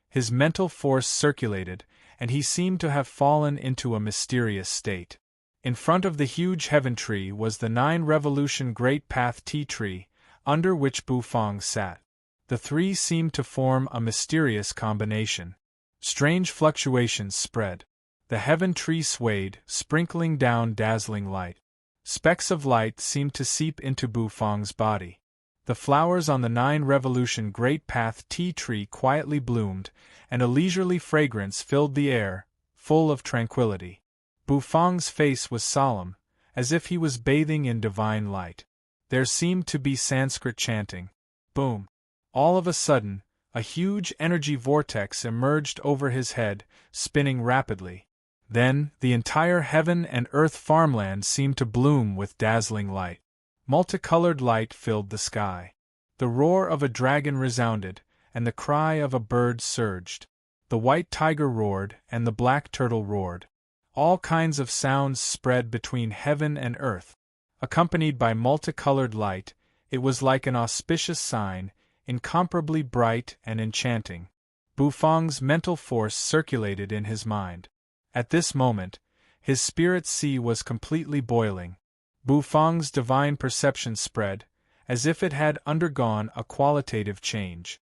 His mental force circulated, and he seemed to have fallen into a mysterious state. In front of the huge heaven tree was the 9-revolution Great Path tea tree, under which Bufang sat. The three seemed to form a mysterious combination. Strange fluctuations spread. The heaven tree swayed, sprinkling down dazzling light. Specks of light seemed to seep into Bufang's body. The flowers on the 9-revolution Great Path tea tree quietly bloomed, and a leisurely fragrance filled the air, full of tranquility. Bufang's face was solemn, as if he was bathing in divine light. There seemed to be Sanskrit chanting. Boom! All of a sudden, a huge energy vortex emerged over his head, spinning rapidly. Then, the entire heaven and earth farmland seemed to bloom with dazzling light. Multicolored light filled the sky. The roar of a dragon resounded, and the cry of a bird surged. The white tiger roared, and the black turtle roared. All kinds of sounds spread between heaven and earth. Accompanied by multicolored light, it was like an auspicious sign, incomparably bright and enchanting. Bufang's mental force circulated in his mind. At this moment, his spirit sea was completely boiling. Bufang's divine perception spread, as if it had undergone a qualitative change.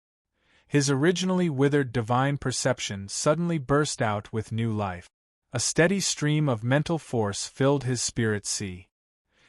His originally withered divine perception suddenly burst out with new life. A steady stream of mental force filled his spirit sea.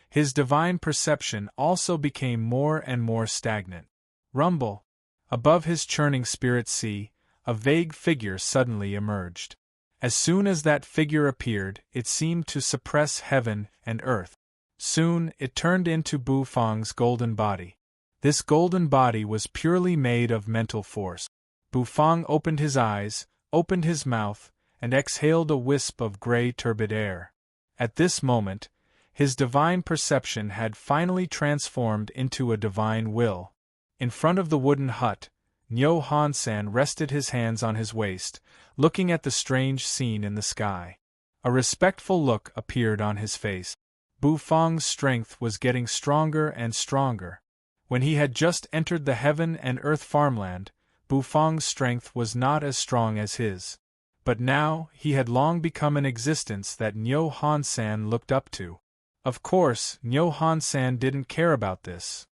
His divine perception also became more and more stagnant. Rumble! Above his churning spirit sea, a vague figure suddenly emerged. As soon as that figure appeared, it seemed to suppress heaven and earth. Soon, it turned into Bufang's golden body. This golden body was purely made of mental force. Bufang opened his eyes, opened his mouth, and exhaled a wisp of gray turbid air. At this moment, his divine perception had finally transformed into a divine will. In front of the wooden hut, Nyo Han-san rested his hands on his waist, looking at the strange scene in the sky. A respectful look appeared on his face. Bufang's strength was getting stronger and stronger. When he had just entered the heaven and earth farmland, Bufang's strength was not as strong as his. But now, he had long become an existence that Nyo Han-san looked up to. Of course, Nyo Han-san didn't care about this.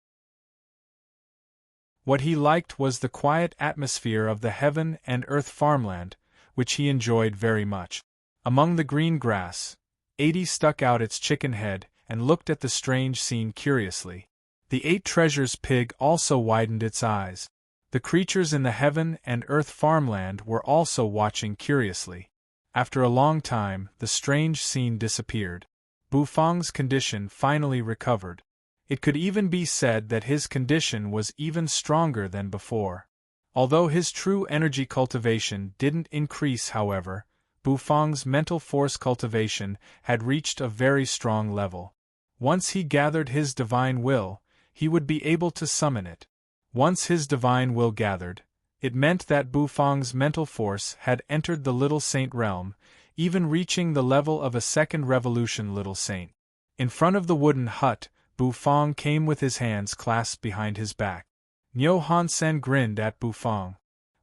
What he liked was the quiet atmosphere of the heaven and earth farmland, which he enjoyed very much. Among the green grass, 80 stuck out its chicken head and looked at the strange scene curiously. The 8 treasures pig also widened its eyes. The creatures in the heaven and earth farmland were also watching curiously. After a long time, the strange scene disappeared. Bufang's condition finally recovered. It could even be said that his condition was even stronger than before. Although his true energy cultivation didn't increase, however, Bufang's mental force cultivation had reached a very strong level. Once he gathered his divine will, he would be able to summon it. Once his divine will gathered, it meant that Bufang's mental force had entered the Little Saint realm, even reaching the level of a 2nd revolution Little Saint. In front of the wooden hut, Bufang came with his hands clasped behind his back. Nyo Han-sen grinned at Bufang.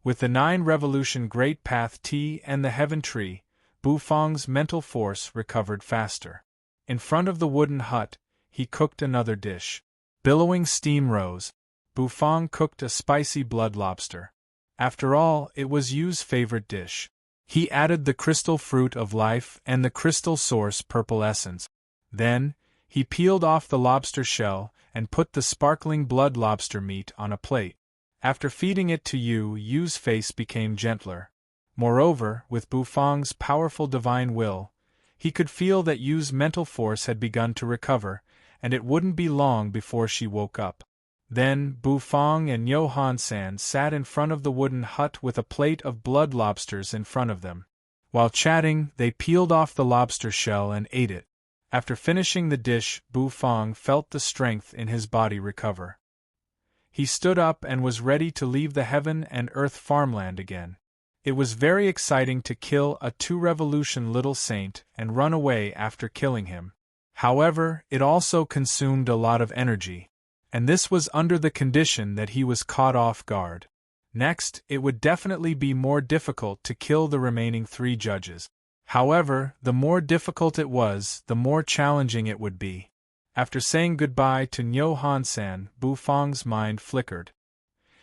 With the 9-revolution Great Path tea and the heaven tree, Bufang's mental force recovered faster. In front of the wooden hut, he cooked another dish. Billowing steam rose. Bufang cooked a spicy blood lobster. After all, it was Yu's favorite dish. He added the crystal fruit of life and the crystal source purple essence. Then, he peeled off the lobster shell and put the sparkling blood lobster meat on a plate. After feeding it to Yu's face became gentler. Moreover, with Bufang's powerful divine will, he could feel that Yu's mental force had begun to recover, and it wouldn't be long before she woke up. Then, Bufang and Nyo Han-san sat in front of the wooden hut with a plate of blood lobsters in front of them. While chatting, they peeled off the lobster shell and ate it. After finishing the dish, Bufang felt the strength in his body recover. He stood up and was ready to leave the heaven and earth farmland again. It was very exciting to kill a 2-revolution Little Saint and run away after killing him. However, it also consumed a lot of energy. And this was under the condition that he was caught off guard. Next, it would definitely be more difficult to kill the remaining 3 judges. However, the more difficult it was, the more challenging it would be. After saying goodbye to Nyo Han-san, Bu Fang's mind flickered.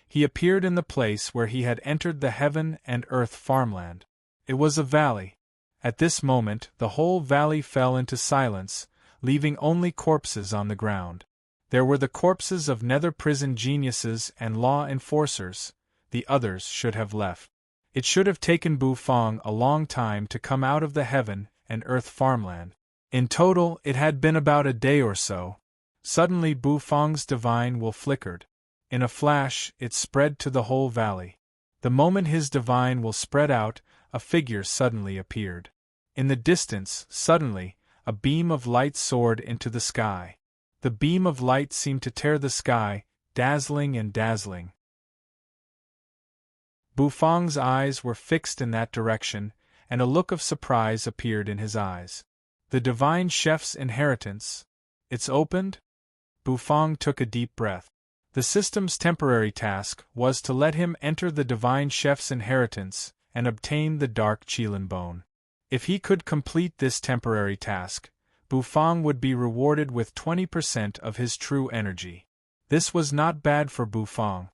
He appeared in the place where he had entered the heaven and earth farmland. It was a valley. At this moment, the whole valley fell into silence, leaving only corpses on the ground. There were the corpses of nether prison geniuses and law enforcers. The others should have left. It should have taken Bu Fang a long time to come out of the heaven and earth farmland. In total, it had been about a day or so. Suddenly Bu Fang's divine will flickered. In a flash, it spread to the whole valley. The moment his divine will spread out, a figure suddenly appeared. In the distance, suddenly, a beam of light soared into the sky. The beam of light seemed to tear the sky, dazzling and dazzling. Bu Fang's eyes were fixed in that direction, and a look of surprise appeared in his eyes. The divine chef's inheritance. It's opened? Bu Fang took a deep breath. The system's temporary task was to let him enter the divine chef's inheritance and obtain the dark Qilin bone. If he could complete this temporary task, Bu Fang would be rewarded with 20% of his true energy. This was not bad for Bu Fang.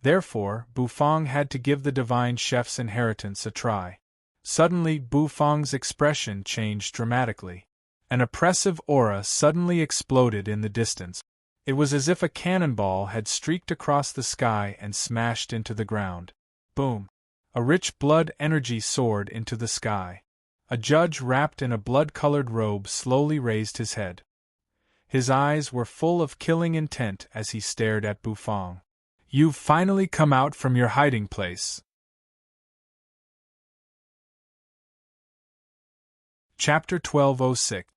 Therefore, Bu Fang had to give the divine chef's inheritance a try. Suddenly, Bu Fang's expression changed dramatically. An oppressive aura suddenly exploded in the distance. It was as if a cannonball had streaked across the sky and smashed into the ground. Boom! A rich blood energy soared into the sky. A judge wrapped in a blood-colored robe slowly raised his head. His eyes were full of killing intent as he stared at Bu Fang. You've finally come out from your hiding place. Chapter 1206.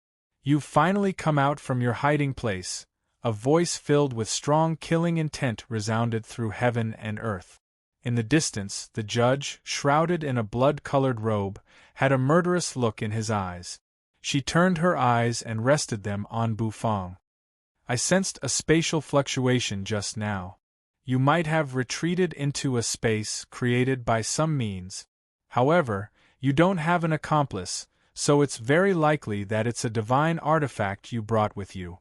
You've finally come out from your hiding place. A voice filled with strong killing intent resounded through heaven and earth. In the distance, the judge, shrouded in a blood-colored robe, had a murderous look in his eyes. She turned her eyes and rested them on Bu Fang. I sensed a spatial fluctuation just now. You might have retreated into a space created by some means. However, you don't have an accomplice, so it's very likely that it's a divine artifact you brought with you.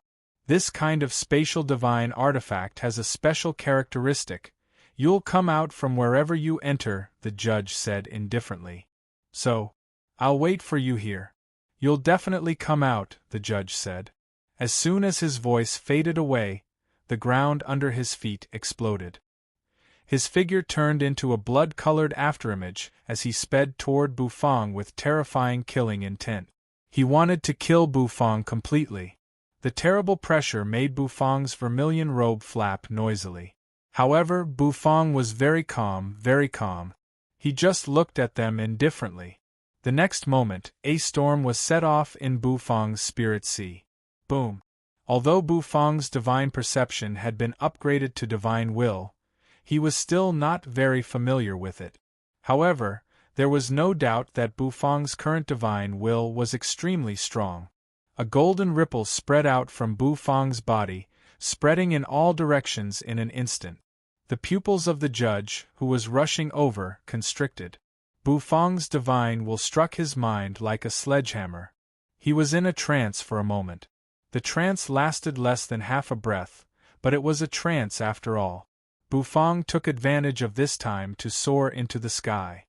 This kind of spatial divine artifact has a special characteristic. You'll come out from wherever you enter, the judge said indifferently. So, I'll wait for you here. You'll definitely come out, the judge said. As soon as his voice faded away, the ground under his feet exploded. His figure turned into a blood-colored afterimage as he sped toward Bu Fang with terrifying killing intent. He wanted to kill Bu Fang completely. The terrible pressure made Bu Fang's vermilion robe flap noisily. However, Bu Fang was very calm, very calm. He just looked at them indifferently. The next moment, a storm was set off in Bu Fang's spirit sea. Boom! Although Bu Fang's divine perception had been upgraded to divine will, he was still not very familiar with it. However, there was no doubt that Bu Fang's current divine will was extremely strong. A golden ripple spread out from Bu Fang's body, spreading in all directions in an instant. The pupils of the judge, who was rushing over, constricted. Bu Fang's divine will struck his mind like a sledgehammer. He was in a trance for a moment. The trance lasted less than half a breath, but it was a trance after all. Bu Fang took advantage of this time to soar into the sky.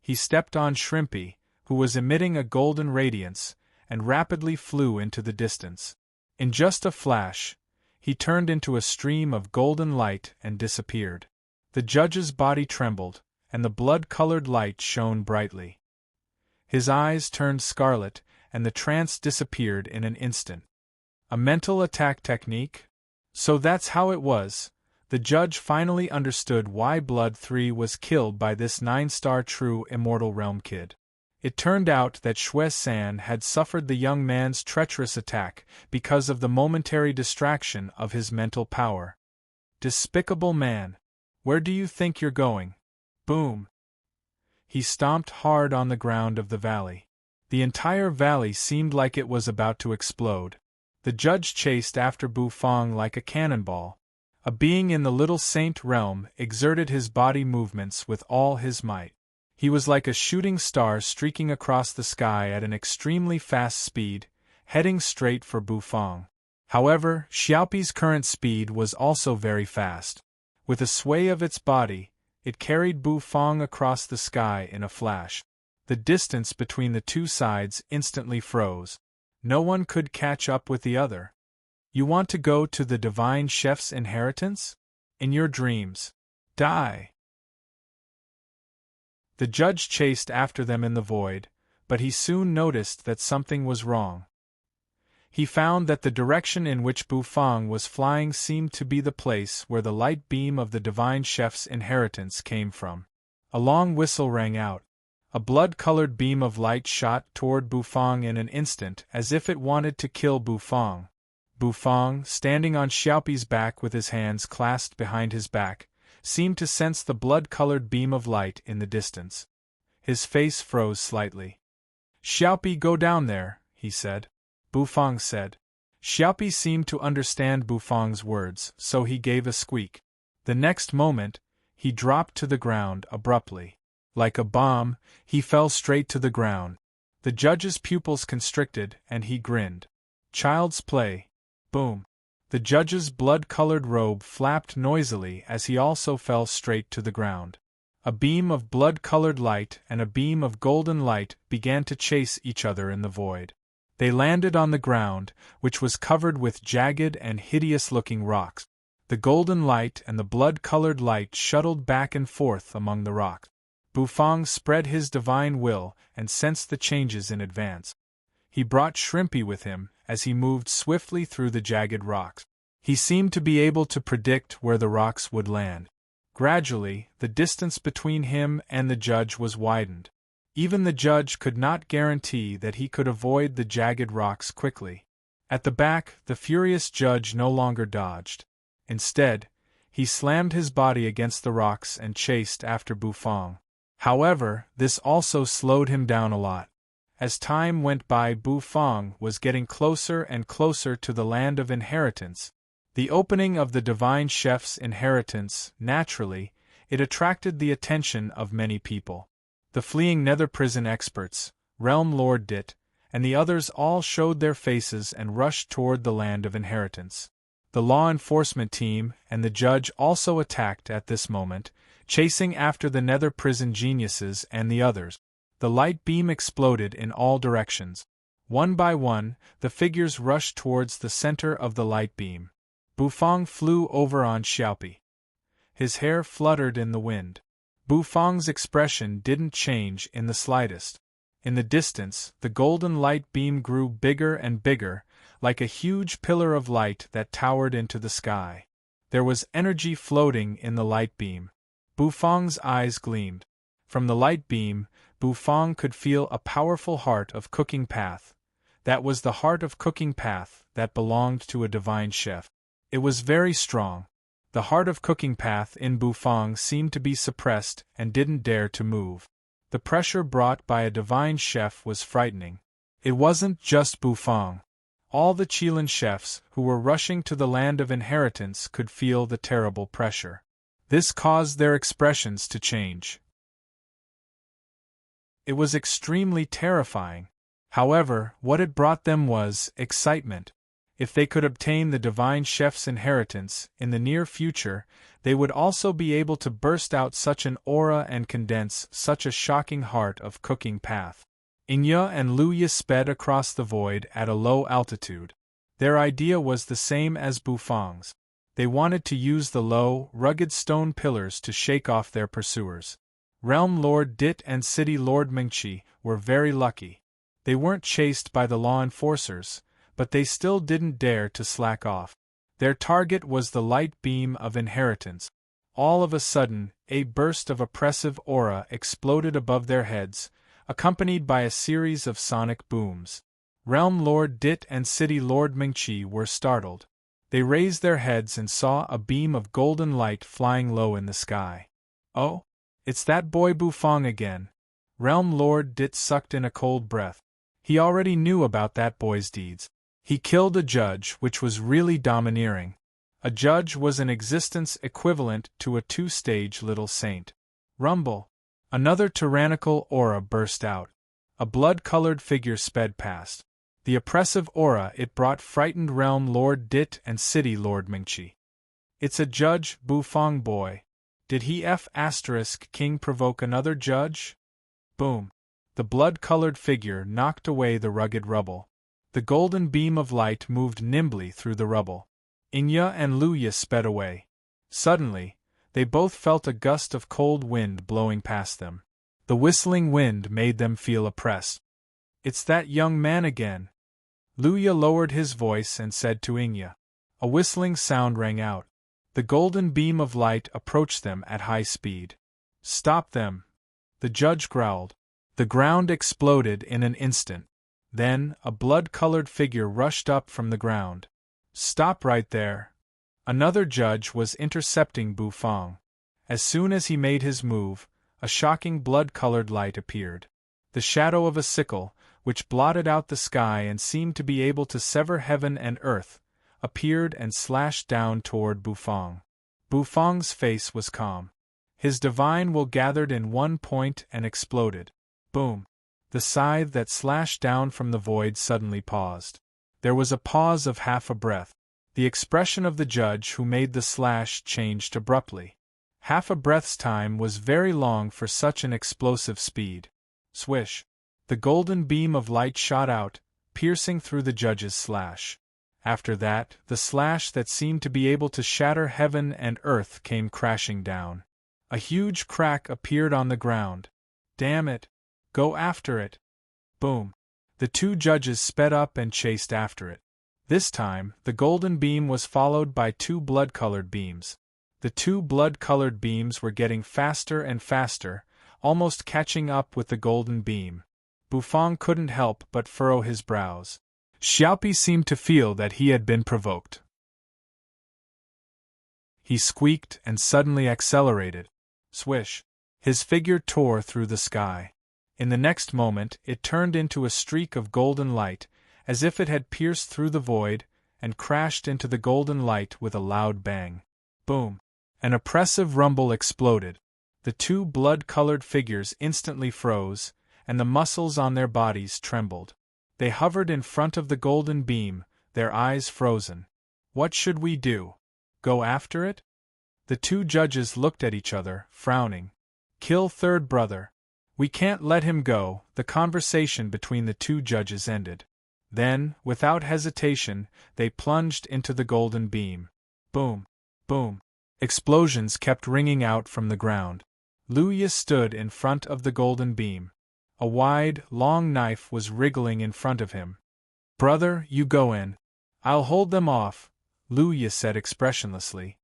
He stepped on Shrimpy, who was emitting a golden radiance, and rapidly flew into the distance. In just a flash, he turned into a stream of golden light and disappeared. The judge's body trembled, and the blood-colored light shone brightly. His eyes turned scarlet, and the trance disappeared in an instant. A mental attack technique? So that's how it was. The judge finally understood why Blood 3 was killed by this 9-star true Immortal Realm kid. It turned out that Shue-san had suffered the young man's treacherous attack because of the momentary distraction of his mental power. Despicable man! Where do you think you're going? Boom! He stomped hard on the ground of the valley. The entire valley seemed like it was about to explode. The judge chased after Bufang like a cannonball. A being in the little saint realm exerted his body movements with all his might. He was like a shooting star streaking across the sky at an extremely fast speed, heading straight for Bufang. However, Xiaopi's current speed was also very fast. With a sway of its body, it carried Bufang across the sky in a flash. The distance between the two sides instantly froze. No one could catch up with the other. You want to go to the divine chef's inheritance? In your dreams. Die! The judge chased after them in the void, but he soon noticed that something was wrong. He found that the direction in which Bufang was flying seemed to be the place where the light beam of the divine chef's inheritance came from. A long whistle rang out. A blood-colored beam of light shot toward Bufang in an instant as if it wanted to kill Bufang. Bufang, standing on Xiaopi's back with his hands clasped behind his back, seemed to sense the blood-colored beam of light in the distance. His face froze slightly. "Xiaopi, go down there," he said. Bufang said. Xiaopi seemed to understand Bufang's words, so he gave a squeak. The next moment, he dropped to the ground abruptly. Like a bomb, he fell straight to the ground. The judge's pupils constricted, and he grinned. Child's play. Boom. The judge's blood-colored robe flapped noisily as he also fell straight to the ground. A beam of blood-colored light and a beam of golden light began to chase each other in the void. They landed on the ground, which was covered with jagged and hideous-looking rocks. The golden light and the blood-colored light shuttled back and forth among the rocks. Bufang spread his divine will and sensed the changes in advance. He brought Shrimpy with him as he moved swiftly through the jagged rocks. He seemed to be able to predict where the rocks would land. Gradually, the distance between him and the judge was widened. Even the judge could not guarantee that he could avoid the jagged rocks quickly. At the back, the furious judge no longer dodged. Instead, he slammed his body against the rocks and chased after Bufang. However, this also slowed him down a lot. As time went by, Bufang was getting closer and closer to the land of inheritance. The opening of the divine chef's inheritance, naturally, it attracted the attention of many people. The fleeing nether prison experts, Realm Lord Dit, and the others all showed their faces and rushed toward the land of inheritance. The law enforcement team and the judge also attacked at this moment, chasing after the nether prison geniuses and the others. The light beam exploded in all directions. One by one, the figures rushed towards the center of the light beam. Bufang flew over on Xiaopi. His hair fluttered in the wind. Bufang's expression didn't change in the slightest. In the distance, the golden light beam grew bigger and bigger, like a huge pillar of light that towered into the sky. There was energy floating in the light beam. Bufang's eyes gleamed. From the light beam, Bufang could feel a powerful heart of cooking path. That was the heart of cooking path that belonged to a divine chef. It was very strong. The heart of cooking path in Bufang seemed to be suppressed and didn't dare to move. The pressure brought by a divine chef was frightening. It wasn't just Bufang. All the Qilin chefs who were rushing to the land of inheritance could feel the terrible pressure. This caused their expressions to change. It was extremely terrifying. However, what it brought them was excitement. If they could obtain the divine chef's inheritance in the near future, they would also be able to burst out such an aura and condense such a shocking heart of cooking path. Inya and Luya sped across the void at a low altitude. Their idea was the same as Bufang's. They wanted to use the low, rugged stone pillars to shake off their pursuers. Realm Lord Dit and City Lord Mingqi were very lucky. They weren't chased by the law enforcers, but they still didn't dare to slack off. Their target was the light beam of inheritance. All of a sudden, a burst of oppressive aura exploded above their heads, accompanied by a series of sonic booms. Realm Lord Dit and City Lord Mingqi were startled. They raised their heads and saw a beam of golden light flying low in the sky. Oh, it's that boy Bufang again. Realm Lord Dit sucked in a cold breath. He already knew about that boy's deeds. He killed a judge which was really domineering. A judge was an existence equivalent to a two-stage little saint. Rumble! Another tyrannical aura burst out. A blood-colored figure sped past. The oppressive aura it brought frightened Realm Lord Dit and City Lord Mingchi. It's a judge, Bufong boy. Did he King provoke another judge? Boom! The blood-colored figure knocked away the rugged rubble. The golden beam of light moved nimbly through the rubble. Inya and Luya sped away. Suddenly, they both felt a gust of cold wind blowing past them. The whistling wind made them feel oppressed. It's that young man again. Luya lowered his voice and said to Inya. A whistling sound rang out. The golden beam of light approached them at high speed. Stop them! The judge growled. The ground exploded in an instant. Then, a blood-colored figure rushed up from the ground. Stop right there! Another judge was intercepting Bufong. As soon as he made his move, a shocking blood-colored light appeared. The shadow of a sickle, which blotted out the sky and seemed to be able to sever heaven and earth, appeared and slashed down toward Bufong. Bufong's face was calm. His divine will gathered in one point and exploded. Boom! The scythe that slashed down from the void suddenly paused. There was a pause of half a breath. The expression of the judge who made the slash changed abruptly. Half a breath's time was very long for such an explosive speed. Swish! The golden beam of light shot out, piercing through the judge's slash. After that, the slash that seemed to be able to shatter heaven and earth came crashing down. A huge crack appeared on the ground. Damn it! Go after it! Boom! The two judges sped up and chased after it. This time, the golden beam was followed by two blood-colored beams. The two blood-colored beams were getting faster and faster, almost catching up with the golden beam. Bufong couldn't help but furrow his brows. Xiaopi seemed to feel that he had been provoked. He squeaked and suddenly accelerated. Swish! His figure tore through the sky. In the next moment, it turned into a streak of golden light, as if it had pierced through the void, and crashed into the golden light with a loud bang. Boom! An oppressive rumble exploded. The two blood-colored figures instantly froze, and the muscles on their bodies trembled. They hovered in front of the golden beam, their eyes frozen. What should we do? Go after it? The two judges looked at each other, frowning. Kill third brother. We can't let him go. The conversation between the two judges ended. Then, without hesitation, they plunged into the golden beam. Boom! Boom! Explosions kept ringing out from the ground. Luya stood in front of the golden beam. A wide, long knife was wriggling in front of him. Brother, you go in. I'll hold them off, Luya said expressionlessly.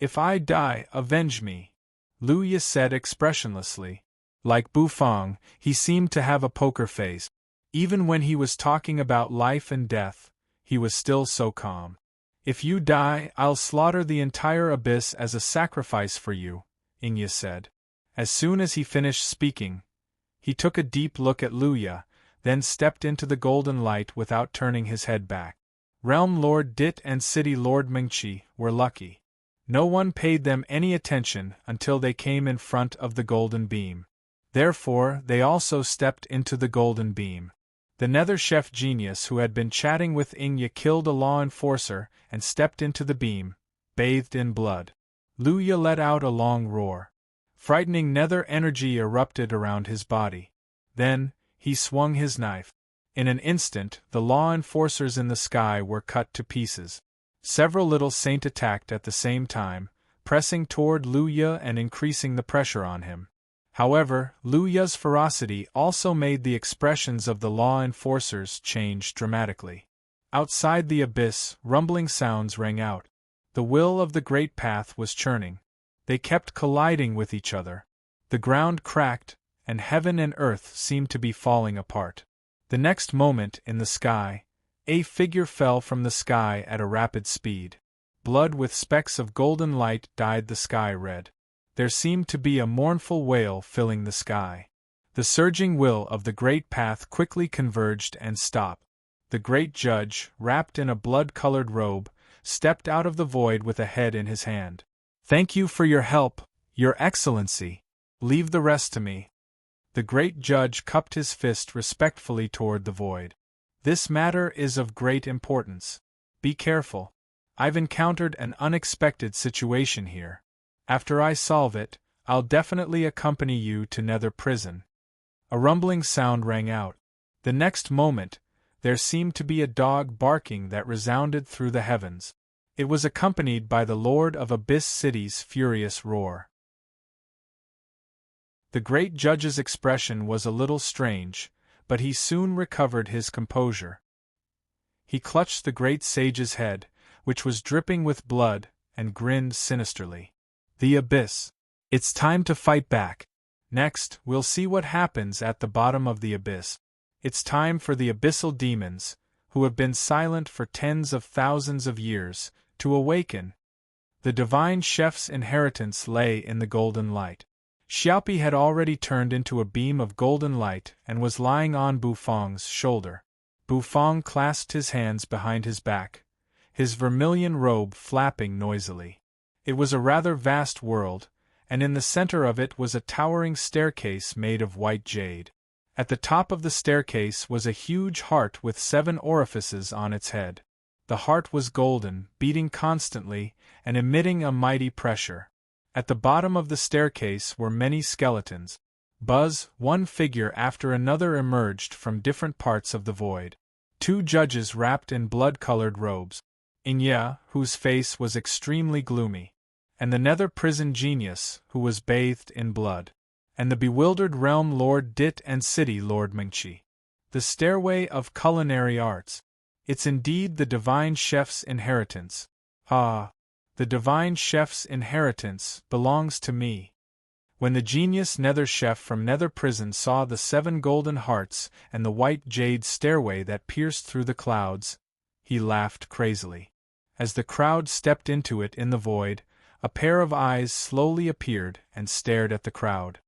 If I die, avenge me, Luya said expressionlessly. Like Bufong, he seemed to have a poker face. Even when he was talking about life and death, he was still so calm. If you die, I'll slaughter the entire abyss as a sacrifice for you, Inya said. As soon as he finished speaking, he took a deep look at Luya, then stepped into the golden light without turning his head back. Realm Lord Dit and City Lord Mingchi were lucky. No one paid them any attention until they came in front of the golden beam. Therefore, they also stepped into the golden beam. The nether chef genius who had been chatting with Inya killed a law enforcer and stepped into the beam, bathed in blood. Luya let out a long roar. Frightening nether energy erupted around his body. Then, he swung his knife. In an instant, the law enforcers in the sky were cut to pieces. Several little saints attacked at the same time, pressing toward Luya and increasing the pressure on him. However, Luya's ferocity also made the expressions of the law enforcers change dramatically. Outside the abyss, rumbling sounds rang out. The will of the great path was churning. They kept colliding with each other. The ground cracked, and heaven and earth seemed to be falling apart. The next moment, in the sky, a figure fell from the sky at a rapid speed. Blood with specks of golden light dyed the sky red. There seemed to be a mournful wail filling the sky. The surging will of the great path quickly converged and stopped. The great judge, wrapped in a blood-colored robe, stepped out of the void with a head in his hand. "Thank you for your help, Your Excellency. Leave the rest to me." The great judge cupped his fist respectfully toward the void. "This matter is of great importance. Be careful. I've encountered an unexpected situation here. After I solve it, I'll definitely accompany you to Nether Prison." A rumbling sound rang out. The next moment, there seemed to be a dog barking that resounded through the heavens. It was accompanied by the Lord of Abyss City's furious roar. The great judge's expression was a little strange, but he soon recovered his composure. He clutched the great sage's head, which was dripping with blood, and grinned sinisterly. "The abyss. It's time to fight back. Next, we'll see what happens at the bottom of the abyss. It's time for the abyssal demons, who have been silent for tens of thousands of years, to awaken." The divine chef's inheritance lay in the golden light. Xiaopi had already turned into a beam of golden light and was lying on Bufang's shoulder. Bufang clasped his hands behind his back, his vermilion robe flapping noisily. It was a rather vast world, and in the center of it was a towering staircase made of white jade. At the top of the staircase was a huge heart with 7 orifices on its head. The heart was golden, beating constantly, and emitting a mighty pressure. At the bottom of the staircase were many skeletons. One figure after another emerged from different parts of the void. 2 judges wrapped in blood-colored robes. Inya, whose face was extremely gloomy, and the Nether Prison Genius, who was bathed in blood, and the bewildered Realm Lord Dit and City Lord Mengqi. The Stairway of Culinary Arts. It's indeed the divine chef's inheritance. Ah, the divine chef's inheritance belongs to me. When the genius Nether Chef from Nether Prison saw the 7 golden hearts and the white jade stairway that pierced through the clouds, he laughed crazily. As the crowd stepped into it in the void, a pair of eyes slowly appeared and stared at the crowd.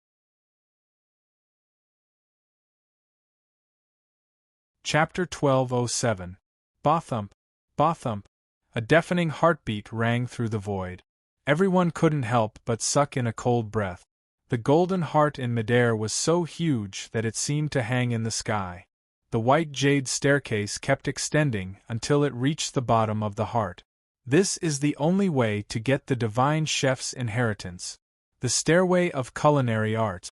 Chapter 1207. Bothump, Bothump. A deafening heartbeat rang through the void. Everyone couldn't help but suck in a cold breath. The golden heart in midair was so huge that it seemed to hang in the sky. The white jade staircase kept extending until it reached the bottom of the heart. This is the only way to get the divine chef's inheritance. The Stairway of Culinary Arts.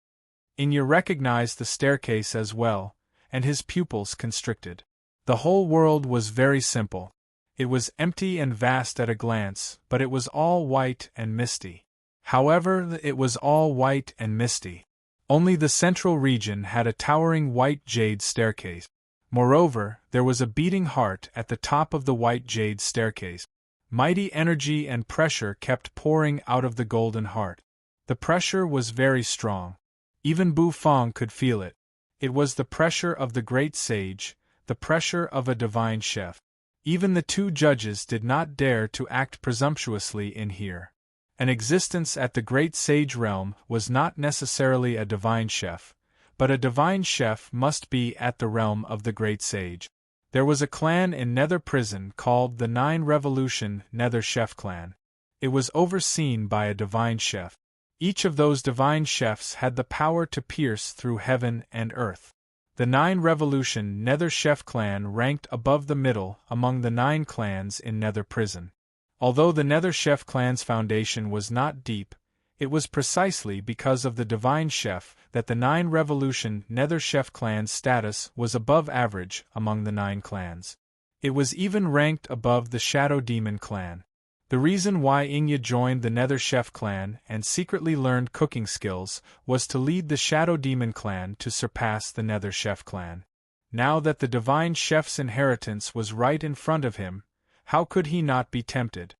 Inya recognized the staircase as well, and his pupils constricted. The whole world was very simple. It was empty and vast at a glance, but it was all white and misty. However, it was all white and misty. Only the central region had a towering white jade staircase. Moreover, there was a beating heart at the top of the white jade staircase. Mighty energy and pressure kept pouring out of the golden heart. The pressure was very strong. Even Bufang could feel it. It was the pressure of the great sage, the pressure of a divine chef. Even the 2 judges did not dare to act presumptuously in here. An existence at the great sage realm was not necessarily a divine chef, but a divine chef must be at the realm of the great sage. There was a clan in Nether Prison called the 9 Revolution Nether Chef Clan. It was overseen by a divine chef. Each of those divine chefs had the power to pierce through heaven and earth. The 9 Revolution Nether Chef Clan ranked above the middle among the 9 clans in Nether Prison. Although the Nether Chef Clan's foundation was not deep, it was precisely because of the divine chef that the 9 Revolution Nether Chef Clan's status was above average among the 9 clans. It was even ranked above the Shadow Demon Clan. The reason why Inya joined the Nether Chef Clan and secretly learned cooking skills was to lead the Shadow Demon Clan to surpass the Nether Chef Clan. Now that the divine chef's inheritance was right in front of him, how could he not be tempted?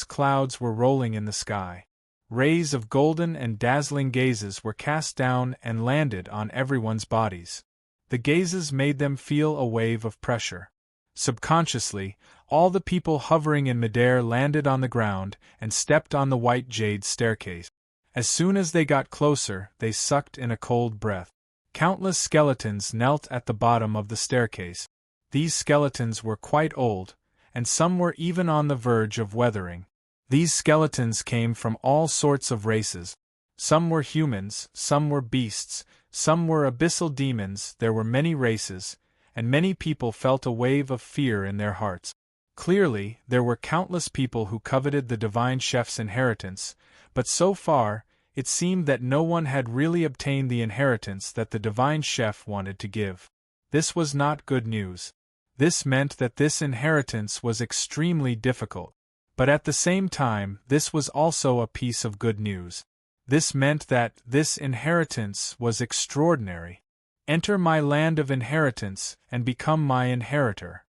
Clouds were rolling in the sky. Rays of golden and dazzling gazes were cast down and landed on everyone's bodies. The gazes made them feel a wave of pressure. Subconsciously, all the people hovering in midair landed on the ground and stepped on the white jade staircase. As soon as they got closer, they sucked in a cold breath. Countless skeletons knelt at the bottom of the staircase. These skeletons were quite old, and some were even on the verge of weathering. These skeletons came from all sorts of races. Some were humans, some were beasts, some were abyssal demons. There were many races, and many people felt a wave of fear in their hearts. Clearly, there were countless people who coveted the divine chef's inheritance, but so far, it seemed that no one had really obtained the inheritance that the divine chef wanted to give. This was not good news. This meant that this inheritance was extremely difficult. But at the same time, this was also a piece of good news. This meant that this inheritance was extraordinary. Enter my land of inheritance and become my inheritor.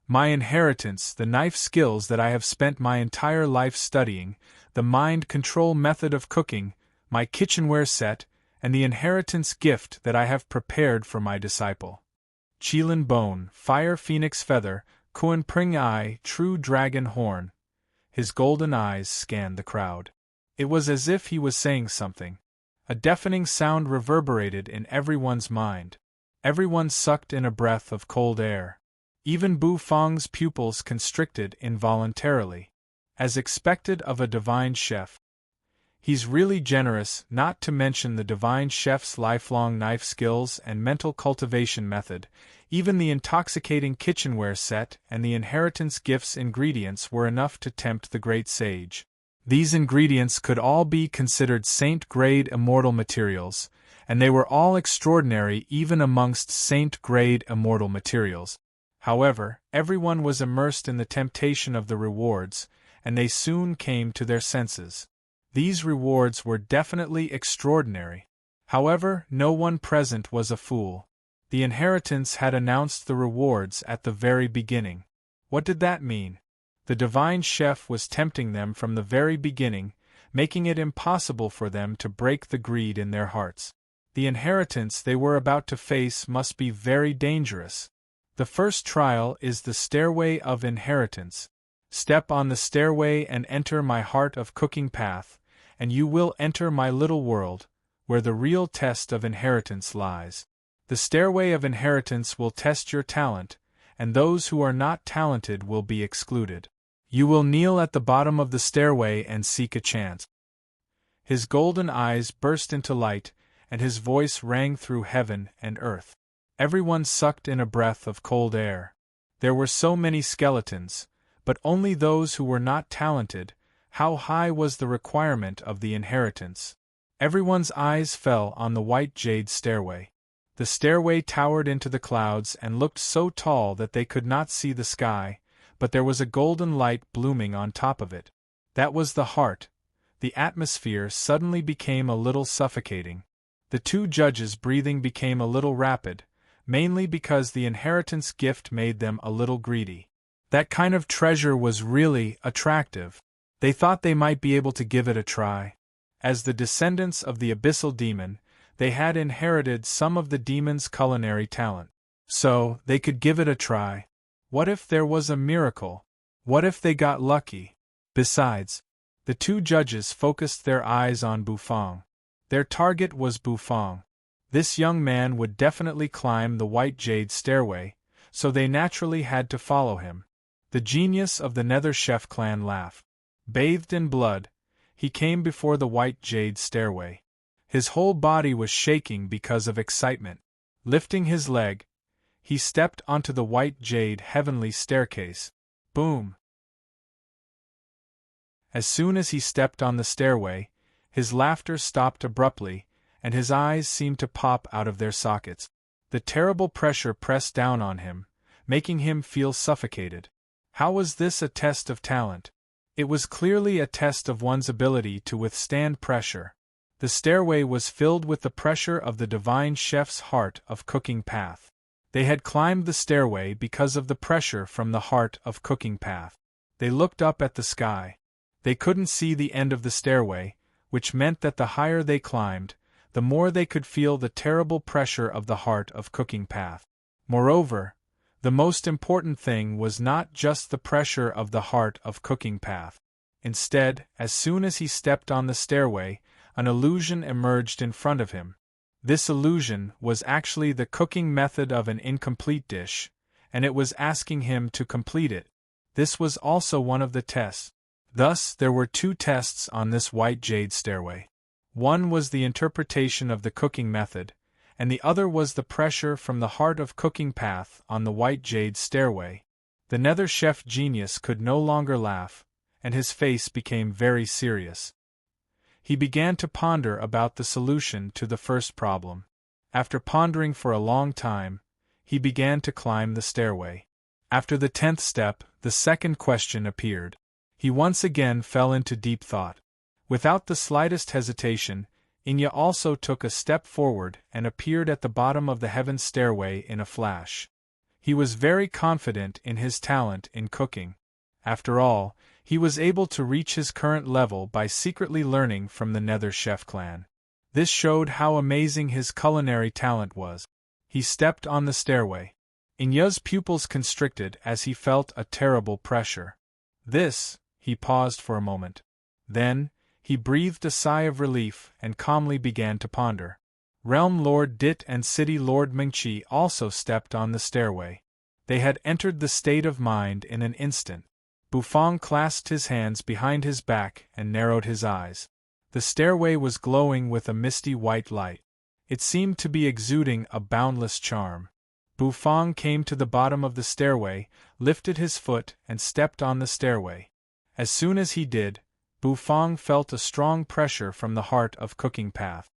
My inheritance, the knife skills that I have spent my entire life studying, the mind control method of cooking, my kitchenware set, and the inheritance gift that I have prepared for my disciple. Qilin bone, fire phoenix feather, Kuan pring eye, true dragon horn. His golden eyes scanned the crowd. It was as if he was saying something. A deafening sound reverberated in everyone's mind. Everyone sucked in a breath of cold air. Even Bu Fang's pupils constricted involuntarily. As expected of a divine chef. He's really generous, not to mention the divine chef's lifelong knife skills and mental cultivation method. Even the intoxicating kitchenware set and the inheritance gifts ingredients were enough to tempt the great sage. These ingredients could all be considered saint-grade immortal materials, and they were all extraordinary even amongst saint-grade immortal materials. However, everyone was immersed in the temptation of the rewards, and they soon came to their senses. These rewards were definitely extraordinary. However, no one present was a fool. The inheritance had announced the rewards at the very beginning. What did that mean? The divine chef was tempting them from the very beginning, making it impossible for them to break the greed in their hearts. The inheritance they were about to face must be very dangerous. The first trial is the stairway of inheritance. Step on the stairway and enter my heart of cooking path, and you will enter my little world, where the real test of inheritance lies. The stairway of inheritance will test your talent, and those who are not talented will be excluded. You will kneel at the bottom of the stairway and seek a chance. His golden eyes burst into light, and his voice rang through heaven and earth. Everyone sucked in a breath of cold air. There were so many skeletons, but only those who were not talented. How high was the requirement of the inheritance? Everyone's eyes fell on the white jade stairway. The stairway towered into the clouds and looked so tall that they could not see the sky, but there was a golden light blooming on top of it. That was the heart. The atmosphere suddenly became a little suffocating. The two judges' breathing became a little rapid, mainly because the inheritance gift made them a little greedy. That kind of treasure was really attractive. They thought they might be able to give it a try. As the descendants of the abyssal demon, they had inherited some of the demon's culinary talent. So, they could give it a try. What if there was a miracle? What if they got lucky? Besides, the two judges focused their eyes on Bu Fang. Their target was Bu Fang. This young man would definitely climb the white jade stairway, so they naturally had to follow him. The genius of the Nether Chef clan laughed. Bathed in blood, he came before the white jade stairway. His whole body was shaking because of excitement. Lifting his leg, he stepped onto the white jade heavenly staircase. Boom! As soon as he stepped on the stairway, his laughter stopped abruptly, and his eyes seemed to pop out of their sockets. The terrible pressure pressed down on him, making him feel suffocated. How was this a test of talent? It was clearly a test of one's ability to withstand pressure. The stairway was filled with the pressure of the divine chef's heart of cooking path. They had climbed the stairway because of the pressure from the heart of cooking path. They looked up at the sky. They couldn't see the end of the stairway, which meant that the higher they climbed, the more they could feel the terrible pressure of the heart of cooking path. Moreover, the most important thing was not just the pressure of the heart of cooking path. Instead, as soon as he stepped on the stairway, an illusion emerged in front of him. This illusion was actually the cooking method of an incomplete dish, and it was asking him to complete it. This was also one of the tests. Thus, there were 2 tests on this white jade stairway. One was the interpretation of the cooking method, and the other was the pressure from the heart of cooking path on the white jade stairway. The nether chef genius could no longer laugh, and his face became very serious. He began to ponder about the solution to the first problem. After pondering for a long time, he began to climb the stairway. After the 10th step, the second question appeared. He once again fell into deep thought. Without the slightest hesitation, Inya also took a step forward and appeared at the bottom of the heaven stairway in a flash. He was very confident in his talent in cooking. After all, he was able to reach his current level by secretly learning from the Nether Chef clan. This showed how amazing his culinary talent was. He stepped on the stairway. Inya's pupils constricted as he felt a terrible pressure. He paused for a moment. Then, he breathed a sigh of relief and calmly began to ponder. Realm Lord Dit and City Lord Mingqi also stepped on the stairway. They had entered the state of mind in an instant. Bufang clasped his hands behind his back and narrowed his eyes. The stairway was glowing with a misty white light. It seemed to be exuding a boundless charm. Bufang came to the bottom of the stairway, lifted his foot and stepped on the stairway. As soon as he did, Bufang felt a strong pressure from the heart of cooking path.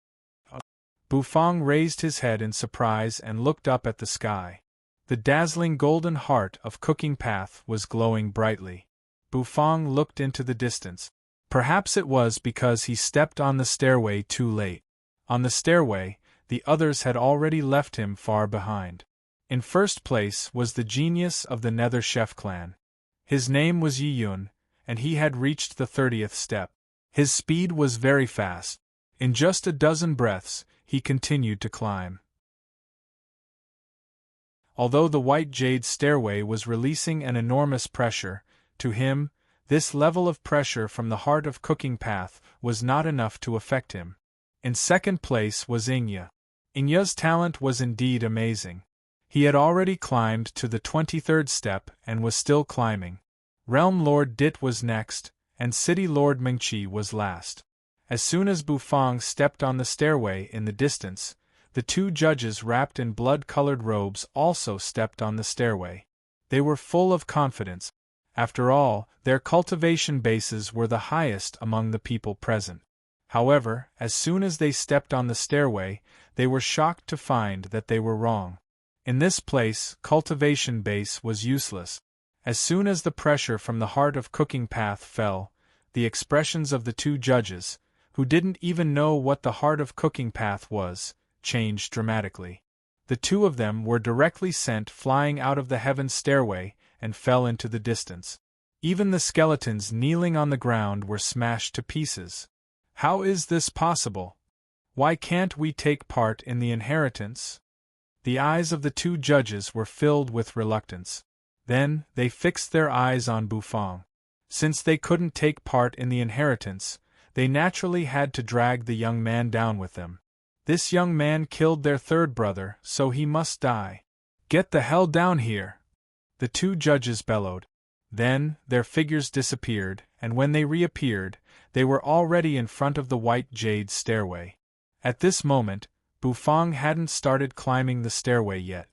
Bufang raised his head in surprise and looked up at the sky. The dazzling golden heart of cooking path was glowing brightly. Bufang looked into the distance. Perhaps it was because he stepped on the stairway too late. On the stairway, the others had already left him far behind. In first place was the genius of the Nether Chef clan. His name was Yiyun, and he had reached the 30th step. His speed was very fast. In just a dozen breaths, he continued to climb. Although the white jade stairway was releasing an enormous pressure, to him, this level of pressure from the heart of cooking path was not enough to affect him. In second place was Inya. Inya's talent was indeed amazing. He had already climbed to the 23rd step and was still climbing. Realm Lord Dit was next, and City Lord Mingqi was last. As soon as Bufang stepped on the stairway in the distance, the 2 judges wrapped in blood-colored robes also stepped on the stairway. They were full of confidence. After all, their cultivation bases were the highest among the people present. However, as soon as they stepped on the stairway, they were shocked to find that they were wrong. In this place, cultivation base was useless. As soon as the pressure from the heart of cooking path fell, the expressions of the 2 judges, who didn't even know what the heart of cooking path was, changed dramatically. The 2 of them were directly sent flying out of the heaven stairway and fell into the distance. Even the skeletons kneeling on the ground were smashed to pieces. How is this possible? Why can't we take part in the inheritance? The eyes of the 2 judges were filled with reluctance. Then, they fixed their eyes on Bufang. Since they couldn't take part in the inheritance, they naturally had to drag the young man down with them. This young man killed their 3rd brother, so he must die. Get the hell down here! The 2 judges bellowed. Then, their figures disappeared, and when they reappeared, they were already in front of the white jade stairway. At this moment, Bufang hadn't started climbing the stairway yet.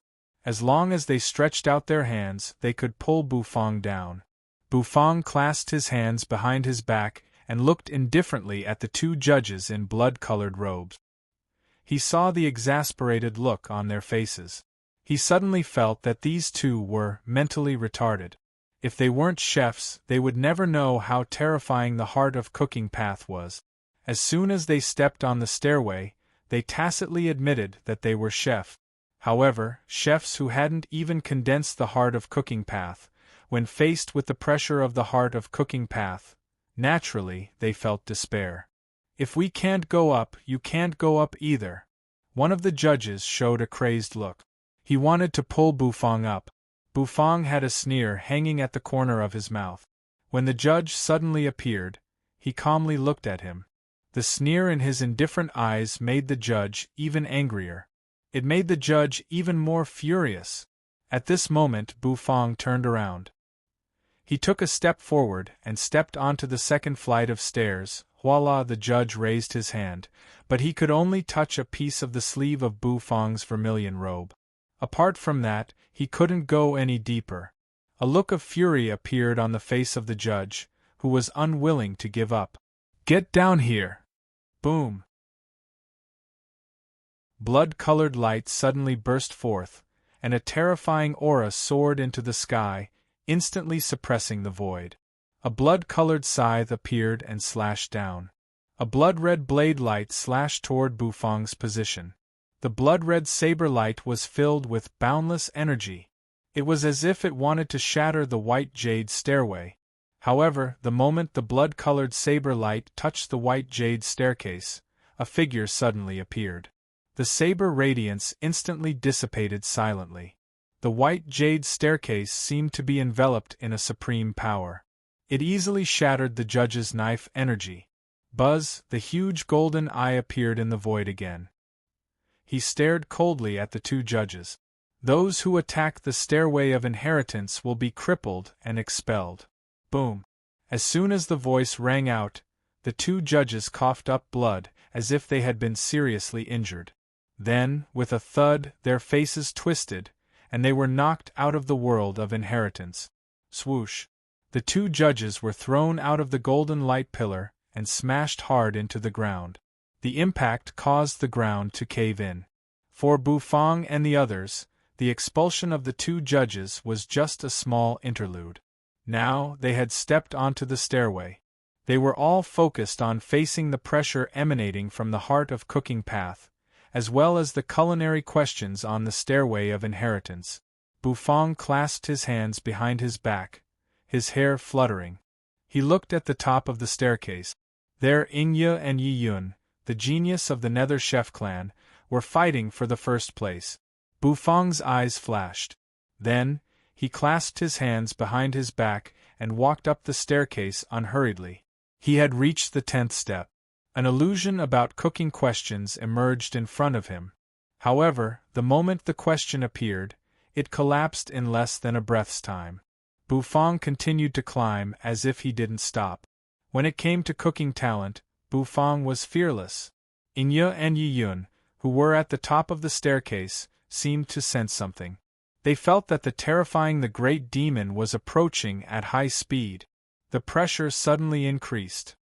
As long as they stretched out their hands, they could pull Bufang down. Bufang clasped his hands behind his back and looked indifferently at the 2 judges in blood-colored robes. He saw the exasperated look on their faces. He suddenly felt that these 2 were mentally retarded. If they weren't chefs, they would never know how terrifying the heart of cooking path was. As soon as they stepped on the stairway, they tacitly admitted that they were chefs. However, chefs who hadn't even condensed the heart of cooking path, when faced with the pressure of the heart of cooking path, naturally they felt despair. If we can't go up, you can't go up either. One of the judges showed a crazed look. He wanted to pull Bufang up. Bufang had a sneer hanging at the corner of his mouth. When the judge suddenly appeared, he calmly looked at him. The sneer in his indifferent eyes made the judge even angrier. It made the judge even more furious. At this moment Bufang turned around. He took a step forward and stepped onto the second flight of stairs. Voila! The judge raised his hand, but he could only touch a piece of the sleeve of Bufang's vermilion robe. Apart from that, he couldn't go any deeper. A look of fury appeared on the face of the judge, who was unwilling to give up. "Get down here!" Boom! Blood-colored light suddenly burst forth, and a terrifying aura soared into the sky, instantly suppressing the void. A blood-colored scythe appeared and slashed down. A blood-red blade light slashed toward Bufang's position. The blood-red saber light was filled with boundless energy. It was as if it wanted to shatter the white jade stairway. However, the moment the blood-colored saber light touched the white jade staircase, a figure suddenly appeared. The saber radiance instantly dissipated silently. The white jade staircase seemed to be enveloped in a supreme power. It easily shattered the judge's knife energy. Buzz, the huge golden eye appeared in the void again. He stared coldly at the two judges. "Those who attack the stairway of inheritance will be crippled and expelled." Boom! As soon as the voice rang out, the two judges coughed up blood, as if they had been seriously injured. Then, with a thud, their faces twisted, and they were knocked out of the world of inheritance. Swoosh! The two judges were thrown out of the golden light pillar and smashed hard into the ground. The impact caused the ground to cave in. For Bufang and the others, the expulsion of the two judges was just a small interlude. Now they had stepped onto the stairway. They were all focused on facing the pressure emanating from the heart of cooking path, as well as the culinary questions on the stairway of inheritance. Bufang clasped his hands behind his back, his hair fluttering. He looked at the top of the staircase. There Ingye and Yi Yun, the genius of the Nether Chef clan, were fighting for the first place. Bufang's eyes flashed. Then, he clasped his hands behind his back and walked up the staircase unhurriedly. He had reached the 10th step. An illusion about cooking questions emerged in front of him. However, the moment the question appeared, it collapsed in less than a breath's time. Bufang continued to climb as if he didn't stop. When it came to cooking talent, Bufang was fearless. Ingye and Yi Yun, who were at the top of the staircase, seemed to sense something. They felt that the great demon was approaching at high speed. The pressure suddenly increased.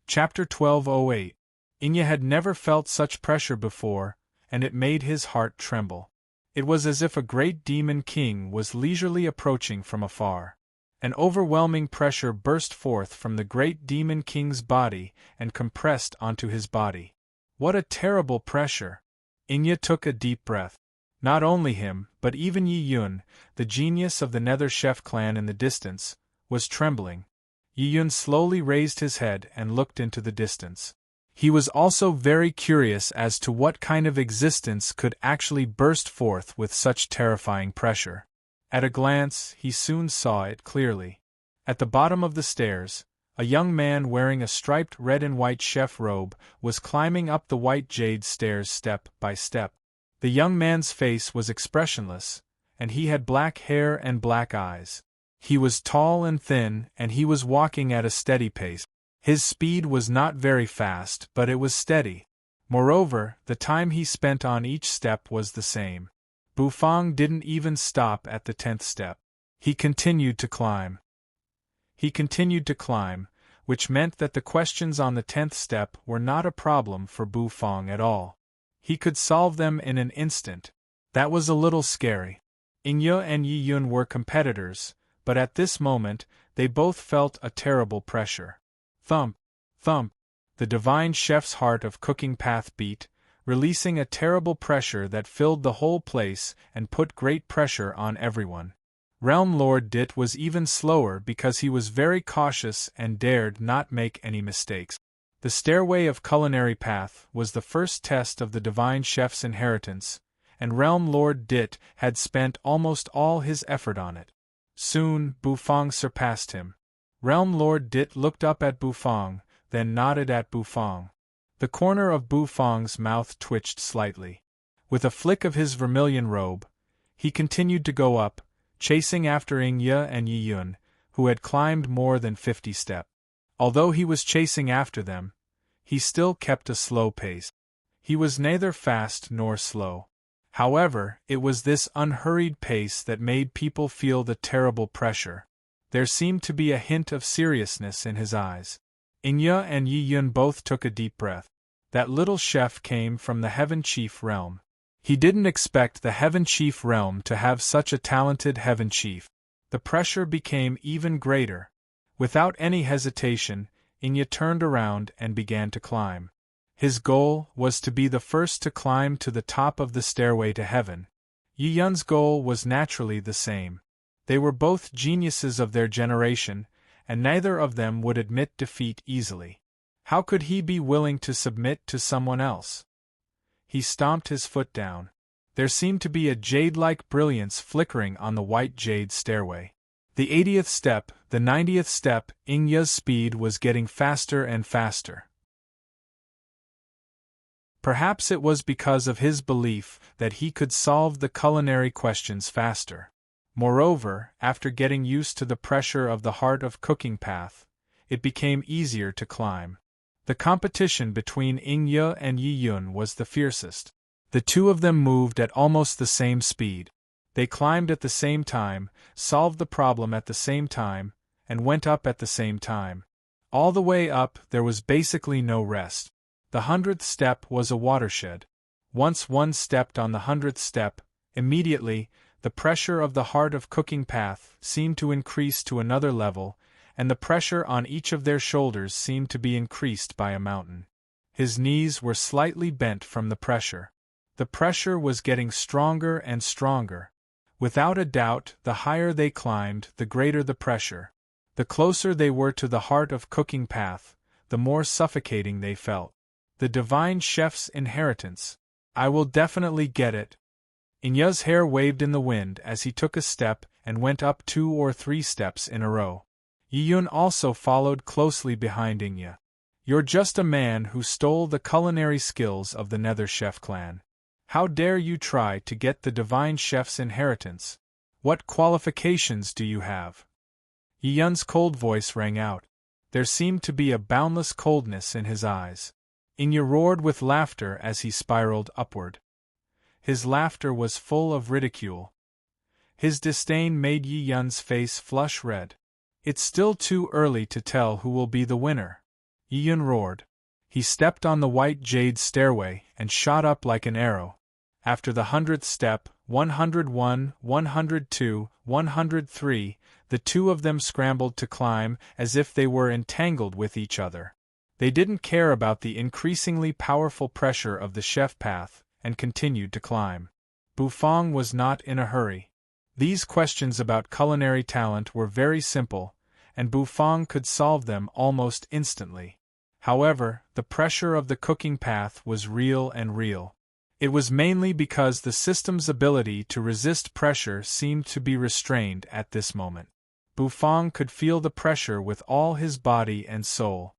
Chapter 1208. Ingye had never felt such pressure before, and it made his heart tremble. It was as if a great demon king was leisurely approaching from afar. An overwhelming pressure burst forth from the great demon king's body and compressed onto his body. What a terrible pressure! Ingye took a deep breath. Not only him, but even Yi Yun, the genius of the Nether Chef clan in the distance, was trembling. Yi Yun slowly raised his head and looked into the distance. He was also very curious as to what kind of existence could actually burst forth with such terrifying pressure. At a glance, he soon saw it clearly. At the bottom of the stairs, a young man wearing a striped red and white chef robe was climbing up the white jade stairs step by step. The young man's face was expressionless, and he had black hair and black eyes. He was tall and thin, and he was walking at a steady pace. His speed was not very fast, but it was steady. Moreover, the time he spent on each step was the same. Bufang didn't even stop at the 10th step. He continued to climb. Which meant that the questions on the 10th step were not a problem for Bufang at all. He could solve them in an instant. That was a little scary. Ingye and Yi Yun were competitors, but at this moment, they both felt a terrible pressure. Thump, thump, the divine chef's heart of cooking path beat, releasing a terrible pressure that filled the whole place and put great pressure on everyone. Realm Lord Dit was even slower because he was very cautious and dared not make any mistakes. The stairway of culinary path was the first test of the divine chef's inheritance, and Realm Lord Dit had spent almost all his effort on it. Soon, Bufang surpassed him. Realm Lord Dit looked up at Bufang, then nodded at Bufang. The corner of Bufang's mouth twitched slightly. With a flick of his vermilion robe, he continued to go up, chasing after Ing Ye and Yi Yun, who had climbed more than 50 steps. Although he was chasing after them, he still kept a slow pace. He was neither fast nor slow. However, it was this unhurried pace that made people feel the terrible pressure. There seemed to be a hint of seriousness in his eyes. Ing Ye and Yi Yun both took a deep breath. That little chef came from the Heaven Chief realm. He didn't expect the Heaven Chief realm to have such a talented Heaven Chief. The pressure became even greater. Without any hesitation, Ing Ye turned around and began to climb. His goal was to be the first to climb to the top of the stairway to heaven. Yi Yun's goal was naturally the same. They were both geniuses of their generation, and neither of them would admit defeat easily. How could he be willing to submit to someone else? He stomped his foot down. There seemed to be a jade-like brilliance flickering on the white jade stairway. The 80th step, the 90th step, Ing Ye's speed was getting faster and faster. Perhaps it was because of his belief that he could solve the culinary questions faster. Moreover, after getting used to the pressure of the heart of cooking path, it became easier to climb. The competition between Ing Ye and Yi Yun was the fiercest. The two of them moved at almost the same speed. They climbed at the same time, solved the problem at the same time, and went up at the same time. All the way up, there was basically no rest. The 100th step was a watershed. Once one stepped on the 100th step, immediately, the pressure of the heart of cooking path seemed to increase to another level, and the pressure on each of their shoulders seemed to be increased by a mountain. His knees were slightly bent from the pressure. The pressure was getting stronger and stronger. Without a doubt, the higher they climbed, the greater the pressure. The closer they were to the heart of cooking path, the more suffocating they felt. The divine chef's inheritance. I will definitely get it. Ing Ye's hair waved in the wind as he took a step and went up 2 or 3 steps in a row. Yi Yun also followed closely behind Ing Ye. You're just a man who stole the culinary skills of the Nether Chef clan. How dare you try to get the divine chef's inheritance? What qualifications do you have? Yi Yun's cold voice rang out. There seemed to be a boundless coldness in his eyes. Ing Ye roared with laughter as he spiraled upward. His laughter was full of ridicule. His disdain made Yi Yun's face flush red. It's still too early to tell who will be the winner. Yi Yun roared. He stepped on the white jade stairway and shot up like an arrow. After the 100th step, 101, 102, 103, the two of them scrambled to climb as if they were entangled with each other. They didn't care about the increasingly powerful pressure of the chef path, and continued to climb. Bufang was not in a hurry. These questions about culinary talent were very simple, and Bufang could solve them almost instantly. However, the pressure of the cooking path was real and real. It was mainly because the system's ability to resist pressure seemed to be restrained at this moment. Bufang could feel the pressure with all his body and soul.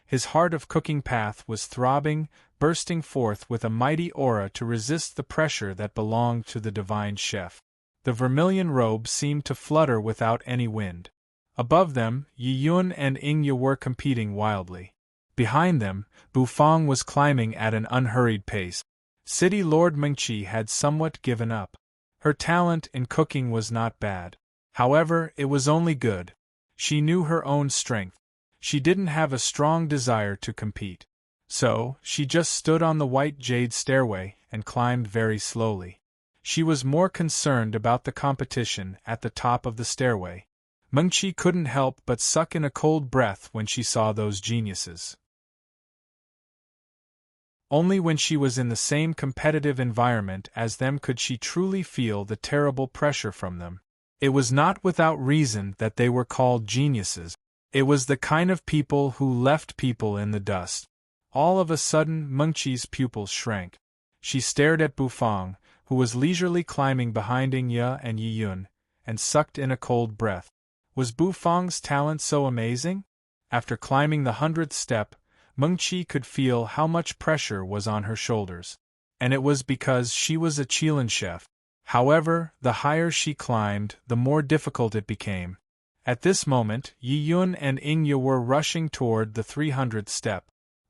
His heart of cooking path was throbbing, bursting forth with a mighty aura to resist the pressure that belonged to the divine chef. The vermilion robe seemed to flutter without any wind. Above them, Yi Yun and Ing Ye were competing wildly. Behind them, Bufang was climbing at an unhurried pace. City Lord Mengqi had somewhat given up. Her talent in cooking was not bad. However, it was only good. She knew her own strength. She didn't have a strong desire to compete. So, she just stood on the white jade stairway and climbed very slowly. She was more concerned about the competition at the top of the stairway. Mengqi couldn't help but suck in a cold breath when she saw those geniuses. Only when she was in the same competitive environment as them could she truly feel the terrible pressure from them. It was not without reason that they were called geniuses. It was the kind of people who left people in the dust. All of a sudden, Mengqi's pupils shrank. She stared at Bufang, who was leisurely climbing behind Ing Ye and Yi Yun, and sucked in a cold breath. Was Bufang's talent so amazing? After climbing the 100th step, Mengqi could feel how much pressure was on her shoulders. And it was because she was a Qilin chef. However, the higher she climbed, the more difficult it became. At this moment, Yi Yun and Ingye were rushing toward the 300th step.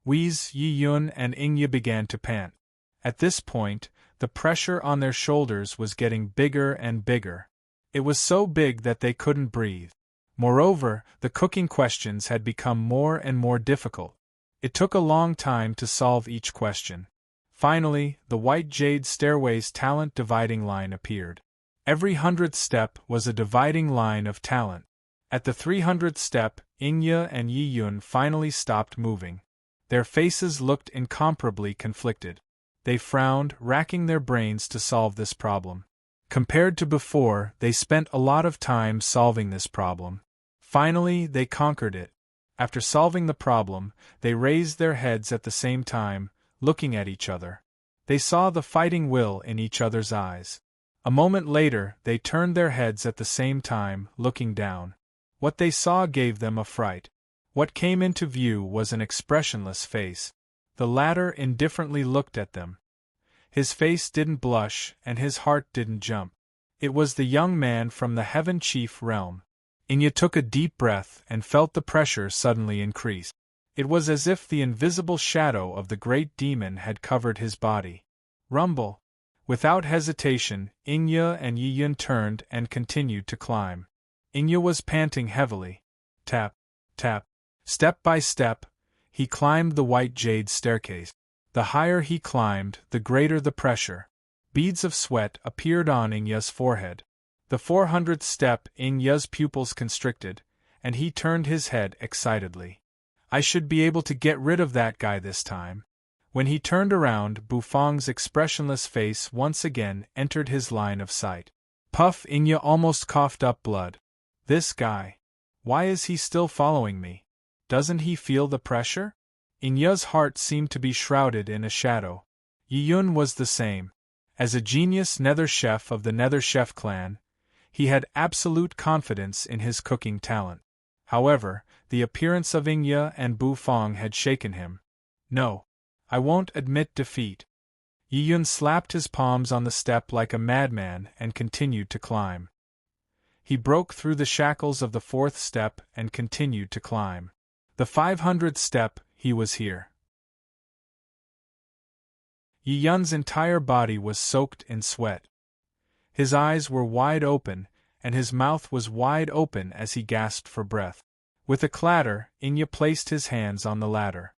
Yi Yun and Ingye began to pant. At this point, the pressure on their shoulders was getting bigger and bigger. It was so big that they couldn't breathe. Moreover, the cooking questions had become more and more difficult. It took a long time to solve each question. Finally, the white jade stairway's talent dividing line appeared. Every 100th step was a dividing line of talent. At the 300th step, Ingye and Yi Yun finally stopped moving. Their faces looked incomparably conflicted. They frowned, racking their brains to solve this problem. Compared to before, they spent a lot of time solving this problem. Finally, they conquered it. After solving the problem, they raised their heads at the same time, looking at each other. They saw the fighting will in each other's eyes. A moment later, they turned their heads at the same time, looking down. What they saw gave them a fright. What came into view was an expressionless face. The latter indifferently looked at them. His face didn't blush, and his heart didn't jump. It was the young man from the Heaven Chief realm. Ingye took a deep breath and felt the pressure suddenly increase. It was as if the invisible shadow of the great demon had covered his body. Rumble! Without hesitation, Ingye and Yi Yun turned and continued to climb. Ingye was panting heavily. Tap, tap. Step by step, he climbed the white jade staircase. The higher he climbed, the greater the pressure. Beads of sweat appeared on Ingye's forehead. The 400th step, Ingye's pupils constricted, and he turned his head excitedly. I should be able to get rid of that guy this time. When he turned around, Bufang's expressionless face once again entered his line of sight. Puff! Ingye almost coughed up blood. This guy. Why is he still following me? Doesn't he feel the pressure? Ingye's heart seemed to be shrouded in a shadow. Yi Yun was the same. As a genius nether chef of the Nether Chef clan, he had absolute confidence in his cooking talent. However, the appearance of Ingye and Bufang had shaken him. No. I won't admit defeat. Yi Yun slapped his palms on the step like a madman and continued to climb. He broke through the shackles of the 4th step and continued to climb. The 500th step, he was here. Yi Yun's entire body was soaked in sweat. His eyes were wide open, and his mouth was wide open as he gasped for breath. With a clatter, Ingye placed his hands on the ladder.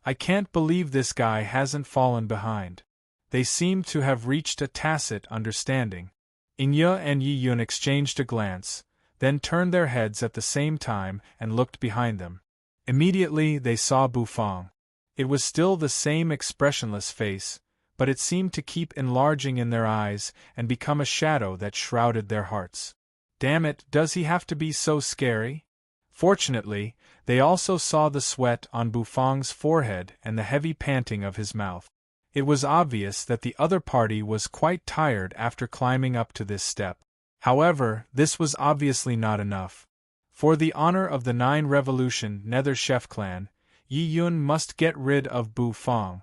I can't believe this guy hasn't fallen behind. They seemed to have reached a tacit understanding. Ingye and Yi Yun exchanged a glance, then turned their heads at the same time and looked behind them. Immediately they saw Bufang. It was still the same expressionless face, but it seemed to keep enlarging in their eyes and become a shadow that shrouded their hearts. Damn it, does he have to be so scary? Fortunately, they also saw the sweat on Bufang's forehead and the heavy panting of his mouth. It was obvious that the other party was quite tired after climbing up to this step. However, this was obviously not enough. For the honor of the 9 Revolution Nether Chef clan, Yi Yun must get rid of Bufang.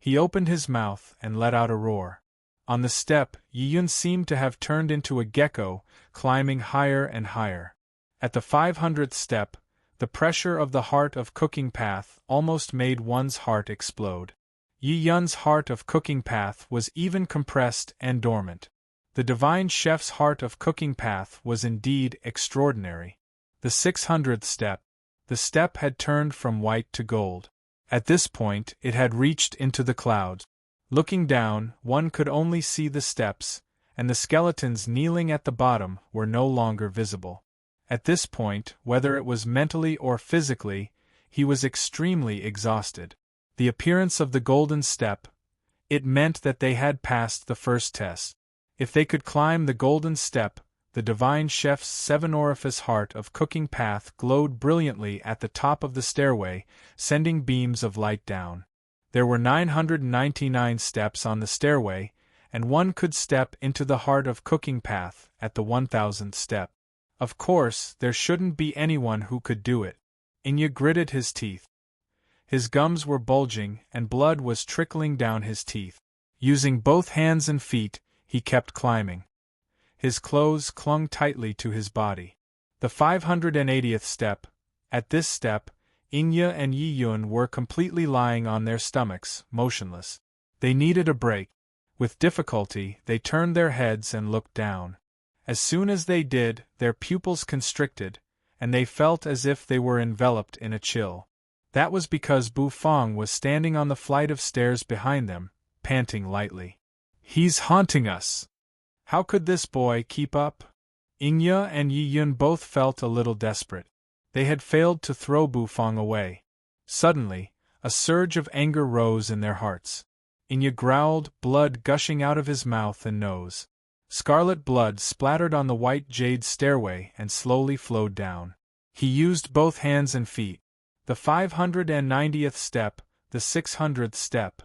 He opened his mouth and let out a roar. On the step, Yi Yun seemed to have turned into a gecko, climbing higher and higher. At the 500th step, the pressure of the heart of cooking path almost made one's heart explode. Yi Yun's heart of cooking path was even compressed and dormant. The divine chef's heart of cooking path was indeed extraordinary. The 600th step. The step had turned from white to gold. At this point, it had reached into the clouds. Looking down, one could only see the steps, and the skeletons kneeling at the bottom were no longer visible. At this point, whether it was mentally or physically, he was extremely exhausted. The appearance of the golden step, it meant that they had passed the first test. If they could climb the golden step, the divine chef's 7-orifice heart of cooking path glowed brilliantly at the top of the stairway, sending beams of light down. There were 999 steps on the stairway, and one could step into the heart of cooking path at the 1000th step. Of course, there shouldn't be anyone who could do it. Inya gritted his teeth. His gums were bulging and blood was trickling down his teeth. Using both hands and feet, he kept climbing. His clothes clung tightly to his body. The 580th step. At this step, Inya and Yi Yun were completely lying on their stomachs, motionless. They needed a break. With difficulty, they turned their heads and looked down. As soon as they did, their pupils constricted, and they felt as if they were enveloped in a chill. That was because Bufang was standing on the flight of stairs behind them, panting lightly. "He's haunting us! How could this boy keep up?" Inya and Yi Yun both felt a little desperate. They had failed to throw Bufang away. Suddenly, a surge of anger rose in their hearts. Inya growled, blood gushing out of his mouth and nose. Scarlet blood splattered on the white jade stairway and slowly flowed down. He used both hands and feet. The 590th step, the 600th step.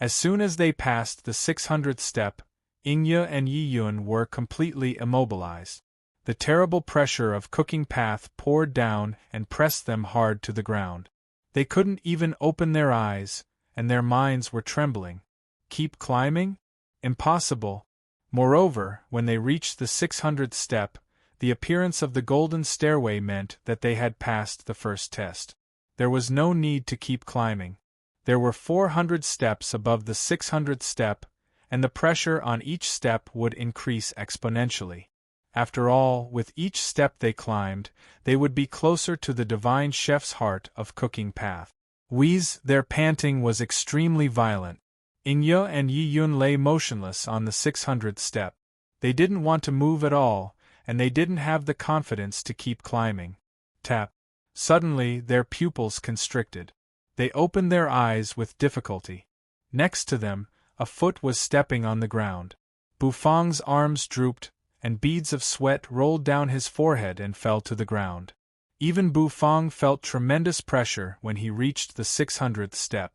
As soon as they passed the 600th step, Inya and Yi Yun were completely immobilized. The terrible pressure of cooking path poured down and pressed them hard to the ground. They couldn't even open their eyes, and their minds were trembling. Keep climbing? Impossible. Moreover, when they reached the 600th step, the appearance of the golden stairway meant that they had passed the first test. There was no need to keep climbing. There were 400 steps above the 600th step, and the pressure on each step would increase exponentially. After all, with each step they climbed, they would be closer to the divine chef's heart of cooking path. Their panting was extremely violent. Inya and Yi Yun lay motionless on the 600th step. They didn't want to move at all, and they didn't have the confidence to keep climbing. Tap. Suddenly, their pupils constricted. They opened their eyes with difficulty. Next to them, a foot was stepping on the ground. Bufang's arms drooped, and beads of sweat rolled down his forehead and fell to the ground. Even Bufang felt tremendous pressure when he reached the 600th step.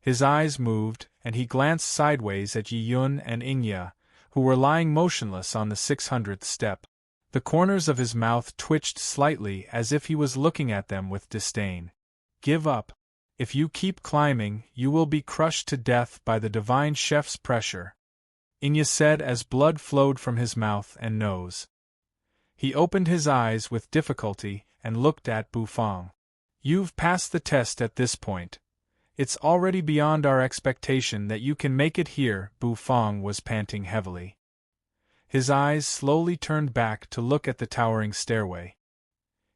His eyes moved, and he glanced sideways at Yi Yun and Inya, who were lying motionless on the 600th step. The corners of his mouth twitched slightly as if he was looking at them with disdain. "Give up. If you keep climbing, you will be crushed to death by the divine chef's pressure," Inya said as blood flowed from his mouth and nose. He opened his eyes with difficulty and looked at Bufang. "You've passed the test at this point. It's already beyond our expectation that you can make it here." Bufang was panting heavily. His eyes slowly turned back to look at the towering stairway.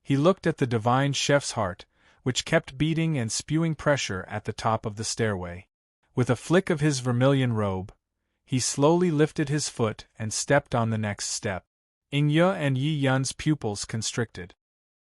He looked at the divine chef's heart, which kept beating and spewing pressure at the top of the stairway. With a flick of his vermilion robe, he slowly lifted his foot and stepped on the next step. Inya and Yi Yun's pupils constricted.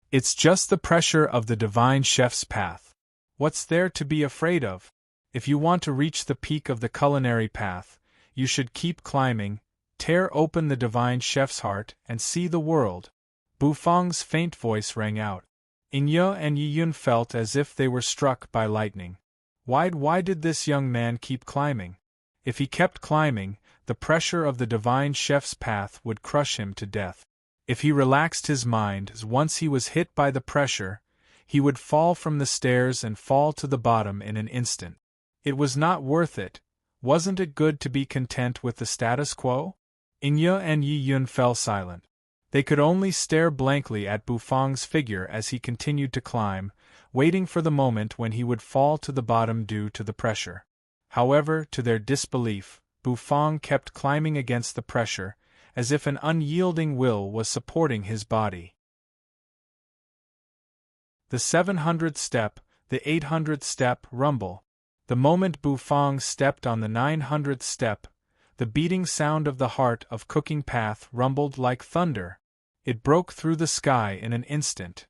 "It's just the pressure of the divine chef's path. What's there to be afraid of? If you want to reach the peak of the culinary path, you should keep climbing, tear open the divine chef's heart, and see the world." Bufang's faint voice rang out. Inya and Yi Yun felt as if they were struck by lightning. Why did this young man keep climbing? If he kept climbing, the pressure of the divine chef's path would crush him to death. If he relaxed his mind once he was hit by the pressure, he would fall from the stairs and fall to the bottom in an instant. It was not worth it. Wasn't it good to be content with the status quo? Inya and Yi Yun fell silent. They could only stare blankly at Bufang's figure as he continued to climb, waiting for the moment when he would fall to the bottom due to the pressure. However, to their disbelief, Bufang kept climbing against the pressure, as if an unyielding will was supporting his body. The 700th step, the 800th step, rumble. The moment Bufang stepped on the 900th step, the beating sound of the heart of cooking path rumbled like thunder. It broke through the sky in an instant.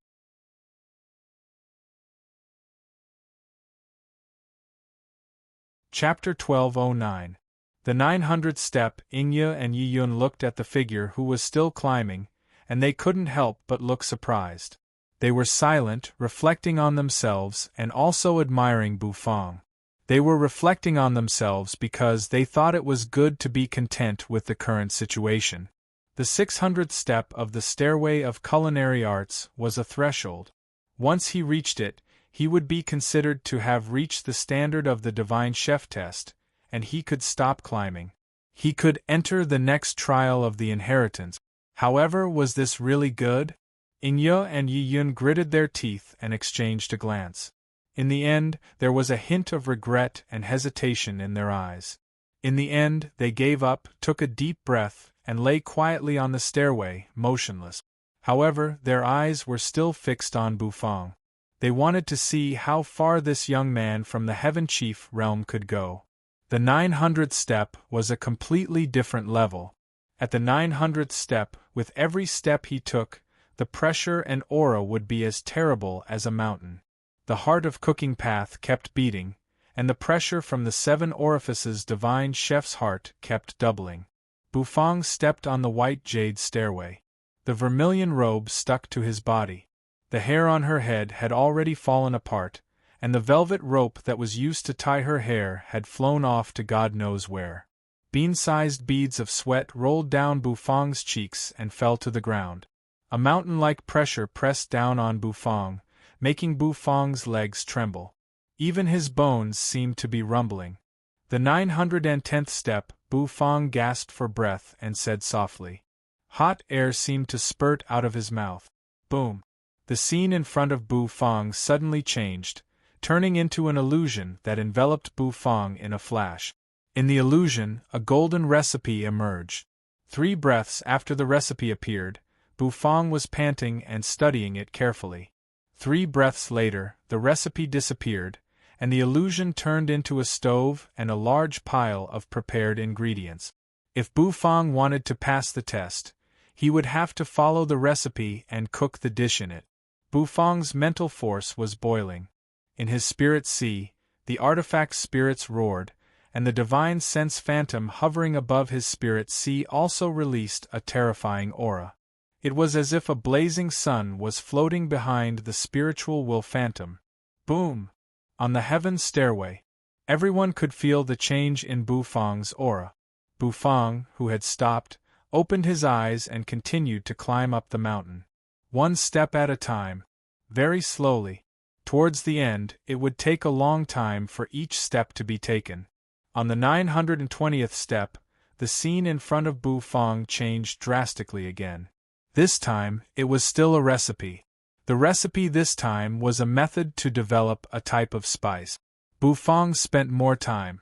Chapter 1209. The 900th step. Inya and Yi Yun looked at the figure who was still climbing, and they couldn't help but look surprised. They were silent, reflecting on themselves and also admiring Bufang. They were reflecting on themselves because they thought it was good to be content with the current situation. The 600th step of the stairway of culinary arts was a threshold. Once he reached it, he would be considered to have reached the standard of the divine chef test, and he could stop climbing. He could enter the next trial of the inheritance. However, was this really good? Inye and Yi Yun gritted their teeth and exchanged a glance. In the end, there was a hint of regret and hesitation in their eyes. In the end, they gave up, took a deep breath, and lay quietly on the stairway, motionless. However, their eyes were still fixed on Bufang. They wanted to see how far this young man from the Heaven Chief realm could go. The 900th step was a completely different level. At the 900th step, with every step he took, the pressure and aura would be as terrible as a mountain. The heart of cooking path kept beating, and the pressure from the 7 orifices divine chef's heart kept doubling. Bufang stepped on the white jade stairway. The vermilion robe stuck to his body. The hair on her head had already fallen apart, and the velvet rope that was used to tie her hair had flown off to God knows where. Bean-sized beads of sweat rolled down Bufang's cheeks and fell to the ground. A mountain-like pressure pressed down on Bufang, making Bufang's legs tremble. Even his bones seemed to be rumbling. The 910th step, Bufang gasped for breath and said softly. Hot air seemed to spurt out of his mouth. Boom! The scene in front of Bufang suddenly changed, turning into an illusion that enveloped Bufang in a flash. In the illusion, a golden recipe emerged. 3 breaths after the recipe appeared, Bufang was panting and studying it carefully. 3 breaths later, the recipe disappeared, and the illusion turned into a stove and a large pile of prepared ingredients. If Bufang wanted to pass the test, he would have to follow the recipe and cook the dish in it. Bufang's mental force was boiling. In his spirit sea, the artifact spirits roared, and the divine sense phantom hovering above his spirit sea also released a terrifying aura. It was as if a blazing sun was floating behind the spiritual will phantom. Boom! On the heaven's stairway, everyone could feel the change in Bufang's aura. Bufang, who had stopped, opened his eyes and continued to climb up the mountain. 1 step at a time, very slowly. Towards the end, it would take a long time for each step to be taken. On the 920th step, the scene in front of Bufang changed drastically again. This time, it was still a recipe. The recipe this time was a method to develop a type of spice. Bufang spent more time.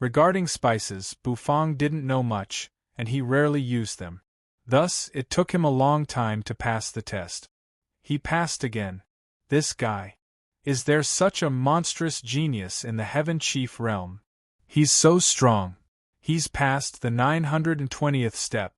Regarding spices, Bufang didn't know much, and he rarely used them. Thus, it took him a long time to pass the test. He passed again. This guy. Is there such a monstrous genius in the Heaven Chief realm? He's so strong. He's passed the 920th step.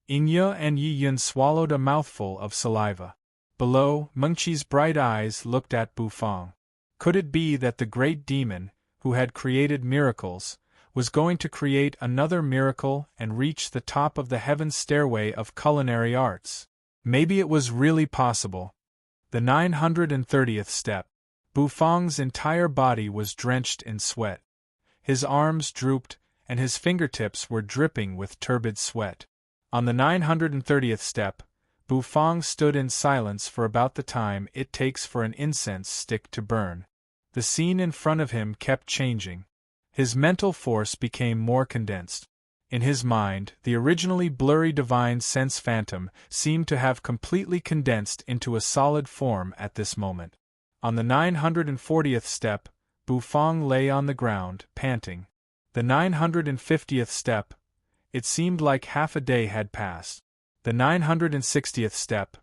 Inye and Yi Yun swallowed a mouthful of saliva. Below, Mengqi's bright eyes looked at Bufang. Could it be that the great demon, who had created miracles, was going to create another miracle and reach the top of the heaven stairway of culinary arts? Maybe it was really possible. The 930th step. Bufang's entire body was drenched in sweat. His arms drooped, and his fingertips were dripping with turbid sweat. On the 930th step, Bufang stood in silence for about the time it takes for an incense stick to burn. The scene in front of him kept changing. His mental force became more condensed. In his mind, the originally blurry divine sense phantom seemed to have completely condensed into a solid form at this moment. On the 940th step, Bufang lay on the ground, panting. The 950th step. It seemed like half a day had passed. The 960th step.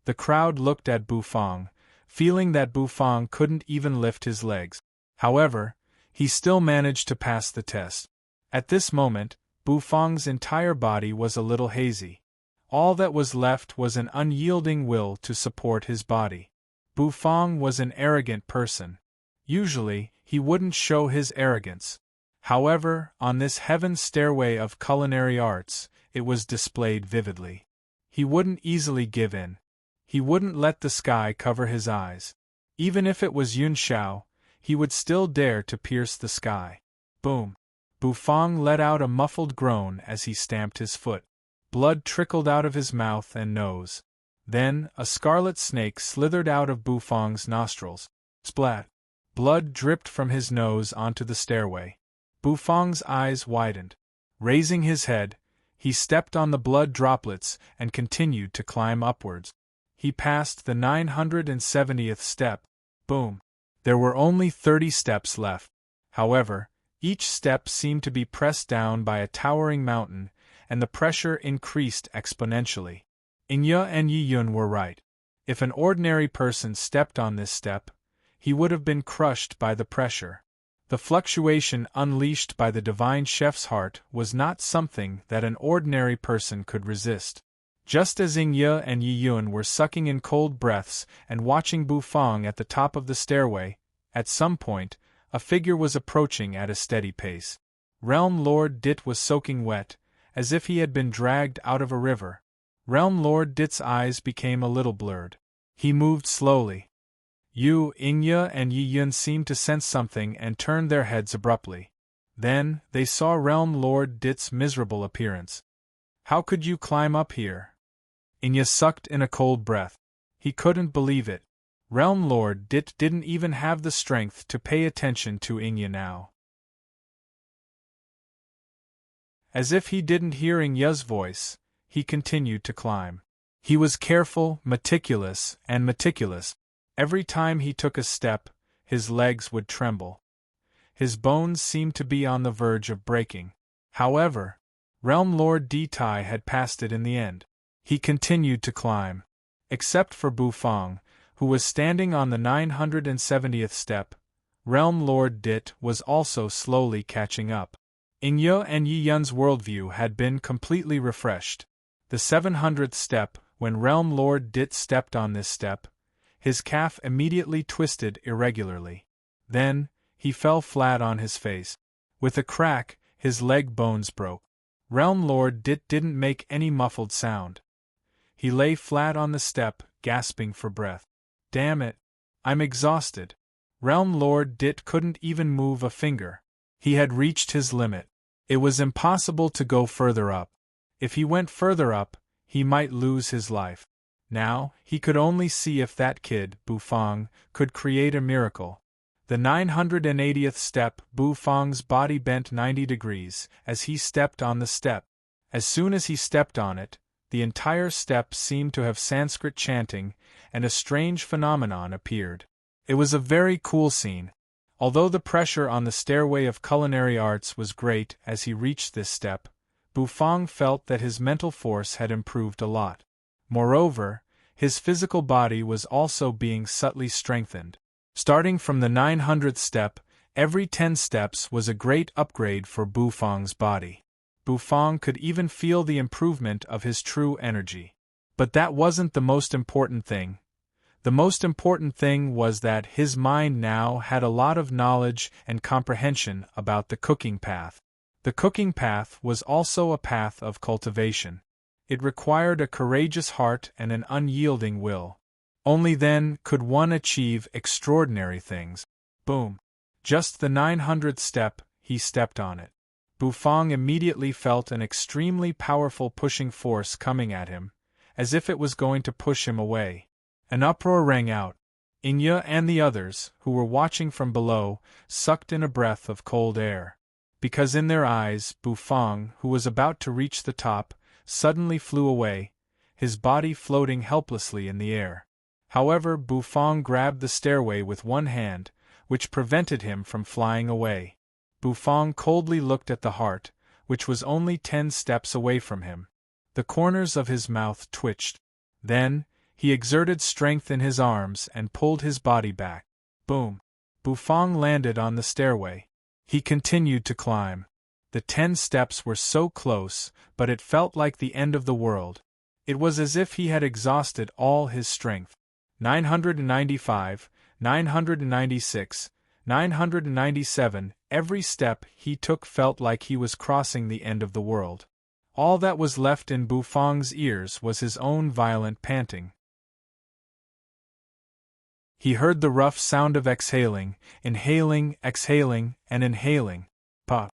The crowd looked at Bufang, feeling that Bufang couldn't even lift his legs. However, he still managed to pass the test. At this moment, Bufang's entire body was a little hazy. All that was left was an unyielding will to support his body. Bufang was an arrogant person. Usually, he wouldn't show his arrogance. However, on this heaven stairway of culinary arts, it was displayed vividly. He wouldn't easily give in. He wouldn't let the sky cover his eyes. Even if it was Yun Xiao, he would still dare to pierce the sky. Boom! Bufang let out a muffled groan as he stamped his foot. Blood trickled out of his mouth and nose. Then, a scarlet snake slithered out of Bufang's nostrils. Splat! Blood dripped from his nose onto the stairway. Bufang's eyes widened. Raising his head, he stepped on the blood droplets and continued to climb upwards. He passed the 970th step. Boom! There were only 30 steps left. However, each step seemed to be pressed down by a towering mountain, and the pressure increased exponentially. Inya and Yi-Yun were right. If an ordinary person stepped on this step, he would have been crushed by the pressure. The fluctuation unleashed by the divine chef's heart was not something that an ordinary person could resist. Just as Inya and Yi-Yun were sucking in cold breaths and watching Bufang at the top of the stairway, at some point, a figure was approaching at a steady pace. Realm Lord Dit was soaking wet, as if he had been dragged out of a river. Realm Lord Dit's eyes became a little blurred. He moved slowly. Inya and Yi-Yun seemed to sense something and turned their heads abruptly. Then, they saw Realm Lord Dit's miserable appearance. "How could you climb up here?" Inya sucked in a cold breath. He couldn't believe it. Realm Lord Dit didn't even have the strength to pay attention to Inya now. As if he didn't hear Inya's voice, he continued to climb. He was careful, meticulous. Every time he took a step, his legs would tremble. His bones seemed to be on the verge of breaking. However, Realm Lord Ditai had passed it in the end. He continued to climb. Except for Bufang, who was standing on the 970th step, Realm Lord Dit was also slowly catching up. Inya and Yi-Yun's worldview had been completely refreshed. The 700th step, when Realm Lord Dit stepped on this step, his calf immediately twisted irregularly. Then, he fell flat on his face. With a crack, his leg bones broke. Realm Lord Dit didn't make any muffled sound. He lay flat on the step, gasping for breath. "Damn it! I'm exhausted." Realm Lord Dit couldn't even move a finger. He had reached his limit. It was impossible to go further up. If he went further up, he might lose his life. Now, he could only see if that kid, Bufang, could create a miracle. The 980th step, Bufang's body bent 90 degrees as he stepped on the step. As soon as he stepped on it, the entire step seemed to have Sanskrit chanting, and a strange phenomenon appeared. It was a very cool scene. Although the pressure on the stairway of culinary arts was great as he reached this step, Bufang felt that his mental force had improved a lot. Moreover, his physical body was also being subtly strengthened. Starting from the 900th step, every 10 steps was a great upgrade for Bufang's body. Bufang could even feel the improvement of his true energy. But that wasn't the most important thing. The most important thing was that his mind now had a lot of knowledge and comprehension about the cooking path. The cooking path was also a path of cultivation. It required a courageous heart and an unyielding will. Only then could one achieve extraordinary things. Boom! Just the 900th step, he stepped on it. Bufang immediately felt an extremely powerful pushing force coming at him, as if it was going to push him away. An uproar rang out. Inya and the others, who were watching from below, sucked in a breath of cold air. Because in their eyes, Bufang, who was about to reach the top, suddenly flew away, his body floating helplessly in the air. However, Bufang grabbed the stairway with one hand, which prevented him from flying away. Bufang coldly looked at the heart, which was only 10 steps away from him. The corners of his mouth twitched. Then, he exerted strength in his arms and pulled his body back. Boom! Bufang landed on the stairway. He continued to climb. The 10 steps were so close, but it felt like the end of the world. It was as if he had exhausted all his strength. 995, 996, 997, every step he took felt like he was crossing the end of the world. All that was left in Bufang's ears was his own violent panting. He heard the rough sound of exhaling, inhaling, exhaling, and inhaling. Puff.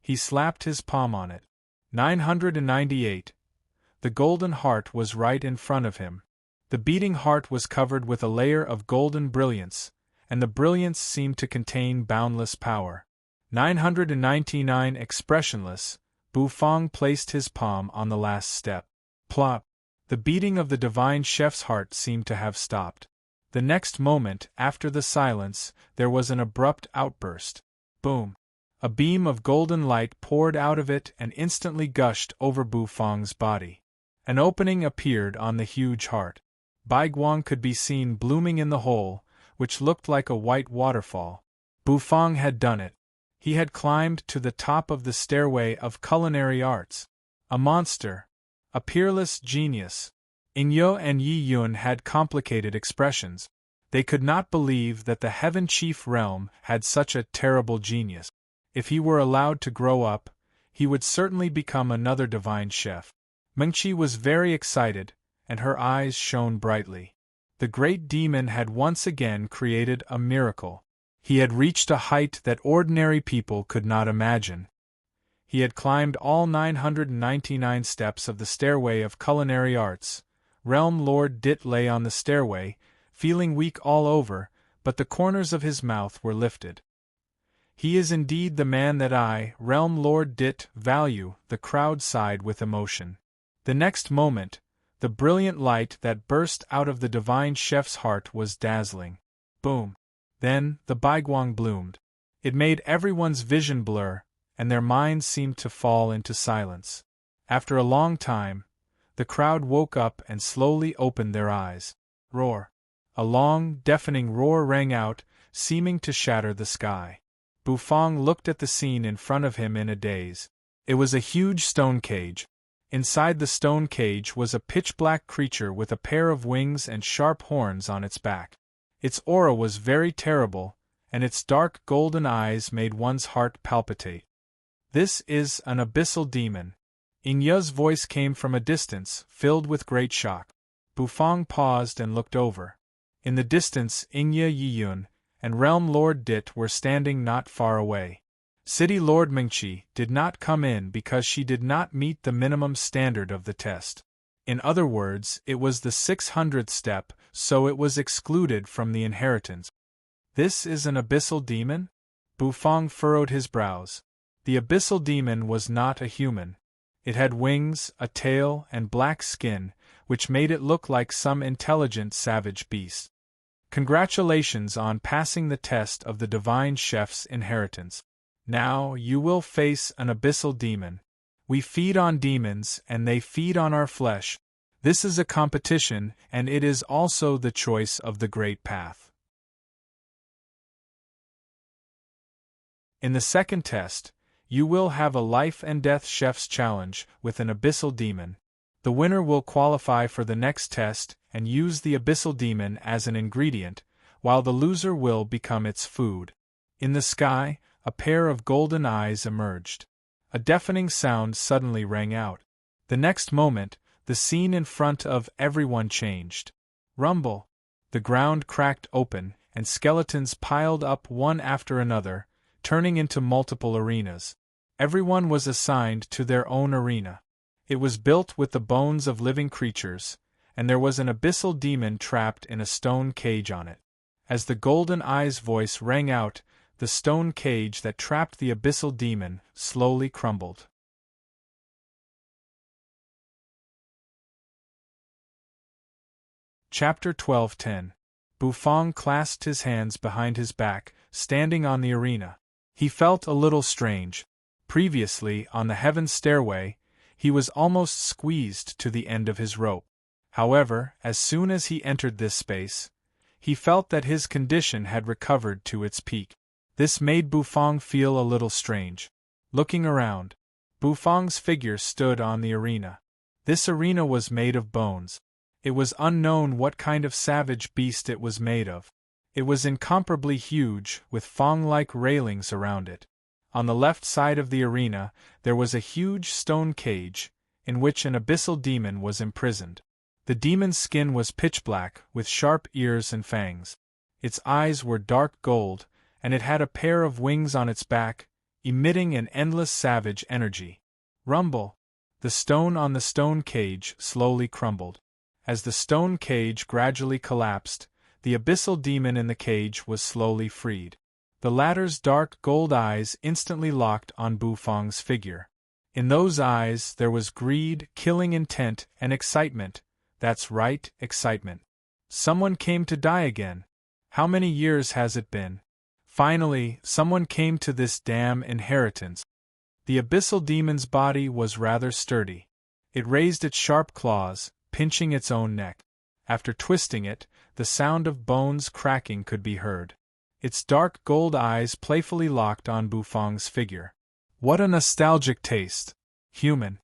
He slapped his palm on it. 998. The golden heart was right in front of him. The beating heart was covered with a layer of golden brilliance, and the brilliance seemed to contain boundless power. 999. Expressionless, Bufang placed his palm on the last step. Plop! The beating of the divine chef's heart seemed to have stopped. The next moment, after the silence, there was an abrupt outburst. Boom! A beam of golden light poured out of it and instantly gushed over Bufang's body. An opening appeared on the huge heart. Baiguang could be seen blooming in the hole, which looked like a white waterfall. Bufang had done it. He had climbed to the top of the stairway of culinary arts. A monster. A peerless genius. Ingyo and Yi Yun had complicated expressions. They could not believe that the Heaven Chief realm had such a terrible genius. If he were allowed to grow up, he would certainly become another divine chef. Mengqi was very excited, and her eyes shone brightly. The great demon had once again created a miracle. He had reached a height that ordinary people could not imagine. He had climbed all 999 steps of the stairway of culinary arts. Realm Lord Dit lay on the stairway, feeling weak all over, but the corners of his mouth were lifted. He is indeed the man that I, Realm Lord Dit, value, the crowd sighed with emotion. The next moment, the brilliant light that burst out of the divine chef's heart was dazzling. Boom! Then, the Baiguang bloomed. It made everyone's vision blur, and their minds seemed to fall into silence. After a long time, the crowd woke up and slowly opened their eyes. Roar! A long, deafening roar rang out, seeming to shatter the sky. Bufang looked at the scene in front of him in a daze. It was a huge stone cage. Inside the stone cage was a pitch-black creature with a pair of wings and sharp horns on its back. Its aura was very terrible, and its dark golden eyes made one's heart palpitate. This is an abyssal demon. Ingya's voice came from a distance, filled with great shock. Bufang paused and looked over. In the distance, Ingya Yiyun and Realm Lord Dit were standing not far away. City Lord Mengqi did not come in because she did not meet the minimum standard of the test. In other words, it was the 600th step, so it was excluded from the inheritance. This is an abyssal demon? Bufang furrowed his brows. The abyssal demon was not a human. It had wings, a tail, and black skin, which made it look like some intelligent savage beast. Congratulations on passing the test of the divine chef's inheritance. Now you will face an abyssal demon. We feed on demons and they feed on our flesh. This is a competition, and it is also the choice of the great path. In the second test, you will have a life and death chef's challenge with an abyssal demon. The winner will qualify for the next test and use the abyssal demon as an ingredient, while the loser will become its food. In the sky, a pair of golden eyes emerged. A deafening sound suddenly rang out. The next moment, the scene in front of everyone changed. Rumble! The ground cracked open, and skeletons piled up one after another, turning into multiple arenas. Everyone was assigned to their own arena. It was built with the bones of living creatures, and there was an abyssal demon trapped in a stone cage on it. As the golden eye's voice rang out, the stone cage that trapped the abyssal demon slowly crumbled. Chapter 12:10. Bufang clasped his hands behind his back, standing on the arena. He felt a little strange. Previously, on the heaven stairway, he was almost squeezed to the end of his rope. However, as soon as he entered this space, he felt that his condition had recovered to its peak. This made Bufang feel a little strange. Looking around, Bufang's figure stood on the arena. This arena was made of bones. It was unknown what kind of savage beast it was made of. It was incomparably huge, with fang-like railings around it. On the left side of the arena, there was a huge stone cage, in which an abyssal demon was imprisoned. The demon's skin was pitch-black, with sharp ears and fangs. Its eyes were dark gold, and it had a pair of wings on its back, emitting an endless savage energy. Rumble! The stone on the stone cage slowly crumbled. As the stone cage gradually collapsed, the abyssal demon in the cage was slowly freed. The latter's dark gold eyes instantly locked on Bufang's figure. In those eyes there was greed, killing intent, and excitement. That's right, excitement. Someone came to die again. How many years has it been? Finally, someone came to this damn inheritance. The abyssal demon's body was rather sturdy. It raised its sharp claws, pinching its own neck. After twisting it, the sound of bones cracking could be heard. Its dark gold eyes playfully locked on Bufang's figure. What a nostalgic taste! Human.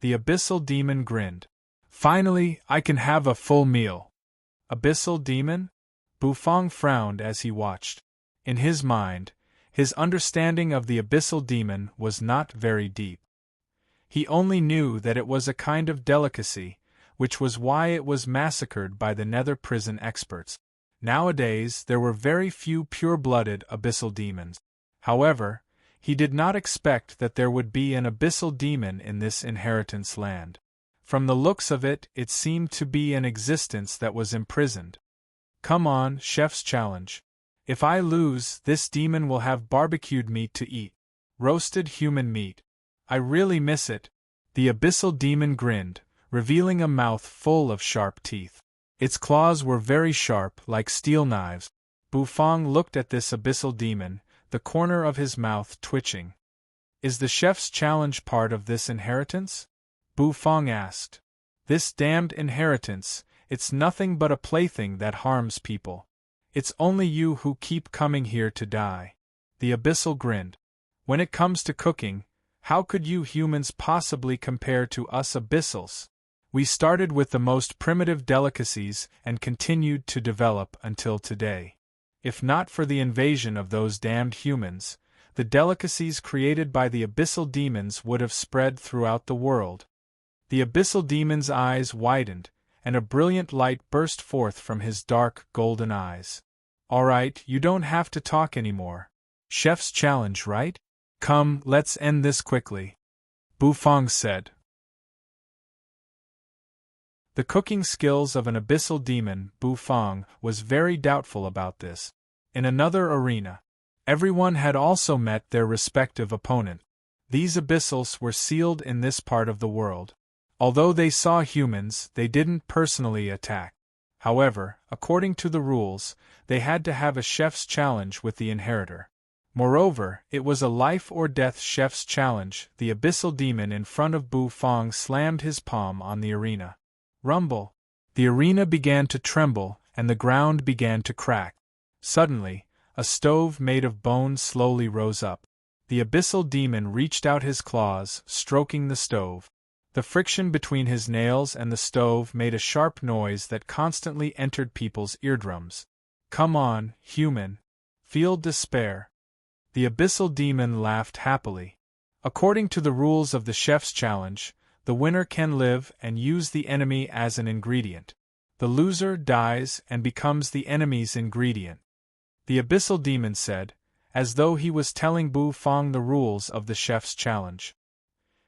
The abyssal demon grinned. Finally, I can have a full meal. Abyssal demon? Bufang frowned as he watched. In his mind, his understanding of the abyssal demon was not very deep. He only knew that it was a kind of delicacy, which was why it was massacred by the nether prison experts. Nowadays there were very few pure-blooded abyssal demons. However, he did not expect that there would be an abyssal demon in this inheritance land. From the looks of it, it seemed to be an existence that was imprisoned. Come on, chef's challenge. If I lose, this demon will have barbecued meat to eat. Roasted human meat. I really miss it. The abyssal demon grinned, revealing a mouth full of sharp teeth. Its claws were very sharp, like steel knives. Bufang looked at this abyssal demon, the corner of his mouth twitching. Is the chef's challenge part of this inheritance? Bufang asked. This damned inheritance, it's nothing but a plaything that harms people. It's only you who keep coming here to die. The abyssal grinned. When it comes to cooking, how could you humans possibly compare to us abyssals? We started with the most primitive delicacies and continued to develop until today. If not for the invasion of those damned humans, the delicacies created by the abyssal demons would have spread throughout the world. The abyssal demon's eyes widened, and a brilliant light burst forth from his dark, golden eyes. All right, you don't have to talk anymore. Chef's challenge, right? Come, let's end this quickly. Bufang said. The cooking skills of an abyssal demon, Bufang, was very doubtful about this. In another arena, everyone had also met their respective opponent. These abyssals were sealed in this part of the world. Although they saw humans, they didn't personally attack. However, according to the rules, they had to have a chef's challenge with the inheritor. Moreover, it was a life-or-death chef's challenge. The abyssal demon in front of Bufang slammed his palm on the arena. Rumble! The arena began to tremble, and the ground began to crack. Suddenly, a stove made of bone slowly rose up. The abyssal demon reached out his claws, stroking the stove. The friction between his nails and the stove made a sharp noise that constantly entered people's eardrums. Come on, human. Feel despair. The abyssal demon laughed happily. According to the rules of the chef's challenge, the winner can live and use the enemy as an ingredient. The loser dies and becomes the enemy's ingredient. The abyssal demon said, as though he was telling Bufang the rules of the chef's challenge.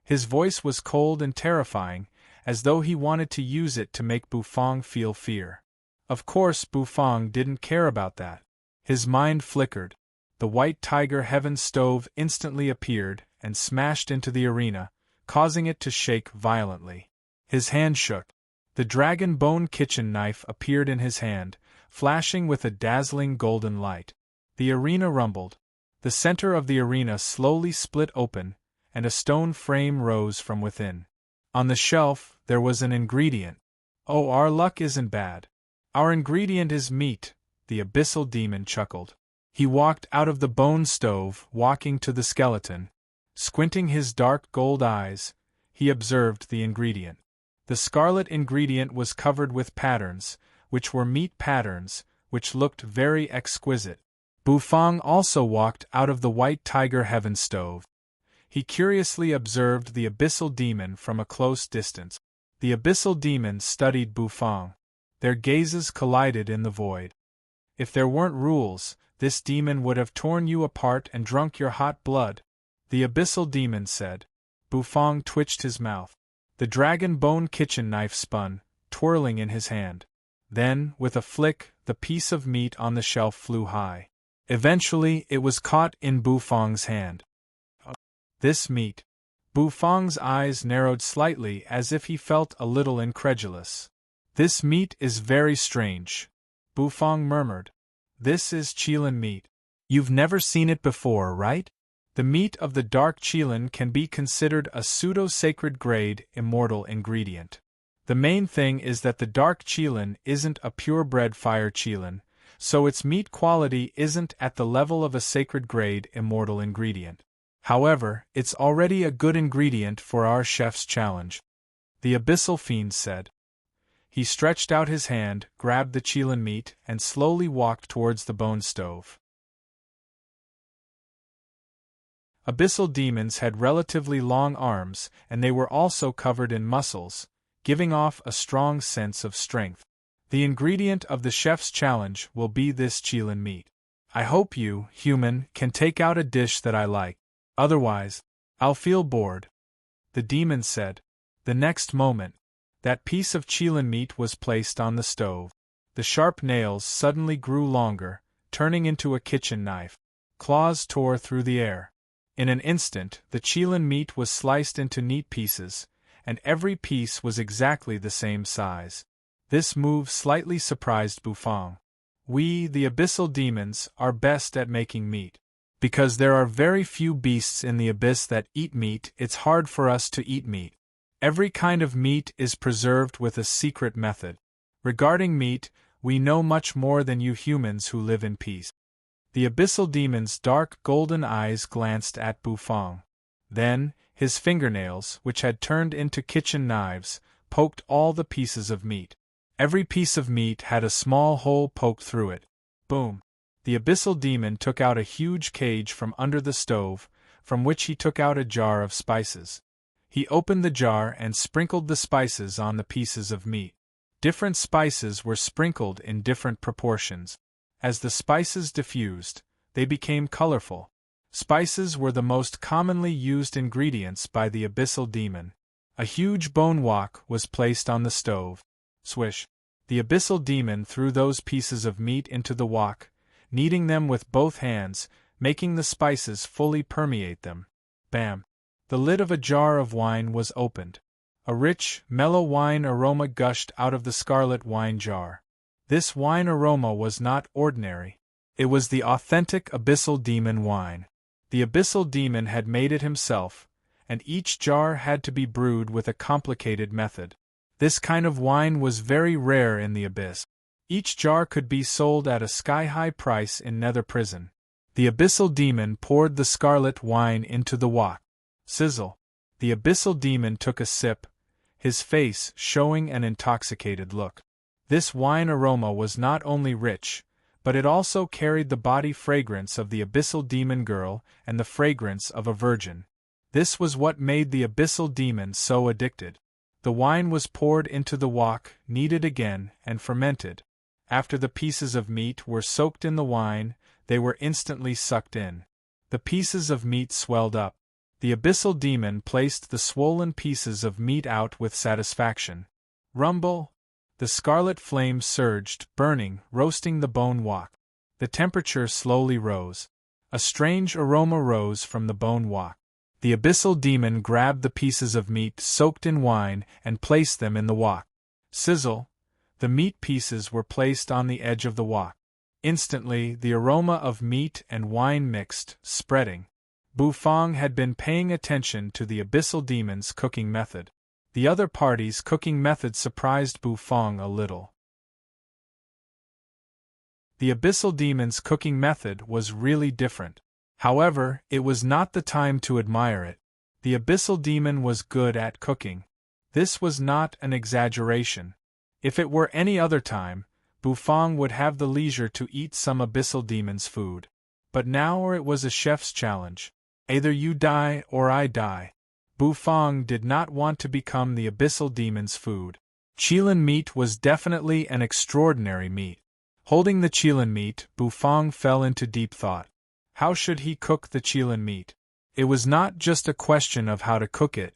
His voice was cold and terrifying, as though he wanted to use it to make Bufang feel fear. Of course, Bufang didn't care about that. His mind flickered. The white tiger heaven stove instantly appeared and smashed into the arena, causing it to shake violently. His hand shook. The dragon bone kitchen knife appeared in his hand, flashing with a dazzling golden light. The arena rumbled. The center of the arena slowly split open, and a stone frame rose from within. On the shelf, there was an ingredient. Oh, our luck isn't bad. Our ingredient is meat, the abyssal demon chuckled. He walked out of the bone stove, walking to the skeleton. Squinting his dark gold eyes, he observed the ingredient. The scarlet ingredient was covered with patterns, which were meat patterns, which looked very exquisite. Bufang also walked out of the white tiger heaven stove. He curiously observed the abyssal demon from a close distance. The abyssal demon studied Bufang. Their gazes collided in the void. If there weren't rules, this demon would have torn you apart and drunk your hot blood, The abyssal demon said. Bufang twitched his mouth. The dragon bone kitchen knife spun, twirling in his hand. Then, with a flick, the piece of meat on the shelf flew high. Eventually, it was caught in Bufang's hand. This meat. Bufang's eyes narrowed slightly as if he felt a little incredulous. This meat is very strange, Bufang murmured. This is Qilin meat. You've never seen it before, right? The meat of the dark Qilin can be considered a pseudo-sacred grade immortal ingredient. The main thing is that the dark Qilin isn't a purebred fire Qilin, so its meat quality isn't at the level of a sacred grade immortal ingredient. However, it's already a good ingredient for our chef's challenge. The abyssal fiend said. He stretched out his hand, grabbed the Qilin meat, and slowly walked towards the bone stove. Abyssal demons had relatively long arms, and they were also covered in muscles, giving off a strong sense of strength. The ingredient of the chef's challenge will be this Qilin meat. I hope you, human, can take out a dish that I like. Otherwise, I'll feel bored. The demon said. The next moment, that piece of Qilin meat was placed on the stove. The sharp nails suddenly grew longer, turning into a kitchen knife. Claws tore through the air. In an instant, the Qilin meat was sliced into neat pieces, and every piece was exactly the same size. This move slightly surprised Bufang. We, the abyssal demons, are best at making meat. Because there are very few beasts in the abyss that eat meat, it's hard for us to eat meat. Every kind of meat is preserved with a secret method. Regarding meat, we know much more than you humans who live in peace. The abyssal demon's dark golden eyes glanced at Bufang. Then, his fingernails, which had turned into kitchen knives, poked all the pieces of meat. Every piece of meat had a small hole poked through it. Boom! The abyssal demon took out a huge cage from under the stove, from which he took out a jar of spices. He opened the jar and sprinkled the spices on the pieces of meat. Different spices were sprinkled in different proportions. As the spices diffused, they became colorful. Spices were the most commonly used ingredients by the abyssal demon. A huge bone wok was placed on the stove. Swish! The abyssal demon threw those pieces of meat into the wok, kneading them with both hands, making the spices fully permeate them. Bam! The lid of a jar of wine was opened. A rich, mellow wine aroma gushed out of the scarlet wine jar. This wine aroma was not ordinary. It was the authentic abyssal demon wine. The abyssal demon had made it himself, and each jar had to be brewed with a complicated method. This kind of wine was very rare in the abyss. Each jar could be sold at a sky-high price in Nether Prison. The abyssal demon poured the scarlet wine into the wok. Sizzle! The abyssal demon took a sip, his face showing an intoxicated look. This wine aroma was not only rich, but it also carried the body fragrance of the abyssal demon girl and the fragrance of a virgin. This was what made the abyssal demon so addicted. The wine was poured into the wok, kneaded again, and fermented. After the pieces of meat were soaked in the wine, they were instantly sucked in. The pieces of meat swelled up. The abyssal demon placed the swollen pieces of meat out with satisfaction. Rumble! The scarlet flame surged, burning, roasting the bone wok. The temperature slowly rose. A strange aroma rose from the bone wok. The abyssal demon grabbed the pieces of meat soaked in wine and placed them in the wok. Sizzle! The meat pieces were placed on the edge of the wok. Instantly, the aroma of meat and wine mixed, spreading. Bufang had been paying attention to the abyssal demon's cooking method. The other party's cooking method surprised Bufang a little. The abyssal demon's cooking method was really different. However, it was not the time to admire it. The abyssal demon was good at cooking. This was not an exaggeration. If it were any other time, Bufang would have the leisure to eat some abyssal demon's food. But now it was a chef's challenge. Either you die or I die. Bufang did not want to become the abyssal demon's food. Qilin meat was definitely an extraordinary meat. Holding the Qilin meat, Bufang fell into deep thought. How should he cook the Qilin meat? It was not just a question of how to cook it.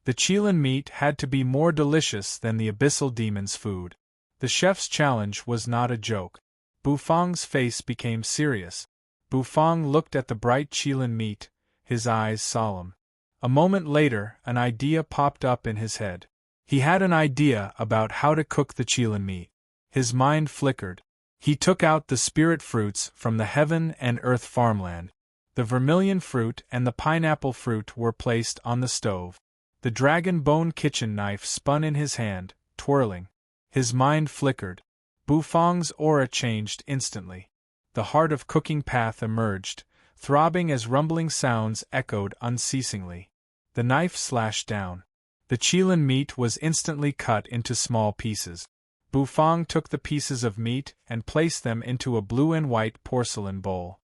The Qilin meat had to be more delicious than the abyssal demon's food. The chef's challenge was not a joke. Bufang's face became serious. Bufang looked at the bright Qilin meat, his eyes solemn. A moment later, an idea popped up in his head. He had an idea about how to cook the Qilin meat. His mind flickered. He took out the spirit fruits from the heaven and earth farmland. The vermilion fruit and the pineapple fruit were placed on the stove. The dragon bone kitchen knife spun in his hand, twirling. His mind flickered. Bufang's aura changed instantly. The heart of cooking path emerged, throbbing as rumbling sounds echoed unceasingly. The knife slashed down. The Qilin meat was instantly cut into small pieces. Bufang took the pieces of meat and placed them into a blue and white porcelain bowl.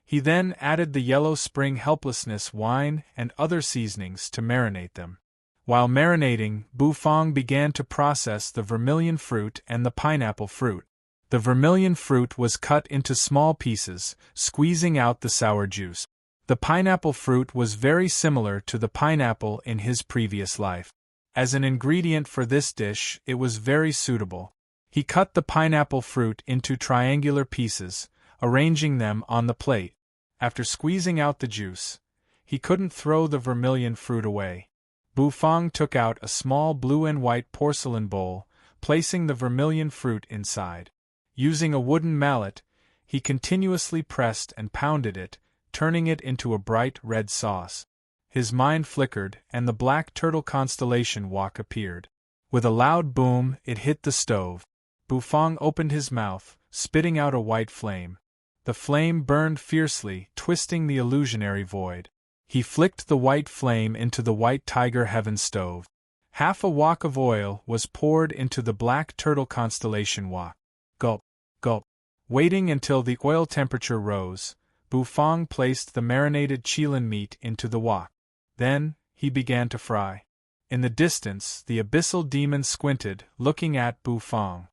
He then added the yellow spring helplessness wine and other seasonings to marinate them. While marinating, Bufang began to process the vermilion fruit and the pineapple fruit. The vermilion fruit was cut into small pieces, squeezing out the sour juice. The pineapple fruit was very similar to the pineapple in his previous life. As an ingredient for this dish, it was very suitable. He cut the pineapple fruit into triangular pieces, arranging them on the plate. After squeezing out the juice, he couldn't throw the vermilion fruit away. Bufang took out a small blue and white porcelain bowl, placing the vermilion fruit inside. Using a wooden mallet, he continuously pressed and pounded it, turning it into a bright red sauce. His mind flickered, and the black turtle constellation wok appeared. With a loud boom, it hit the stove. Bufang opened his mouth, spitting out a white flame. The flame burned fiercely, twisting the illusionary void. He flicked the white flame into the white tiger heaven stove. Half a wok of oil was poured into the black turtle constellation wok. Gulp, gulp. Waiting until the oil temperature rose, Bufang placed the marinated Qilin meat into the wok. Then, he began to fry. In the distance, the abyssal demon squinted, looking at Bufang.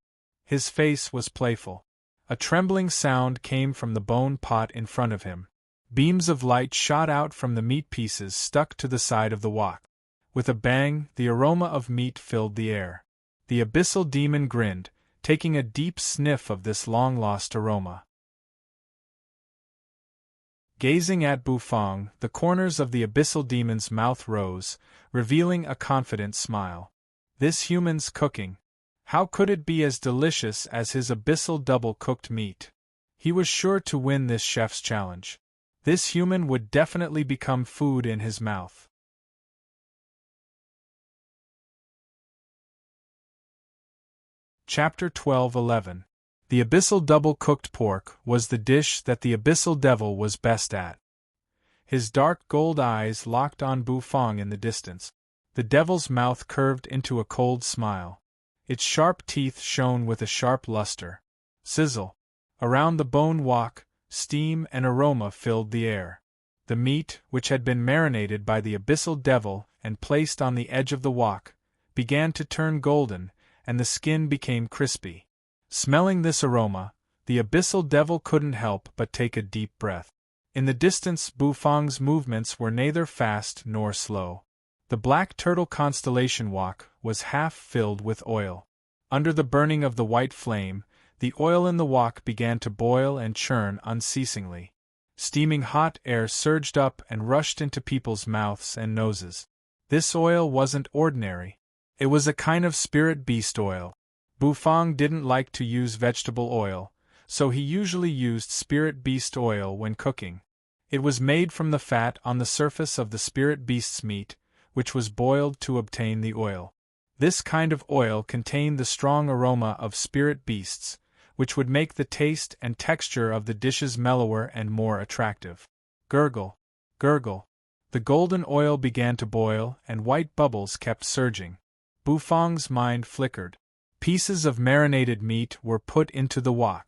His face was playful. A trembling sound came from the bone pot in front of him. Beams of light shot out from the meat pieces stuck to the side of the wok. With a bang, the aroma of meat filled the air. The abyssal demon grinned, taking a deep sniff of this long-lost aroma. Gazing at Bufang, the corners of the abyssal demon's mouth rose, revealing a confident smile. This human's cooking. How could it be as delicious as his abyssal double-cooked meat? He was sure to win this chef's challenge. This human would definitely become food in his mouth. Chapter 12:11. The abyssal double-cooked pork was the dish that the abyssal devil was best at. His dark gold eyes locked on Bufang in the distance. The devil's mouth curved into a cold smile. Its sharp teeth shone with a sharp luster. Sizzle. Around the bone wok, steam and aroma filled the air. The meat, which had been marinated by the abyssal devil and placed on the edge of the wok, began to turn golden, and the skin became crispy. Smelling this aroma, the abyssal devil couldn't help but take a deep breath. In the distance, Bufang's movements were neither fast nor slow. The black turtle constellation wok was half filled with oil. Under the burning of the white flame, the oil in the wok began to boil and churn unceasingly. Steaming hot air surged up and rushed into people's mouths and noses. This oil wasn't ordinary. It was a kind of spirit beast oil. Bufang didn't like to use vegetable oil, so he usually used spirit beast oil when cooking. It was made from the fat on the surface of the spirit beast's meat, which was boiled to obtain the oil. This kind of oil contained the strong aroma of spirit beasts, which would make the taste and texture of the dishes mellower and more attractive. Gurgle, gurgle. The golden oil began to boil, and white bubbles kept surging. Bufang's mind flickered. Pieces of marinated meat were put into the wok.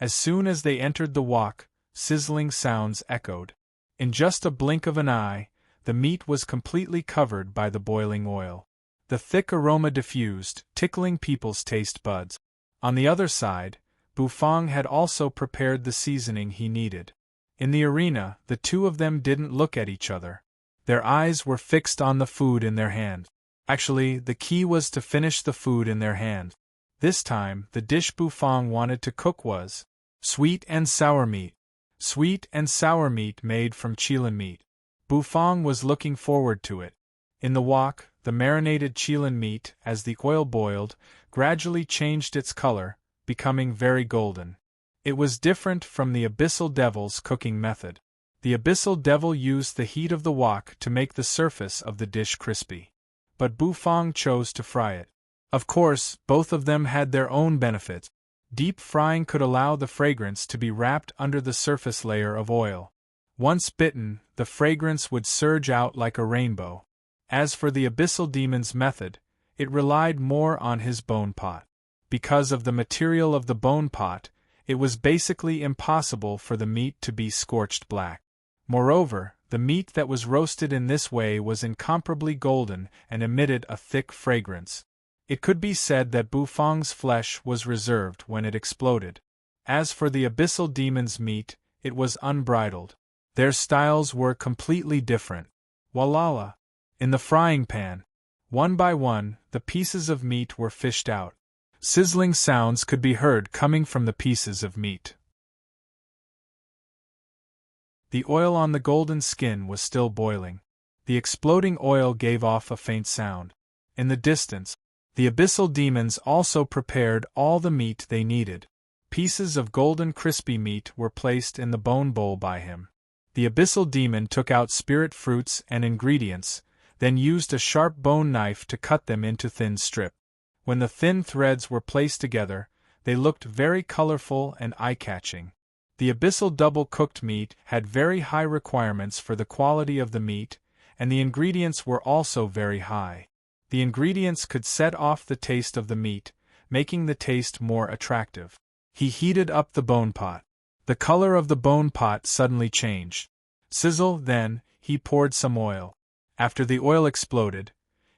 As soon as they entered the wok, sizzling sounds echoed. In just a blink of an eye, the meat was completely covered by the boiling oil. The thick aroma diffused, tickling people's taste buds. On the other side, Bufang had also prepared the seasoning he needed. In the arena, the two of them didn't look at each other. Their eyes were fixed on the food in their hand. Actually, the key was to finish the food in their hand. This time, the dish Bufang wanted to cook was sweet and sour meat. Sweet and sour meat made from chilan meat. Bufang was looking forward to it. In the wok, the marinated chilan meat, as the oil boiled, gradually changed its color, becoming very golden. It was different from the Abyssal Devil's cooking method. The Abyssal Devil used the heat of the wok to make the surface of the dish crispy. But Bufang chose to fry it. Of course, both of them had their own benefits. Deep frying could allow the fragrance to be wrapped under the surface layer of oil. Once bitten, the fragrance would surge out like a rainbow. As for the Abyssal Demon's method, it relied more on his bone pot. Because of the material of the bone pot, it was basically impossible for the meat to be scorched black. Moreover, the meat that was roasted in this way was incomparably golden and emitted a thick fragrance. It could be said that Bufang's flesh was reserved when it exploded. As for the Abyssal Demon's meat, it was unbridled. Their styles were completely different. Walala! In the frying pan, one by one, the pieces of meat were fished out. Sizzling sounds could be heard coming from the pieces of meat. The oil on the golden skin was still boiling. The exploding oil gave off a faint sound. In the distance, the Abyssal Demons also prepared all the meat they needed. Pieces of golden crispy meat were placed in the bone bowl by him. The Abyssal Demon took out spirit fruits and ingredients, then used a sharp bone knife to cut them into thin strips. When the thin threads were placed together, they looked very colorful and eye-catching. The Abyssal double-cooked meat had very high requirements for the quality of the meat, and the ingredients were also very high. The ingredients could set off the taste of the meat, making the taste more attractive. He heated up the bone pot. The color of the bone pot suddenly changed. Sizzle, then, he poured some oil. After the oil exploded,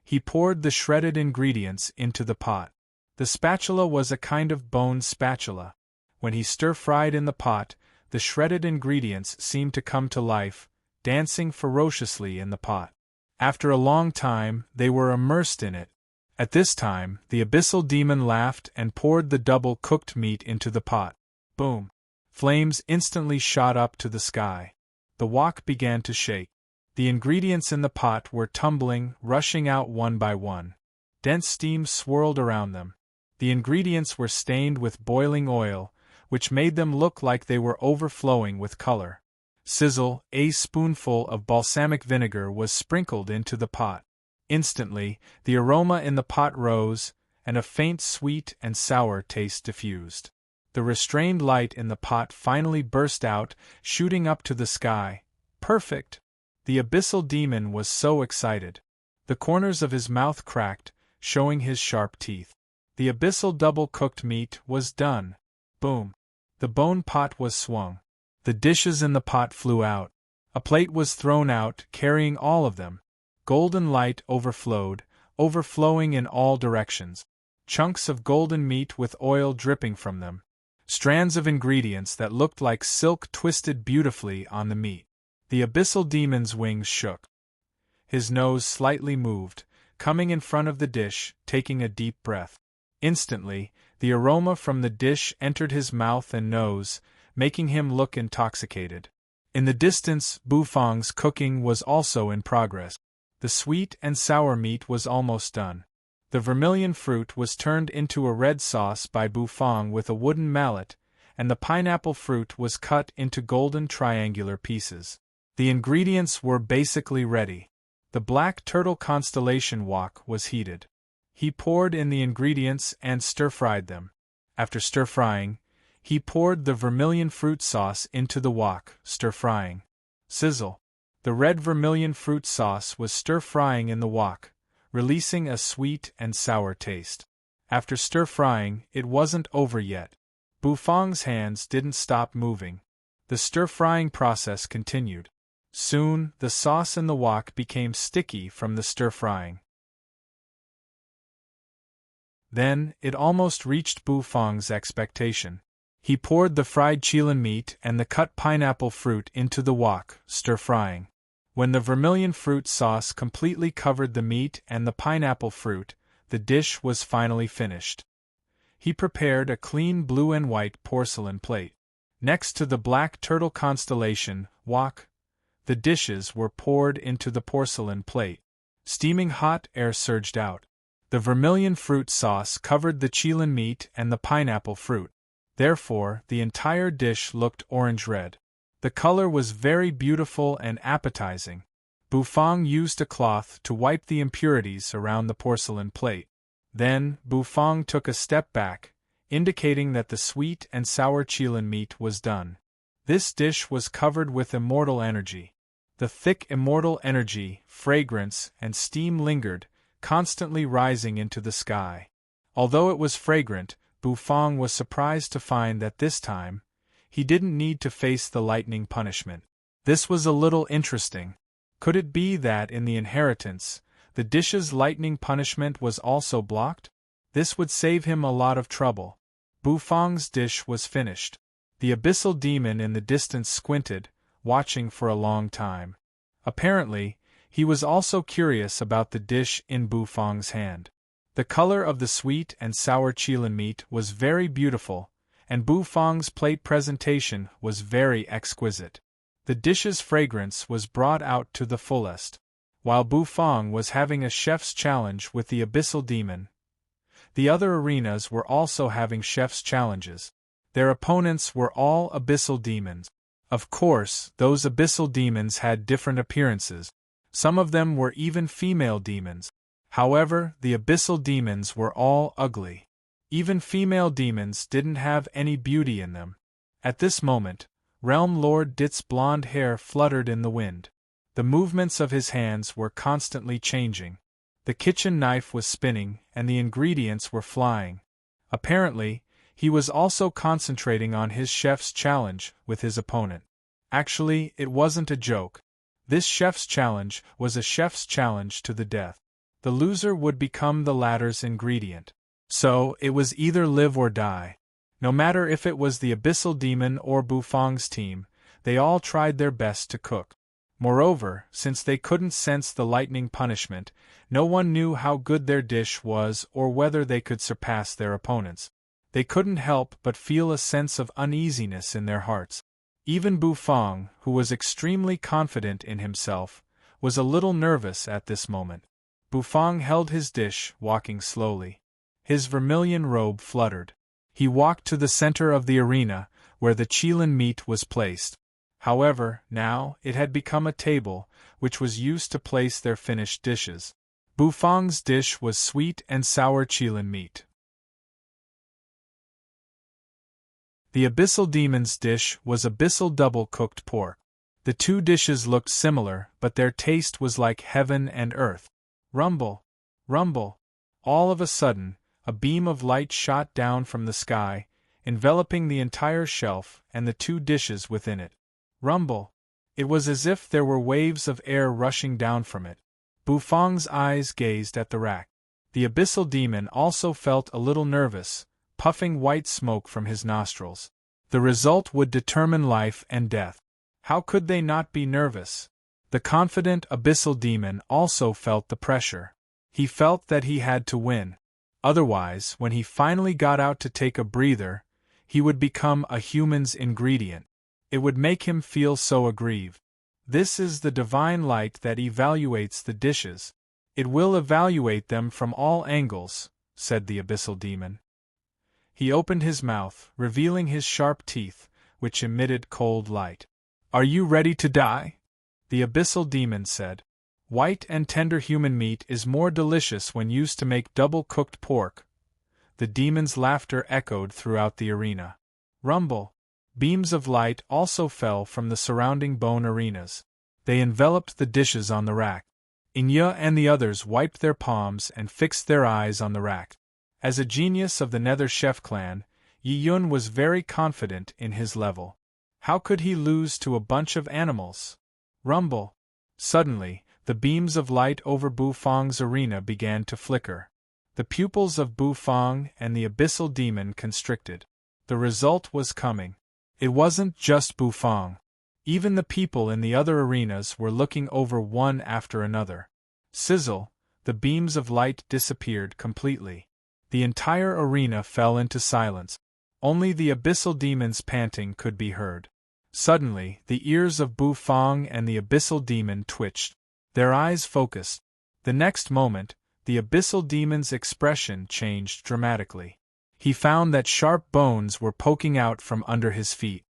he poured the shredded ingredients into the pot. The spatula was a kind of bone spatula. When he stir-fried in the pot, the shredded ingredients seemed to come to life, dancing ferociously in the pot. After a long time, they were immersed in it. At this time, the Abyssal Demon laughed and poured the double-cooked meat into the pot. Boom! Flames instantly shot up to the sky. The wok began to shake. The ingredients in the pot were tumbling, rushing out one by one. Dense steam swirled around them. The ingredients were stained with boiling oil, which made them look like they were overflowing with color. Sizzle, a spoonful of balsamic vinegar was sprinkled into the pot. Instantly, the aroma in the pot rose, and a faint sweet and sour taste diffused. The restrained light in the pot finally burst out, shooting up to the sky. Perfect! The Abyssal Demon was so excited. The corners of his mouth cracked, showing his sharp teeth. The Abyssal double-cooked meat was done. Boom! The bone pot was swung. The dishes in the pot flew out. A plate was thrown out, carrying all of them. Golden light overflowed, overflowing in all directions. Chunks of golden meat with oil dripping from them. Strands of ingredients that looked like silk twisted beautifully on the meat. The Abyssal Demon's wings shook. His nose slightly moved, coming in front of the dish, taking a deep breath. Instantly, the aroma from the dish entered his mouth and nose, making him look intoxicated. In the distance, Bufang's cooking was also in progress. The sweet and sour meat was almost done. The vermilion fruit was turned into a red sauce by Bufang with a wooden mallet, and the pineapple fruit was cut into golden triangular pieces. The ingredients were basically ready. The black turtle constellation wok was heated. He poured in the ingredients and stir-fried them. After stir-frying, he poured the vermilion fruit sauce into the wok, stir-frying. Sizzle! The red vermilion fruit sauce was stir-frying in the wok, releasing a sweet and sour taste. After stir-frying, it wasn't over yet. Bufang's hands didn't stop moving. The stir-frying process continued. Soon, the sauce in the wok became sticky from the stir-frying. Then, it almost reached Bufang's expectation. He poured the fried chilan meat and the cut pineapple fruit into the wok, stir-frying. When the vermilion fruit sauce completely covered the meat and the pineapple fruit, the dish was finally finished. He prepared a clean blue and white porcelain plate. Next to the black turtle constellation, wok, the dishes were poured into the porcelain plate. Steaming hot air surged out. The vermilion fruit sauce covered the chilen meat and the pineapple fruit. Therefore, the entire dish looked orange-red. The color was very beautiful and appetizing. Bufang used a cloth to wipe the impurities around the porcelain plate. Then, Bufang took a step back, indicating that the sweet and sour chilen meat was done. This dish was covered with immortal energy. The thick immortal energy, fragrance, and steam lingered, constantly rising into the sky. Although it was fragrant, Bufang was surprised to find that this time, he didn't need to face the lightning punishment. This was a little interesting. Could it be that in the inheritance, the dish's lightning punishment was also blocked? This would save him a lot of trouble. Bufang's dish was finished. The abyssal demon in the distance squinted, watching for a long time. Apparently, he was also curious about the dish in Bufang's hand. The color of the sweet and sour chilen meat was very beautiful, and Bufang's plate presentation was very exquisite. The dish's fragrance was brought out to the fullest. While Bufang was having a chef's challenge with the abyssal demon, the other arenas were also having chef's challenges. Their opponents were all abyssal demons. Of course, those abyssal demons had different appearances. Some of them were even female demons. However, the abyssal demons were all ugly. Even female demons didn't have any beauty in them. At this moment, Realm Lord Dit's blonde hair fluttered in the wind. The movements of his hands were constantly changing. The kitchen knife was spinning, and the ingredients were flying. Apparently, he was also concentrating on his chef's challenge with his opponent. Actually, it wasn't a joke. This chef's challenge was a chef's challenge to the death. The loser would become the latter's ingredient. So, it was either live or die. No matter if it was the abyssal demon or Bufang's team, they all tried their best to cook. Moreover, since they couldn't sense the lightning punishment, no one knew how good their dish was or whether they could surpass their opponents. They couldn't help but feel a sense of uneasiness in their hearts. Even Bufang, who was extremely confident in himself, was a little nervous at this moment. Bufang held his dish, walking slowly. His vermilion robe fluttered. He walked to the center of the arena, where the chilen meat was placed. However, now, it had become a table, which was used to place their finished dishes. Bufang's dish was sweet and sour chilen meat. The abyssal demon's dish was abyssal double-cooked pork. The two dishes looked similar, but their taste was like heaven and earth. Rumble! Rumble! All of a sudden, a beam of light shot down from the sky, enveloping the entire shelf and the two dishes within it. Rumble! It was as if there were waves of air rushing down from it. Bufang's eyes gazed at the rack. The abyssal demon also felt a little nervous, puffing white smoke from his nostrils. The result would determine life and death. How could they not be nervous? The confident abyssal demon also felt the pressure. He felt that he had to win. Otherwise, when he finally got out to take a breather, he would become a human's ingredient. It would make him feel so aggrieved. This is the divine light that evaluates the dishes. It will evaluate them from all angles, said the abyssal demon. He opened his mouth, revealing his sharp teeth, which emitted cold light. "Are you ready to die?" the abyssal demon said. "White and tender human meat is more delicious when used to make double-cooked pork." The demon's laughter echoed throughout the arena. Rumble! Beams of light also fell from the surrounding bone arenas. They enveloped the dishes on the rack. Inya and the others wiped their palms and fixed their eyes on the rack. As a genius of the Nether Chef clan, Yi Yun was very confident in his level. How could he lose to a bunch of animals? Rumble! Suddenly, the beams of light over Bufang's arena began to flicker. The pupils of Bufang and the abyssal demon constricted. The result was coming. It wasn't just Bufang. Even the people in the other arenas were looking over one after another. Sizzle, the beams of light disappeared completely. The entire arena fell into silence. Only the abyssal demon's panting could be heard. Suddenly, the ears of Bu Fong and the abyssal demon twitched. Their eyes focused. The next moment, the abyssal demon's expression changed dramatically. He found that sharp bones were poking out from under his feet.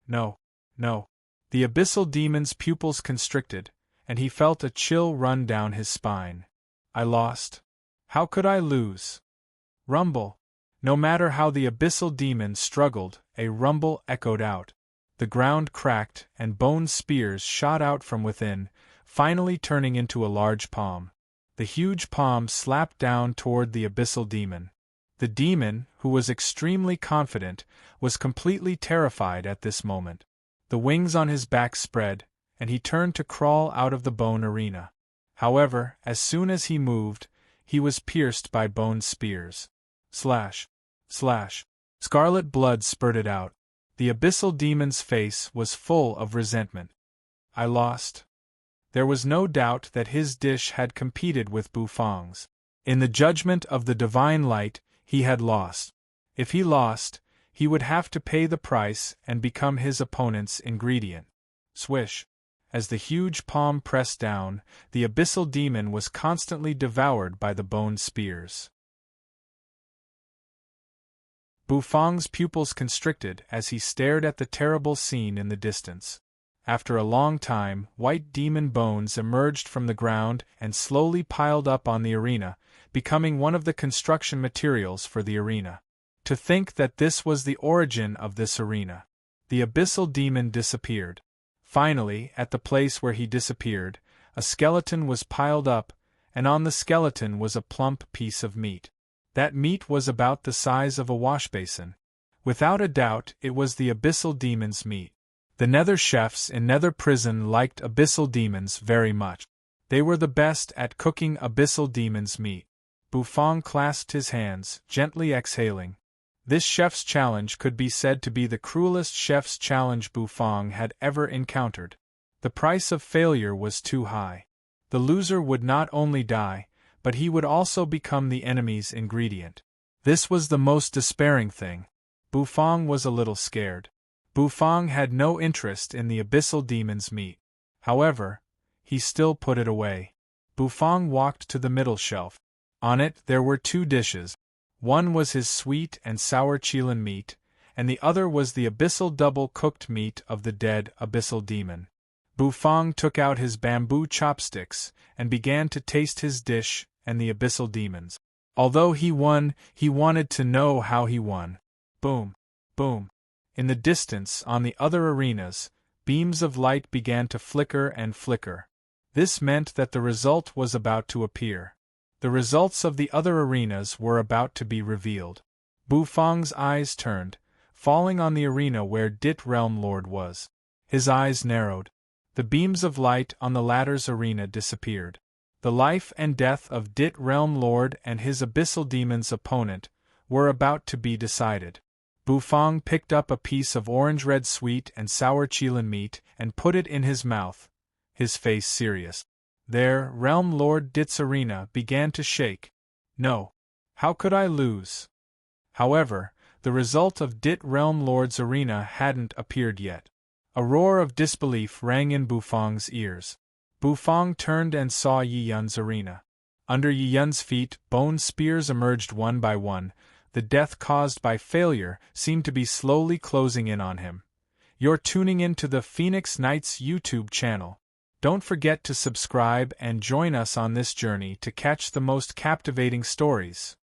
No, no. The abyssal demon's pupils constricted, and he felt a chill run down his spine. I lost. How could I lose? Rumble. No matter how the abyssal demon struggled, a rumble echoed out. The ground cracked, and bone spears shot out from within, finally turning into a large palm. The huge palm slapped down toward the abyssal demon. The demon, who was extremely confident, was completely terrified at this moment. The wings on his back spread, and he turned to crawl out of the bone arena. However, as soon as he moved, he was pierced by bone spears. Slash! Slash! Scarlet blood spurted out. The abyssal demon's face was full of resentment. I lost. There was no doubt that his dish had competed with Bu Fong's. In the judgment of the divine light, he had lost. If he lost, he would have to pay the price and become his opponent's ingredient. Swish! As the huge palm pressed down, the abyssal demon was constantly devoured by the bone spears. Bu Fong's pupils constricted as he stared at the terrible scene in the distance. After a long time, white demon bones emerged from the ground and slowly piled up on the arena, becoming one of the construction materials for the arena. To think that this was the origin of this arena. The abyssal demon disappeared. Finally, at the place where he disappeared, a skeleton was piled up, and on the skeleton was a plump piece of meat. That meat was about the size of a washbasin. Without a doubt, it was the abyssal demon's meat. The nether chefs in Nether Prison liked abyssal demons very much. They were the best at cooking abyssal demons' meat. Bu Fong clasped his hands, gently exhaling. This chef's challenge could be said to be the cruelest chef's challenge Bu Fong had ever encountered. The price of failure was too high. The loser would not only die, but he would also become the enemy's ingredient. This was the most despairing thing. Bu Fong was a little scared. Bu Fong had no interest in the abyssal demon's meat. However, he still put it away. Bu Fong walked to the middle shelf. On it there were two dishes. One was his sweet and sour Qilin meat, and the other was the abyssal double-cooked meat of the dead abyssal demon. Bu Fong took out his bamboo chopsticks and began to taste his dish and the abyssal demon's. Although he won, he wanted to know how he won. Boom! Boom! In the distance, on the other arenas, beams of light began to flicker and flicker. This meant that the result was about to appear. The results of the other arenas were about to be revealed. Bu Fong's eyes turned, falling on the arena where Dit Realm Lord was. His eyes narrowed. The beams of light on the latter's arena disappeared. The life and death of Dit Realm Lord and his abyssal demon's opponent were about to be decided. Bu Fong picked up a piece of orange-red sweet and sour Qilin meat and put it in his mouth, his face serious. There, Realm Lord Dit's arena began to shake. No. How could I lose? However, the result of Dit Realm Lord's arena hadn't appeared yet. A roar of disbelief rang in Bu Fong's ears. Bu Fong turned and saw Yi Yun's arena. Under Yi Yun's feet, bone spears emerged one by one. The death caused by failure seemed to be slowly closing in on him. You're tuning in to the Phoenix Knights YouTube channel. Don't forget to subscribe and join us on this journey to catch the most captivating stories.